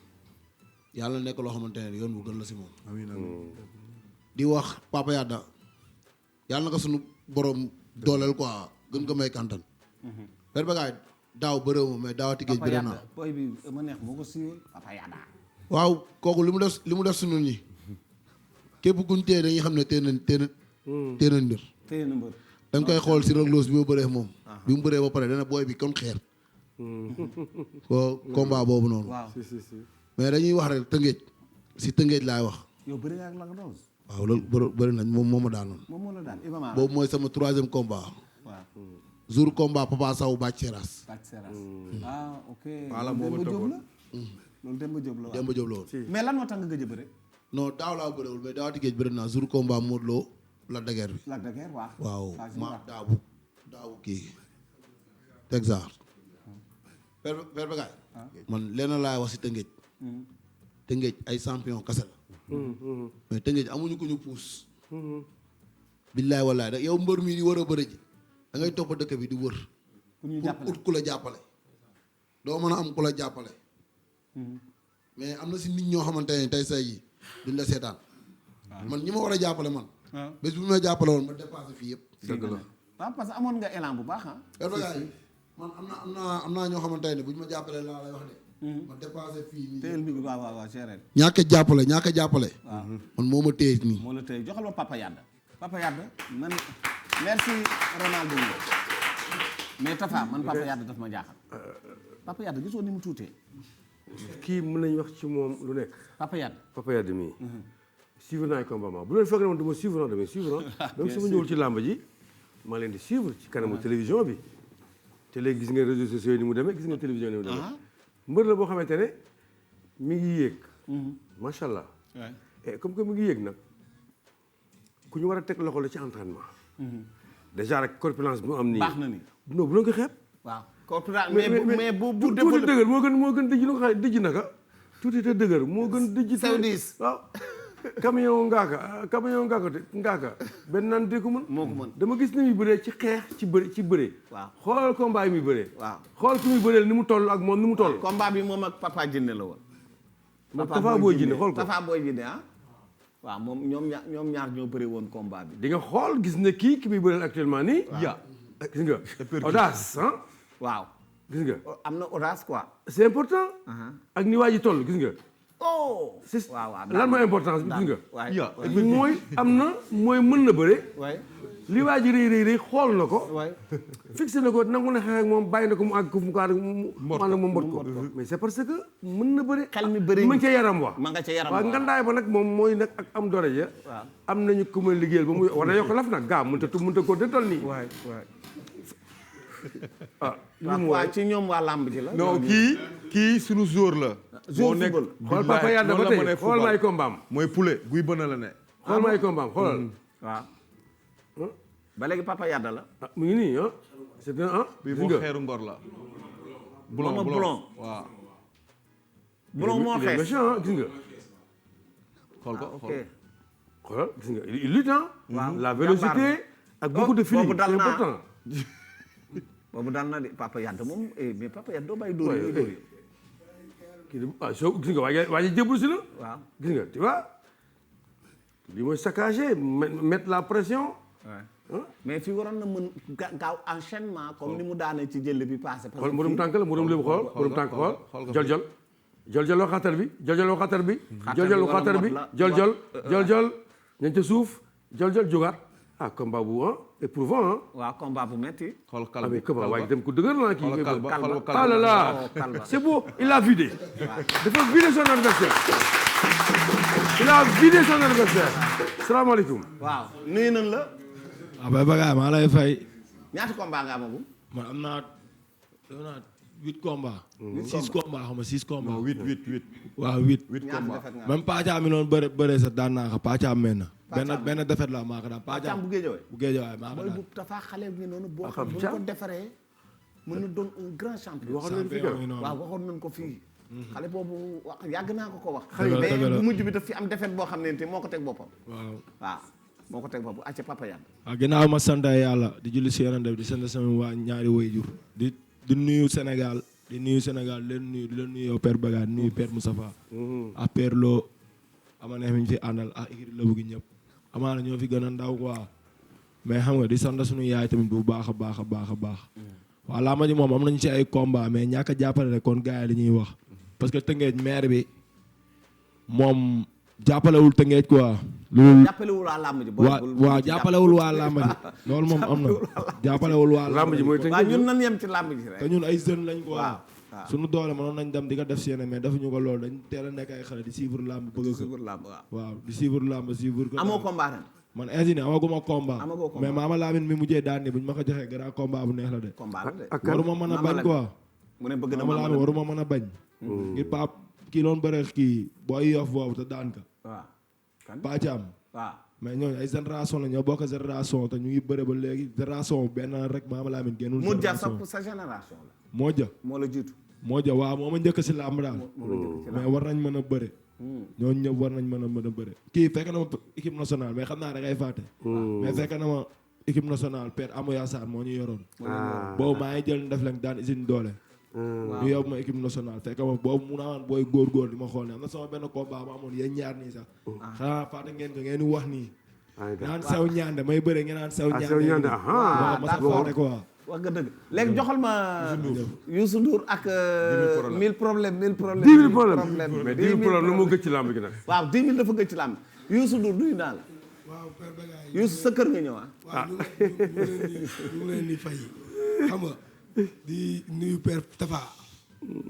[SPEAKER 15] yàlla nekk loo xamante ne yoon bu gën la si moom.
[SPEAKER 5] amiin amiin.
[SPEAKER 15] di wax Papa Yada yàlla na ko sunu borom dooleel quoi gën ko may kantan. Père Bécaye daaw bëréew ma mais daawati géej bëre naa.
[SPEAKER 1] boy bi ma neex moo ko siiwee Papa Yada.
[SPEAKER 15] waaw kooku li mu def sunu ñi képp kuñ téye dañuy xam ne téye nañ mbir.
[SPEAKER 1] téye na mbër.
[SPEAKER 15] da nga koy xool si rogloos bi ma bëree moom. bi mu bëree ba pare dana booy bi kon xeer. ko combat boobu noonu.
[SPEAKER 1] waaw
[SPEAKER 15] mais dañuy wax rek Tëngéej si Tëngéej laay wax.
[SPEAKER 1] yow bëri nga ak Lac Rose.
[SPEAKER 15] waaw loolu bëri nañ moom moo ma daanoon.
[SPEAKER 1] moom moo la daan Iba Mar.
[SPEAKER 15] boobu mooy sama 3e combat.
[SPEAKER 1] waaw.
[SPEAKER 15] jour combat Papa Sow Bac Seras.
[SPEAKER 1] Bac Seras. ah ok.
[SPEAKER 5] voilà moo ma tëggoon
[SPEAKER 1] loolu Demba Diop la.
[SPEAKER 15] Demba Diop la woon.
[SPEAKER 1] mais lan moo tax nga gëj a bëre.
[SPEAKER 15] non daaw laa bëriwul mais daawati géej bëri naa jour combat Modou Lo Lac de Guiers bi.
[SPEAKER 1] Lac de Guiers waaw.
[SPEAKER 15] waaw ma daawu kii Texas. Père Bécaye man lenn laay wax si Tëngéej. Tëngéej ay champion kase la. mais Tëngéej amuñu ko ñu puus. billaay wallaay da yow mbër mii di war a bëri ji da ngay topp dëkk bi di wër. pour ut ku la jàppale. doo mën a am ku la jàppale. mais am na si nit ñoo xamante ne tey say yi duñ la seetaan. man ñi ma war a jàppale man. bés bu ma jàppale woon ma dépassé fii yëpp.
[SPEAKER 1] dëgg la waaw parce que amoon nga élan bu baax ah.
[SPEAKER 15] Père Bécaye man am naa ñoo xamante ne bu ñu ma jàppalee laa lay wax de. ma dépassé fii nii.
[SPEAKER 1] téyel bi waaw géré.
[SPEAKER 15] ñàkk a jàppale.
[SPEAKER 1] waaw
[SPEAKER 15] man moo ma téye nii.
[SPEAKER 1] moo la téye joxal ma Papa Yada. Papa Yada man merci Ronaldo mais Tafa man Papa Yada daf ma jaaxal. Papa Yada gisoo ni mu tuutee.
[SPEAKER 3] kii mën nañu wax ci moom lu nekk.
[SPEAKER 1] Papa
[SPEAKER 3] Yada mii. suivre naa ay combat ma bu leen fekk ne man du ma suivre damay suivre même su ma ñëwul ci làmb ji maa leen di suivre ci kanamu télévision bi. te léegi gis nga réseaux sociaux yi ni mu demee gis nga télévision ni mu demee. mbër la boo xamante ne mi ngi yéeg. macha allah. et comme que mi ngi yéeg nag ku ñu war a teg loxo la ci entraînement. déjà rek corpulence bi mu am nii.
[SPEAKER 1] baax na ni
[SPEAKER 3] non bu doon ko xeeb.
[SPEAKER 1] waaw corpulence mais bu
[SPEAKER 3] tuuti dëgër moo gën dëjj nu ko xam dëjj naka. tuuti te dëgër moo gën dëjj.
[SPEAKER 1] Saoudis
[SPEAKER 3] waaw. camion ngaaka benn naan dee ko mën.
[SPEAKER 1] moo ko mën
[SPEAKER 3] dama gis ni muy bëree ci xeex ci bëree.
[SPEAKER 1] waaw
[SPEAKER 3] xoolal combat yi muy bëree.
[SPEAKER 1] waaw
[SPEAKER 3] xool ku muy bëree ni mu toll ak moom ni mu toll.
[SPEAKER 1] combat bi moom ak Papa Jinne la woon.
[SPEAKER 3] Tafa Boy Jinne xool ko
[SPEAKER 1] Tafa Boy Jinne ah. waaw moom ñoom ñaar ñoo bëri woon combat bi.
[SPEAKER 3] di nga xool gis ne kii ki muy bëreel actuellement nii.
[SPEAKER 1] waaw
[SPEAKER 3] gis nga audace ah.
[SPEAKER 1] waaw
[SPEAKER 3] gis nga.
[SPEAKER 1] am na audace quoi.
[SPEAKER 3] c'est important. ak ni waa ji toll gis nga.
[SPEAKER 1] oh.
[SPEAKER 3] waaw lan mooy importance bi gis nga. mooy am na mooy mën na bëre. li waa ji rëy xool na ko. fixé na ko nangu na xeex ak moom bàyyi na ko mu àgg ko mu kaa mu maanaam mu mbot ko. mais c'est parce que mën na bëri.
[SPEAKER 1] xel mi bëri
[SPEAKER 3] ma ca yaram wa.
[SPEAKER 1] ma nga ca yaram wa
[SPEAKER 3] waaw ngandaay ba nag moom mooy nag ak am doole ja. am nañu ku ma liggéeyal ba mu war na yokk laf nag gaa mënut a ko de toll nii.
[SPEAKER 1] waay
[SPEAKER 3] waay.
[SPEAKER 1] ci ñoom waa làmb ji la.
[SPEAKER 5] non kii sunu jour la.
[SPEAKER 1] jour football
[SPEAKER 3] xool Papa Yada ba tey xool may combat am.
[SPEAKER 5] mooy poulet guy bëna la ne.
[SPEAKER 3] xool may combat am xoolal.
[SPEAKER 1] waaw. ba léegi Papa Yada la.
[SPEAKER 3] mu ngi nii ah. c'est un
[SPEAKER 5] bii moo xeeru ngor la.
[SPEAKER 1] Boulon
[SPEAKER 5] waaw.
[SPEAKER 1] Boulon moo xees
[SPEAKER 3] gis nga.
[SPEAKER 5] xool ko
[SPEAKER 3] xoolal gis nga il lutte la vélocité ak beaucoup de feeling c'est important.
[SPEAKER 1] boobu dal na de Papa Yada moom mais Papa Yada doo bàyyi dóor yi.
[SPEAKER 3] kii de soo gis nga waa ji jébbalu si la.
[SPEAKER 1] waaw
[SPEAKER 3] gis nga tu vois. li mooy saccager mettre la pression.
[SPEAKER 1] mais fii waroon na mën gaaw enchaînement comme ni mu daanee ci jël bi passé.
[SPEAKER 3] xool mbirum tànk la mbirum lébu xool mbirum tànk xool. jol waxatar bi jol waxatar bi. waxatar bi jol ña ca suuf jol jógaat. ah combat bu éprouvant
[SPEAKER 1] waaw combat bu metti.
[SPEAKER 5] xool kalba bi
[SPEAKER 3] combat waaye dem ko dëgër la kii.
[SPEAKER 5] kalba
[SPEAKER 3] ah là là c'est beau il a vidé. dafa vidé son adversaire. il a vidé son adversaire. salaamaaleykum.
[SPEAKER 1] waaw nuyu nañ la.
[SPEAKER 16] waaw Père Bagaye maa lay fay.
[SPEAKER 1] ñaata combat nga amagum.
[SPEAKER 16] man am naa 8 combats. 6 combats xam nga 6 combats.
[SPEAKER 5] non 8.
[SPEAKER 16] waaw 8.
[SPEAKER 5] 8 combats
[SPEAKER 16] même Pàccaam mi noonu bëree sa daan naa ko Pàccaam mel na. benn defet la maa ko daan
[SPEAKER 1] Pàccaam bu
[SPEAKER 16] Géejawaay maa ko daan.
[SPEAKER 1] mooy bu dafa xale ngi noonu boo xam bu ko defaree mën na doon un grand champion. waxoon nañ ko fii. xale boobu wax yàgg naa ko wax. mais bu mujj bi daf fi am defet boo xam ne te moo ko teg boppam. waaw moo ko teg boppam acca Papa Yada.
[SPEAKER 16] waaw ginnaaw ma sant yàlla di julli si yeneen di sant sama waa ñaari waajur di nuyu Sénégal di leen nuyu yow Père Bagaye di nuyu Père Moustapha ak Père Lo ama neex mi ñu fi àndal ak équipe la bëgg ñëpp amaana ñoo fi gën a ndaw quoi mais xam nga di sant suñu yaay tamit bu baax a baax waaw laa ma ji moom am nañu ci ay combat mais ñàkk a jàppale rek kon gars yi li ñuy wax parce que Tëngéej maire bi moom jàppalewul Tëngéej quoi loolu
[SPEAKER 1] jàppalewul waa làmb ji
[SPEAKER 16] waaw jàppalewul waa làmb ji loolu moom am na jàppalewul waa làmb ji mooy
[SPEAKER 1] waaw ñun nan yem ci làmb ji rek
[SPEAKER 16] te ñun ay jeunes lañ quoi suñu doole mënoon nañ dem di ko def si yeneen mais defuñu ko loolu dañ teel a nekk ay xale di suivre làmb bëgg ko waaw di suivre làmb suivre ko
[SPEAKER 1] amoo combat ren
[SPEAKER 16] man ingénieur amaguma combat mais Maama Lamine mi mujjee daan ni buñ ma ko joxee grand combat bu neex la de waruma mën a bañ quoi
[SPEAKER 1] mu ne bëgg na
[SPEAKER 16] Maama Lamine waruma mën a bañ ngir pap kii loon bëre kii booy yof boobu te daan ka Pàccaam mais ñooñu ay génération la ñoo bokk génération te ñu ngi bëre ba léegi génération benn rek Maama Lamine génnul
[SPEAKER 1] génération sa génération la
[SPEAKER 16] moo la jiitu waaw moo ma njëkk si làmb daal mais war nañ mën a bëre ñooñu ñëpp war nañ mën a bëre kii fekk na ma équipe nationale mais xam naa da ngay fàtte mais fekk na ma équipe nationale Père Amoya Sarr moo ñu yoroon boobu maa ngi jël ndef leen daan usine doole ñu yóbbu ma équipe nationale fekk ma boobu mu naan booy góor di ma xool ne am na sama benn combat ma amoon yéen ñaar nii sax xanaa fàtte ngeen ko ngeen di wax nii naan sew ñaande may bëre ngeen naan sew ñaande ma sa fàtte quoi
[SPEAKER 1] wax nga dëgg léegi joxal ma Youssou Ndour ak 1000 problèmes 10 000 problèmes
[SPEAKER 3] 10 000 problèmes mais 10 000 problèmes moo gëj ci làmb gi nag
[SPEAKER 1] waaw 10 000 dafa gëj ci làmb Youssou Ndour nuyu naa la
[SPEAKER 4] waaw Père Bagaye
[SPEAKER 1] Youssou sa kër nga ñëw
[SPEAKER 4] waaw ñu ngi leen di fay xam nga di nuyu Père Tafa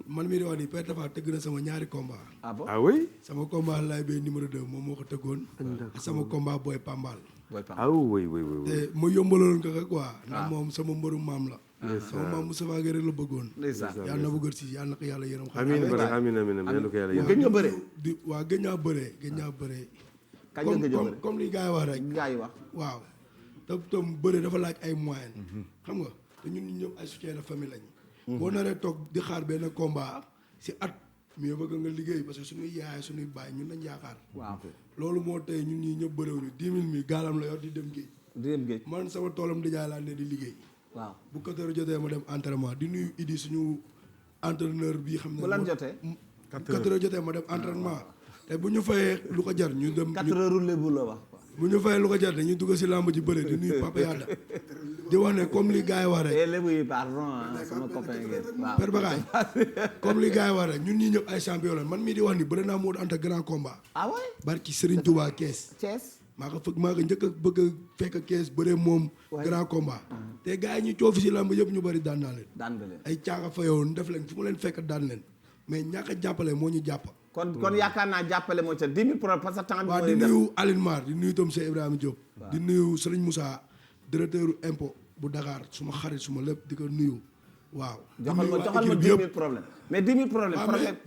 [SPEAKER 4] man mii di wax nii Père Tafa tëgg na sama ñaari combat
[SPEAKER 3] ah oui
[SPEAKER 4] sama combat Laye Bey numéro 2 moom moo ko tëggoon ak sama combat Boy Pambal
[SPEAKER 3] ah oui
[SPEAKER 4] te mu yombaloon ko quoi ndax moom sama mbëru maam la sama maam Moustapha Gueye la bëggoon yàlla na bëggal si yàlla na ko yàlla yërëm
[SPEAKER 3] amiin yàlla ko yàlla yërëm
[SPEAKER 1] gëj nga bëree
[SPEAKER 4] waaw gëj naa bëree
[SPEAKER 1] kañ nga gëj a bëree
[SPEAKER 4] comme li gars yi wax rek
[SPEAKER 1] gars yi wax
[SPEAKER 4] waaw te tam bëree dafa laaj ay moyens xam nga te ñun ñëpp ay soutien de famille lañ boo naree toog di xaar benn combat si at mais bëgg nga liggéey parce que suñuy yaay suñuy baay ñun lañ yaakaar loolu moo tey ñun ñii ñëpp bëréewuñu 10 000 mi gaalam la yor di dem géej man sama toolam di jaay laa ne di liggéey
[SPEAKER 1] waaw
[SPEAKER 4] bu 4 heures jotee ma dem entraînement di nuyu Idi suñu entraîneur bii xam ne
[SPEAKER 1] bu lan jotee
[SPEAKER 4] 4 heures jotee ma dem entraînement te bu ñu fayee lu ko jar ñu dem
[SPEAKER 1] 4 heures roulé bu la wax
[SPEAKER 4] bu ñu fayee lu ko jar dañuy dugg si làmb ji bëre di nuyu Papa Yada di wax ne comme li gars yi wax rek
[SPEAKER 1] lébu yi pardon sama copain ngeen waaw
[SPEAKER 4] Père Bagaye comme li gars yi wax rek ñun ñii ñëpp ay champion la man mii di wax ni bëri naa moo anta grand combat
[SPEAKER 1] ah ouais
[SPEAKER 4] barki Serigne Touba Thiès
[SPEAKER 16] maa ko njëkk a bëgg a fekk kees bëree moom grand combat te gars yi ñu coofi si lamb yëpp ñu bëri daan naa leen
[SPEAKER 1] daan nga leen
[SPEAKER 16] ay caaga fayoon def leen fu ma leen fekk daan leen mais ñàkk a jàppale moo ñu jàpp
[SPEAKER 1] kon yaakaar naa jàppale moo ca 10 000 problème parce que temps bi
[SPEAKER 16] waaw di nuyu Aline Mar di nuyu tam Cheikh Ibrahima Diop di nuyu Serigne Moussa directeur impôt bu Dakar suma xarit suma lépp di ko nuyu waaw
[SPEAKER 1] joxal ma 10 000 problème mais 10 000 problème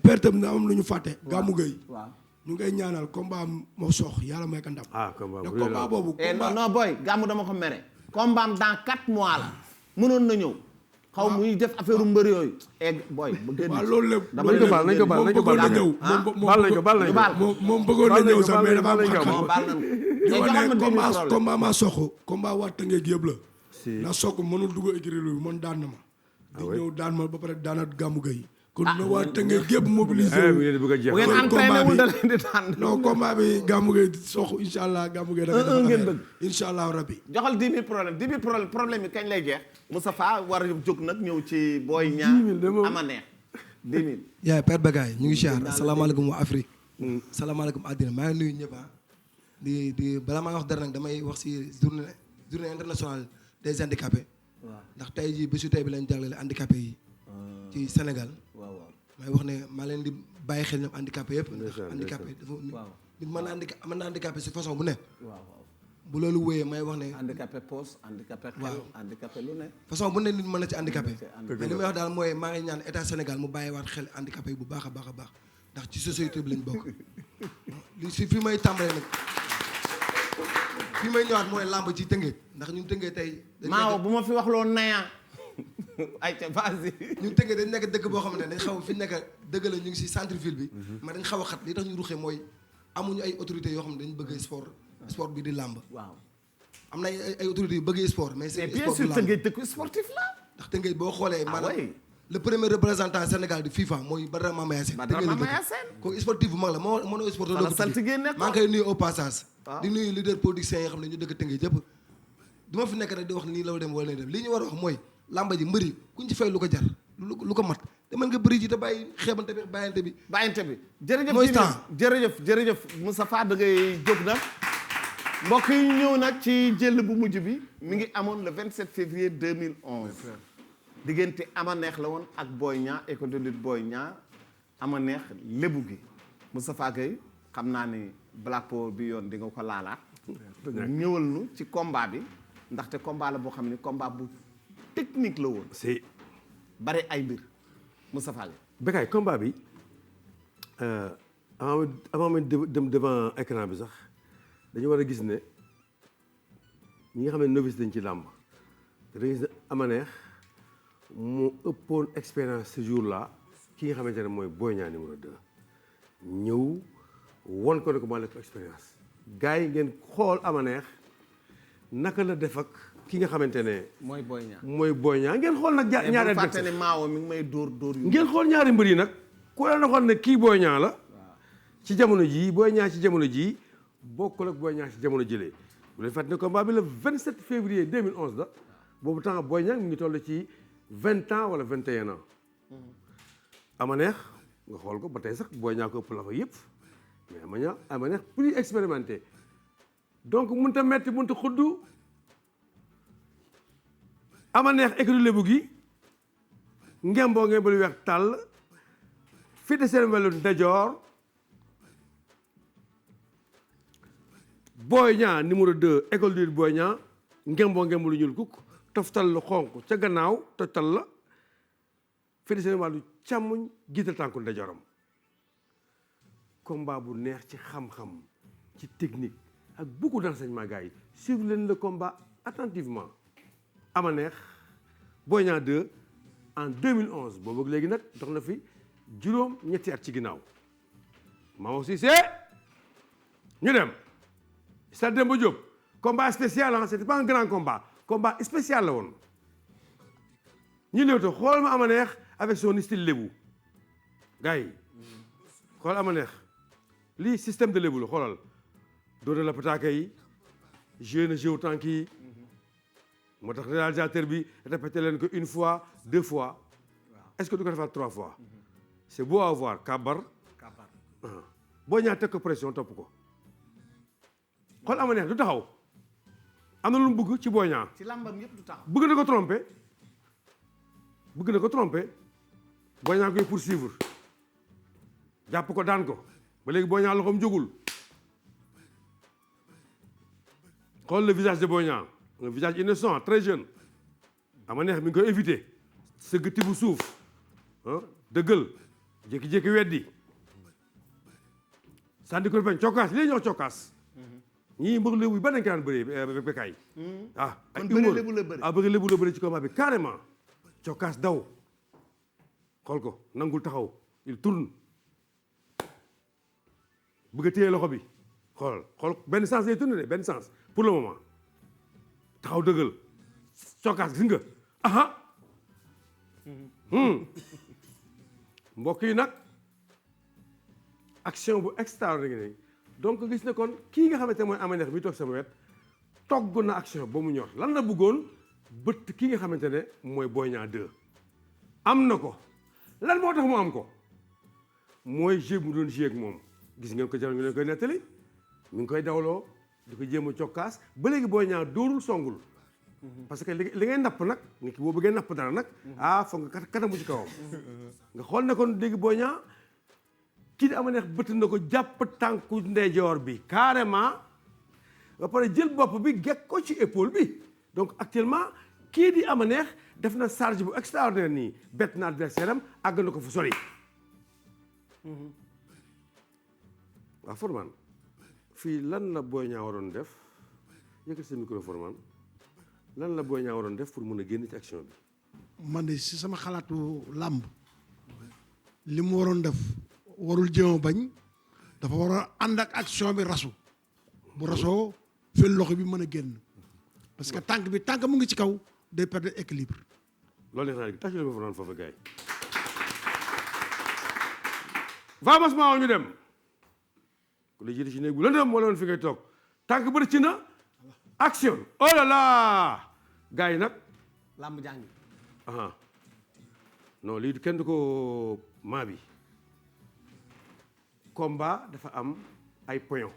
[SPEAKER 16] père tam na am lu ñu fàtte Gamou Gueye
[SPEAKER 1] waaw
[SPEAKER 16] ñu ngay ñaanal combat moo sox yàlla may ko ndam.
[SPEAKER 3] combat
[SPEAKER 16] boobu.
[SPEAKER 1] non boy Gamou dama ko mere. combat am dans 4 mois la. mënoon na ñëw. xaw muy def affaire mbër yooyu. boy bu génn.
[SPEAKER 16] waaw loolu lépp
[SPEAKER 3] nañ ko baal
[SPEAKER 16] moom bëggoon na ñëw sax mais dafa am
[SPEAKER 1] baal nañ ko.
[SPEAKER 16] combat maa sox combat waa Tëngéej yëpp la. na sox mënul dugg écurie lu man daan na ma. di ñëw daan ma ba pare daanaat Gamou Gueye. kon na waa Tëngéej gépp mobilisé wu.
[SPEAKER 1] bu ngeen entraîné wul da leen di tànn.
[SPEAKER 16] non combat bi Gamou Gueye sox incha allah Gamou Gueye dafa
[SPEAKER 1] ngeen bëgg
[SPEAKER 16] incha allah rabbi.
[SPEAKER 1] joxal 10 000 problème 10 000 problème yi kañ lay jeex. Moustapha war a jóg nag ñëw ci Boy Niang ama neex 10 000.
[SPEAKER 17] yaay Père Bagaye ñu ngi siyaar asalaamaaleykum waa Afrique. salaamaaleykum àddina maa ngi nuyu ñëpp di balaa maa wax dara nag damay wax si journée internationale des handicapés. ndax tey jii bésu tey bi lañ jagleel handicapé yi ci Sénégal. may wax ne maa leen di bàyyi xel ñoom handicapé yëpp. ndax handicapé dafa nit mën na handicapé si façon bu ne. bu loolu wéyee may wax ne.
[SPEAKER 1] handicapé pose handicapé xel handicapé lu ne.
[SPEAKER 17] façon bu ne nit mën na ci handicapé. mais li may wax daal mooy maa ngi ñaan état Sénégal mu bàyyiwaat xel handicapé yi bu baax a baax a baax ndax ci société bi lañ bokk. li si fi may tàmbalee nag fi may ñëwaat mooy làmb ci Tëngéej ndax ñun Tëngéej tey.
[SPEAKER 1] maaw bu ma fi wax loo naya ay ca vas-y.
[SPEAKER 17] ñun Tëngéej dañ nekk dëkk boo xamante ne dañ xaw fi nekk dëgg la ñu ngi si centre ville bi. mais dañ xaw a xat li tax ñu ruxee mooy amuñu ay autorités yoo xam ne dañ bëgg sport bi di làmb.
[SPEAKER 1] waaw
[SPEAKER 17] am na ay autorités yu bëggee sport. mais c'est
[SPEAKER 1] bien sûr Tëngéej dëkk sportif la.
[SPEAKER 17] ndax Tëngéej boo xoolee. maanaam le premier représentant Sénégal du FIFA mooy Badara Mamaya Sène.
[SPEAKER 1] Badara Mamaya Sène
[SPEAKER 17] ko sportif bu mag la moo sport
[SPEAKER 1] la saltige nekk
[SPEAKER 17] maa ngi koy nuyu au passage. di nuyu leader politiciens yi nga xam ne ñu dëkk Tëngéej yëpp. du ma fi nekk rek di wax nii la dem wala dem li ñu war a wax mooy làmba ji mbëri kuñ ci fay lu ko jar lu ko mat demal nga bëri ji te bàyyi xeebante bi bàyyante bi
[SPEAKER 1] jërëjëf
[SPEAKER 17] mooy temps
[SPEAKER 1] jërëjëf Moustapha da ngay jóg nag mbokk yi ñëw nag ci jël bu mujj bi mi ngi amoon le 27 février 2011 diggante ama neex la woon ak Boy Niang école de lutte Boy Niang ama neex lébu gi Moustapha Gueye xam naa ni Blackpool bi yoon di nga ko laalaat ñëwal nu ci combat bi ndaxte combat la boo xam ne combat bu technique la woon
[SPEAKER 3] c'est
[SPEAKER 1] bari ay mbir Moustapha Gueye
[SPEAKER 3] Bécaye combat bi avant ma dem devant écran bi sax dañu war a gis ne ñi nga xam ne novice dañ ci làmb dañu gis ne ama neex moo ëppoon expérience ce jour-là ki nga xamante ne mooy Boy Niang numéro 2 ñëw won ko ne ko maa lekk expérience gars yi ngeen xool ama neex naka la def ak ki nga xamante ne
[SPEAKER 1] mooy Boy Niang
[SPEAKER 3] ngeen xool nag ñaari
[SPEAKER 1] fàtte ne maawo mi ngi may dóor yu
[SPEAKER 3] ngeen xool ñaari mbër yi nag ku la waxoon ne kii Boy Niang la ci jamono jii Boy Niang ci jamono jii bokkul ak Boy Niang ci jamono jëlee bu leen fàtte ne combat bi le 27 février 2011 la boobu temps Boy Niang mi ngi toll ci 20 ans wala 21 ans ama neex nga xool ko ba tey sax Boy Niang ko ëpp la fa yëpp mais ama neex plus expérimenté donc mënut a metti mënut a xuddu ama neex écurie Lebu gi ngemboo ngembali weex tàll fii de seen welu ndajoor Boy Niang numéro 2 école de Boy Niang ngemboo ngembalu ñuul kukk toftal lu xonk ca gannaaw toftal la fii de seen wàllu càmmuñ jiital tànku ndajooram combat bu neex ci xam-xam ci technique ak beaucoup d'enseignement gars yi suivre leen le combat attentivement ama neex Boy Niang 2 en 2011 boobu léegi nag dox na fi juróom ñetti at ci ginnaaw maa aussi c'est ñu dem Stade Demba Diop combat spécial ah c'était pas un grand combat spécial la woon ñu léewto xool ma ama neex avec son style lébu gars yi xool ama neex lii système de lébu la xoolal doona la pataaka yi joué na jeu tànk yi moo tax réalisateur bi répété leen ko une fois 2 fois est-ce que du ko defaat 3 fois c'est beau à voir kabar Boy Niang teg ko pression topp ko xool ama neex du taxaw am na lu mu bëgg ci Boy Niang
[SPEAKER 1] ci làmbam yëpp du taxaw.
[SPEAKER 3] bëgg na ko tromper Boy Niang koy poursuivre jàpp ko daan ko ba léegi Boy Niang loxoom jógul xool le visage de Boy Niang un visage innocent très jeune ama neex mi ngi koy éviter sëgg tibu suuf dëggal jékki-jékki weddi sànni ko peñ cokkaas li ñuy wax cokkaas ñii mbër lébu yi ba nañ ko daan bëree Bécaye
[SPEAKER 1] kon bëri lébu la bëri
[SPEAKER 3] bëri lébu la bëri ci combat bi carrément cokkaas daw xool ko nangul taxaw il tourne bëgg a téye loxo bi xool benn sens lay tourne de benn sens pour le moment taxaw dëggal cokkaas gis nga aha mbokk yi nag action bu extraordinaire donc gis ne kon kii nga xamante mooy ama neex mi toog sama wet togg na action ba mu ñor lan la bëggoon bëtt kii nga xamante ne mooy Boy Niang 2 am na ko lan moo tax mu am ko mooy jeu mu doon jeu ak moom gis ngeen ko jaral ñu leen koy nettali mi ngi koy dawloo di ko jéem a cokkaas ba léegi Boy Niang dóorul songul parce que li ngay napp nag nit ki boo bëggee napp dara nag foog nga katamu ci kawam nga xool ne kon léegi Boy Niang kii di ama neex bëtt na ko jàpp tànku ndeyjoor bi carrément ba pare jël bopp bi gekk ko ci épaule bi donc actuellement kii di ama neex def na charge bu extraordinaire nii bett na adversaire am àgg na ko fu sori waaw Forman fii lan la Boy Niang waroon def yëkkat sa micro Forman lan la Boy Niang waroon def pour mun a génn ci action bi
[SPEAKER 4] man de si sama xalaatu làmb li mu waroon def warul jéem a bañ dafa war a ànd ak action bi rasu bu rasoo fël loxo bi mën a génn parce que tànk mu ngi ci kaw day perdre équilibre.
[SPEAKER 3] loolu la tax ñu fa naan foofu gars yi. Vamos maa ñu dem ku la jiite ci néeg bu lëndëm wala woon fi ngay toog tànk bëri ci na action oh là là gars yi nag.
[SPEAKER 1] làmb jàngi.
[SPEAKER 3] non lii kenn du ko maa bi. combat dafa am ay poyon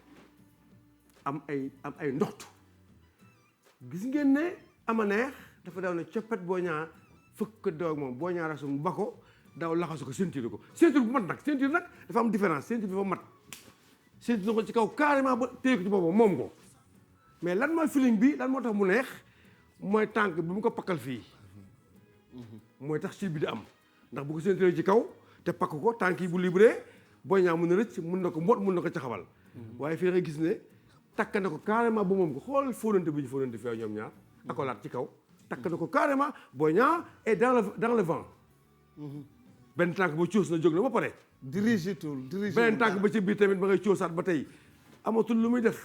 [SPEAKER 3] am ay ndoxtu gis ngeen ne ama neex dafa daw ne coppet Boy Niang fëkk daw ak moom Boy Niang rasu mu ba ko daw laxasu ko ceinture bu mat nag ceinture nag dafa am différence ceinture bi dafa mat ceinture na ko ci kaw carrément ba téye ko ci boppam moom ko mais lan mooy feeling bi lan moo tax mu neex mooy tànk bi mu ko pakkal fii mooy tax ci bi di am ndax bu ko ceinture ci kaw te pakk ko tànk yi bu libre Boy Niang mun na rëcc mun na ko mbot mun na ko caxabal waaye fii nga gis ne takk na ko carrément ba moom ko xool fóonante bi ñu fóonante fee ñoom ñaar akolaat ci kaw takk na ko carrément Boy Niang est dans le vent benn tànk ba coos na jóg na ba pare
[SPEAKER 1] dirige
[SPEAKER 3] beneen tànk ba ci biir tamit ba ngay coosaat ba tey amatul lu muy def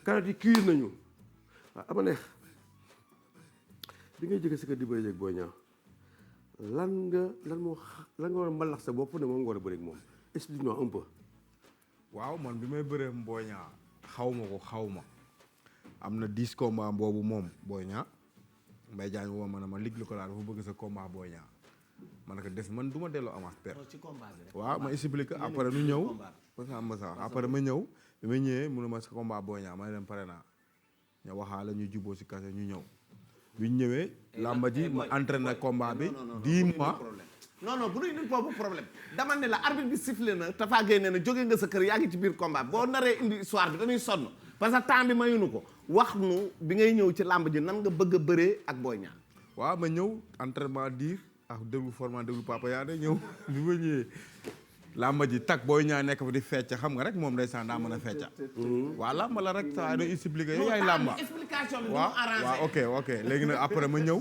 [SPEAKER 3] kanat yi cuir nañu waaw ama neex bi ngay jóge si kër di bëri ak Boy Niang lan nga war a mbalax sa bopp ne moom nga war a bëri ak moom explique-moi un peu.
[SPEAKER 5] waaw man bi may bëree Boy Niang xaw ma am na 10 combat boobu moom Boy Niang Mbaye Diagne woo ma ne ma Luc Nicolaï dafa bëgg sa combat Boy Niang ma ne ko des man du ma delloo avance perte.
[SPEAKER 1] ci combat bi rek.
[SPEAKER 5] waaw ma expliqué après nu ñëw. après ma ñëw bi ma ñëwee mu ne ma sa combat Boy Niang ma ne leen pare naa ñu waxaale ñu juboo si kase ñu ñëw. bi ñu ñëwee làmba ji ma entraîné combat bi 10 mois.
[SPEAKER 1] non bu dee boobu problème dama ne la arbitre bi sifflé na Tafa Gueye nee na jóge nga sa kër yaa ngi ci biir combat boo naree indi histoire bi dañuy sonn parce que temps bi mayuñu ko wax nu bi ngay ñëw ci làmb ji nan nga bëgg a bëree ak Boy Niang.
[SPEAKER 5] waaw ma ñëw entraînement diir déglu format déglu Papa Yade ñëw bi ma ñëwee làmba ji tak Boy Niang nekk fa di fecc xam nga rek moom ndeysaan daa mën a fecca waaw làmba la rek saa doy expliqué yow yaay làmba
[SPEAKER 1] explication bi
[SPEAKER 5] waaw ok léegi nag après ma ñëw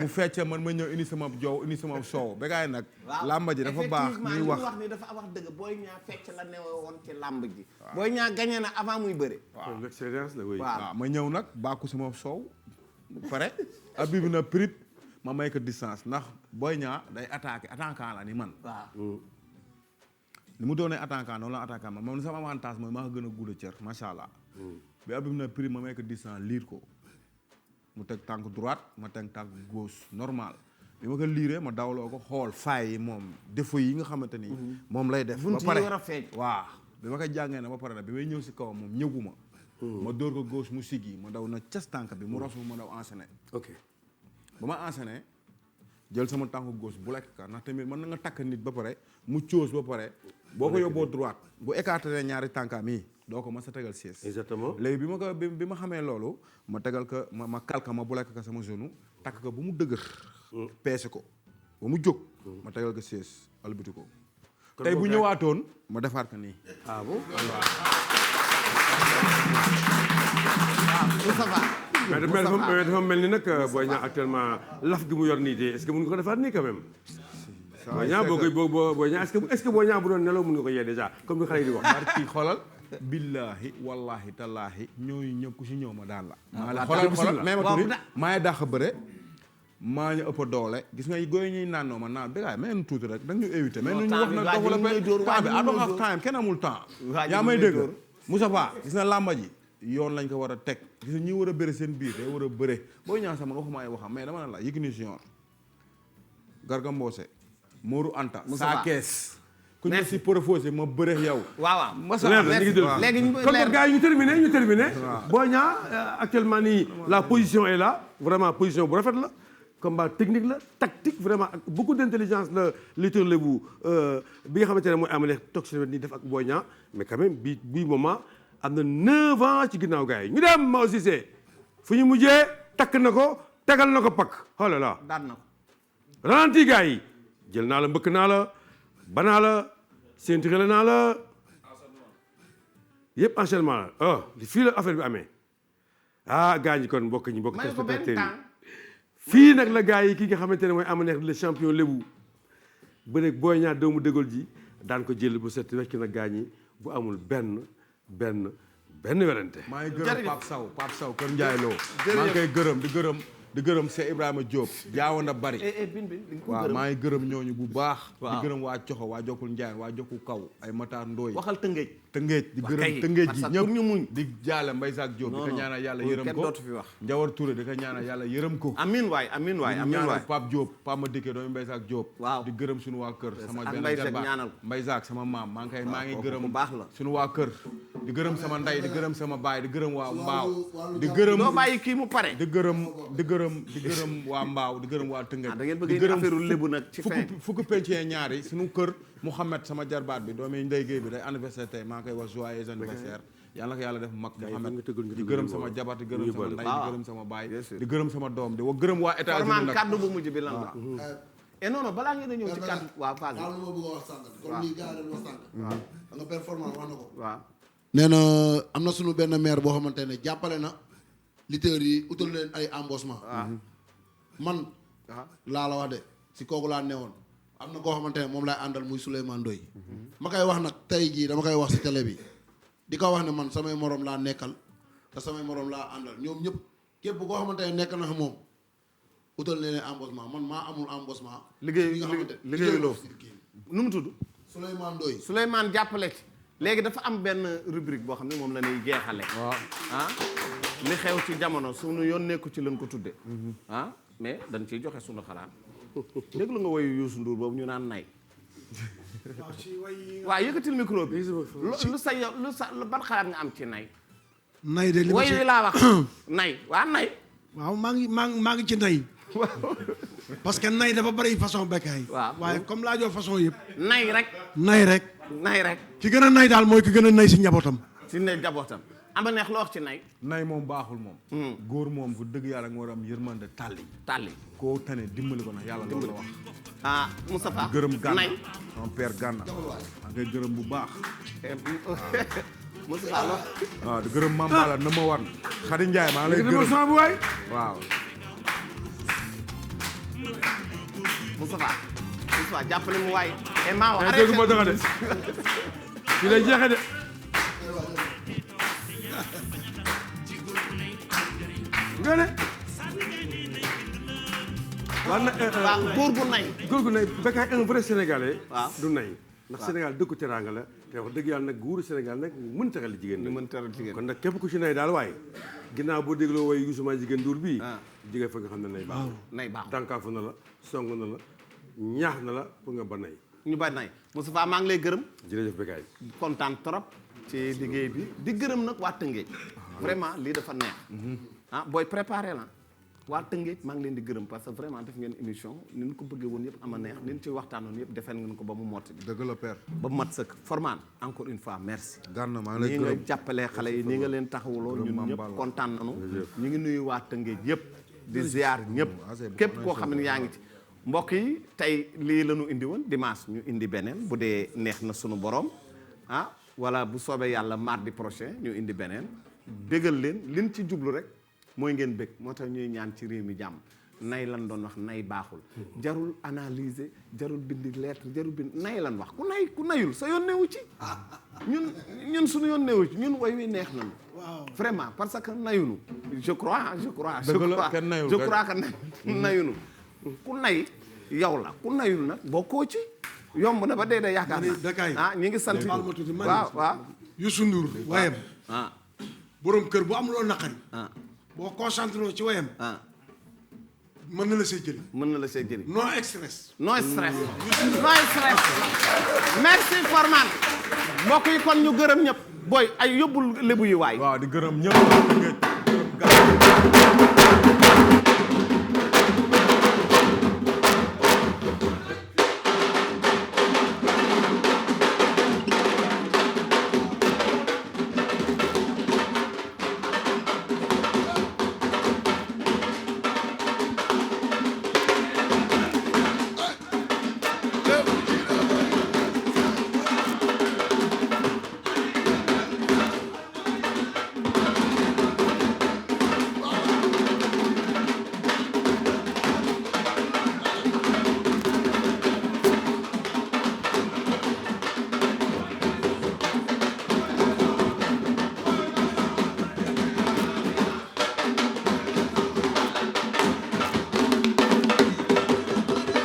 [SPEAKER 5] mu fecc man ma ñëw indi sama jow indi sama soow Bécaye nag làmba ji dafa baax ñuy wax
[SPEAKER 1] ni dafa wax dëgg Boy Niang fecc la newe woon ci làmb ji Boy Niang gagné na avant muy bëre
[SPEAKER 3] waaw l'expérience la oui
[SPEAKER 5] waaw ma ñëw nag bàkku sama soow pare abi bi na prip ma may ko distance ndax Boy Niang day attaquant la ni man ni mu doonee attaquant noonu la attaquant ma moom sama avantage mooy maa ko gën a gudd cër macha allah. bi abim na prix ma may ko distance liir ko mu teg tànk droite ma teg tànk gauche normal bi ma ko liiree ma dawloo ko xool faay yi moom défaut yi nga xamante ni. moom lay def ba pare
[SPEAKER 1] war a feeñ
[SPEAKER 5] waaw bi ma ko jàngee na ba pare nag bi may ñëw si kawam moom ñëguma ma dóor ko gauche mu siggi ma daw na cas tànk bi mu rosu ma daw enchaîné.
[SPEAKER 3] ok
[SPEAKER 5] ba ma enchaîné jël sama tànku gauche bu lekk ka ndax tamit mën na nga takk nit ba pare mu coos ba pare boo ko yóbboo droite bu écarté ñaari tànkaam yi doo ko mës a tegal siège.
[SPEAKER 3] exactement
[SPEAKER 5] léegi bi ma xamee loolu ma tegal ko ma kalka ma bu lekk ka sama genou takk ko ba mu dëgër. peese ko ba mu jóg. ma tegal ko siège albati ko. tey bu ñëwaatoon ma defaat ko nii.
[SPEAKER 3] ah bon mais dafa mel ni nag Boy Niang actuellement laf gi mu yor nii de est-ce que mën nga ko defaat nii quand même. Boy Niang Boy Niang est-ce que Boy Niang bu doon nelaw mën nga ko yee déjà comme ni xale yi di wax.
[SPEAKER 5] barki xoolal. billahi wallahi tallaahi ñooñu ñëpp ku si ñëw ma daan la. maa la xoolal même tuuti maa ngi dàq bëre. maa ñu ëpp doole gis nga góoy ñuy naanoo ma naan bégaay mais tuuti rek da ñu éviter mais ñu wax na développé temps bi adox ak time kenn amul temps yaa may dégg Moussa Fa gis na làmba ji yoon lañ ko war a teg gis nga ñi war a bëre seen biir day war a bëre booy ñaan sama waxuma ay waxam mais dama ne la Yékini Junior Garga Mbossé Modou Anta saa kees ku ñu si proposé ma bëre yow
[SPEAKER 1] waaw
[SPEAKER 3] léegi kon gars yi ñu terminé Boy Niang actuellement nii la position est là vraiment position bu rafet la combat technique la tactique vraiment ak beaucoup d'intelligence la lutteur Lebu bi nga xamante ne mooy amale toog si nii def ak Boy Niang mais quand même bii moment am na 9 ans ci ginnaaw gars yi ñu dem Mao Cissé fu ñu mujjee takk na ko tegal na ko pakk oh là là
[SPEAKER 1] daan na ko
[SPEAKER 3] ralenti gars yi jël naa la mbëkk naa la banaa la ceinture naa la yëpp enchaînement la oh fii la affaire bi amee ah gars ñi kon mbokk téléspectateurs yi fii nag la gars yi ki nga xamante ne mooy am neex le champion lébu ba nekk Boy Niang doomu dëggal ji daan ko jël bu set wecc nag gars ñi bu amul benn werante.
[SPEAKER 5] maa ngi gërëm Pape Sow Kër Ndiaye Lo maa ngi koy gërëm di gërëm Cheikh Ibrahima Diop jaawoon na bari waaw maa ngi gërëm ñooñu bu baax di gërëm waa Coxo waa Jokkul Ndiaye waa Jokku Kaw ay Matar Ndooy
[SPEAKER 1] waxal Tëngéej
[SPEAKER 5] di gërëm Tëngéej gi ñëpp ñu muñ di jaale Mbaye Sakh Diop di ko ñaanal yàlla yërëm ko Njawar Touré di ko ñaanal yàlla yërëm ko
[SPEAKER 1] amiin waay
[SPEAKER 5] Pape Diop Pape ma dikkee doomu Mbaye Sakh Diop di gërëm suñu waa kër sama benn jarbaat Mbaye Sakh sama maam maa ngi gërëm baax la suñu waa kër di gërëm sama ndey di gërëm sama baay di gërëm waa Mbaaw di gërëm
[SPEAKER 1] doo bàyyi kii mu pare
[SPEAKER 5] di gërëm waa Mbaaw di gërëm waa Tëngéej
[SPEAKER 1] da ngeen bëgg affaire lébu nag ci fin
[SPEAKER 5] fukki pencee ñaari suñu kër Mouhamed sama jarbaat bi doomi Ndey Géey bi day anniversaire tey maa ngi koy wax joyeux anniversaire yàlla ko yàlla def mag Mouhamed di gërëm sama jabar di gërëm sama ndey di gërëm sama baay di gërëm sama doom di gërëm waa États-Unis nag
[SPEAKER 1] kàddu bu mujj bi lan la et non balaa ngeen a ñëw ci kàddu waaw
[SPEAKER 15] daal lu ma bëgg a wax sànq comme lii gars yi doon wax sànq da nga performance wax na ko
[SPEAKER 1] waaw
[SPEAKER 15] nee na am na suñu benn maire boo xamante ne jàppale na lutteurs yi utal leen ay embauchement man laa la wax de si kooku laa newoon am na koo xamante ne moom laay àndal muy Souleymane Ndoye ma koy wax nag tey jii dama koy wax si télé bi di ko wax ne man samay morom laa nekkal te samay morom laa àndal ñoom ñëpp képp koo xamante ne nekk na moom utal leen embauchement man maa amul embauchement
[SPEAKER 1] liggéeyuloo nu mu tudd
[SPEAKER 15] Souleymane Ndoye
[SPEAKER 1] Souleymane jàppale ci léegi dafa am benn rubrique boo xam ne moom la ñuy jeexale li xew ci jamono suñu yoon nekku ci lañ ko tudde mais dañ ciy joxe suñu xalaat déglu nga woyu Youssou Ndour boobu ñu naan nay waaw yëkkatil micro bi lu sa ban xalaat nga am ci nay
[SPEAKER 4] de li ma ci
[SPEAKER 1] woyu laa wax nay
[SPEAKER 4] waaw maa ngi ci nay parce que nay dafa bari façon bekkaay waaye comme laa jox façon yëpp nay rek ki gën a nay daal mooy ki gën a nay si njabootam
[SPEAKER 1] ama neex loo wax ci nay
[SPEAKER 5] moom baaxul moom góor moom fu dëgg yàlla nga war a am yërmande tàlli koo tane dimbali ko nag yàlla loolu la wax
[SPEAKER 1] Moustapha
[SPEAKER 5] gërëm Gànna sama père Gànna maa ngay gërëm bu baax
[SPEAKER 1] Moustapha lo
[SPEAKER 5] waaw di gërëm Mame Balla na ma war Khady Ndiaye maa lay gërëm
[SPEAKER 3] sama bu waay
[SPEAKER 5] waaw
[SPEAKER 1] Moustapha jàppale mu waay e maa wax
[SPEAKER 3] dégg ma dara de fi lay jeexe de nga ne
[SPEAKER 1] waaw góor gu nay
[SPEAKER 3] Bécaye un vrai sénégalais du nay ndax Sénégal dëkku teraanga la te wax dëgg yàlla nag nguuru Sénégal nag mën teral jigéen kon nag képp ku ci nay daal waaye ginnaaw boo dégloo way Youssouma jigéen Ndour bii jigéen fa nga xam ne nay baax tànkaafu na la song na la ñaax na la pour nga ba nay
[SPEAKER 1] ñu ba nay Moustapha maa ngi lay gërëm
[SPEAKER 3] jërëjëf Bécaye
[SPEAKER 1] kontaan trop ci liggéey bi di gërëm nag waa Tëngéej vraiment lii dafa neex booy préparé la waa Tëngéej maa ngi leen di gërëm parce que vraiment def ngeen émission ni ñu ko bëggee woon yëpp ama neex ni ñu ci waxtaanoon yëpp defal ngeen ko ba mu motti
[SPEAKER 5] dëgg la père
[SPEAKER 1] ba mu mat sëkk Formane encore une fois merci
[SPEAKER 5] Gana maa ngi lay
[SPEAKER 1] nii nga
[SPEAKER 5] gërëm
[SPEAKER 1] jàppalee xale yi nii nga leen taxawuloo ñun ñëpp kontaan nañu ñu ngi nuyu waa Tëngéej yëpp di ziar ñëpp képp koo xam ne yaa ngi ci mbokk yi tey lii la ñu indi woon dimanche ñu indi beneen bu dee neex na sunu borom wala bu soobee yàlla mardi prochain ñu indi beneen bégal leen liñ ci jublu rek mooy ngeen bég moo tax ñuy ñaan ci réew mi jàmm nay lan doon wax nay baaxul jarul analyser jarul bindi lettre jarul bind nay lan wax ku nayul sa yoon newu ci ñun suñu yoon newu ci ñun way wi neex nañu vraiment parce que nayunu je crois que nayunu ku nay yow la ku nayul nag bokkoo ci yomb na ba dee da yaakaar na ñi ngi sant waaw
[SPEAKER 4] Youssou Ndour wayam borom kër bu am loolu naqari boo concentré ci wayam mën na la see jëli no stress
[SPEAKER 1] merci Formane mbokk yi kon ñu gërëm ñëpp booy ay yóbbul lébu yi waay
[SPEAKER 5] waaw di gërëm ñëpp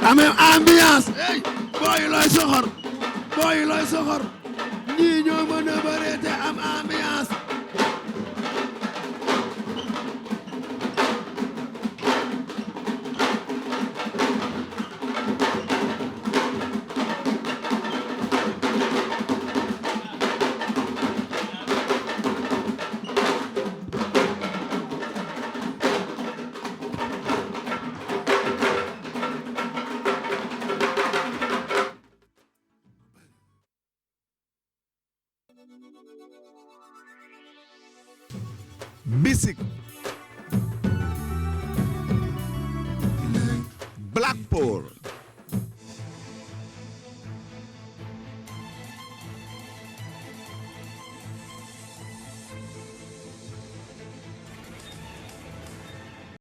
[SPEAKER 14] amee ambiance booy looy soxor ñii ñoo mën a bëree te am ambiance
[SPEAKER 18] Bisik Blackpool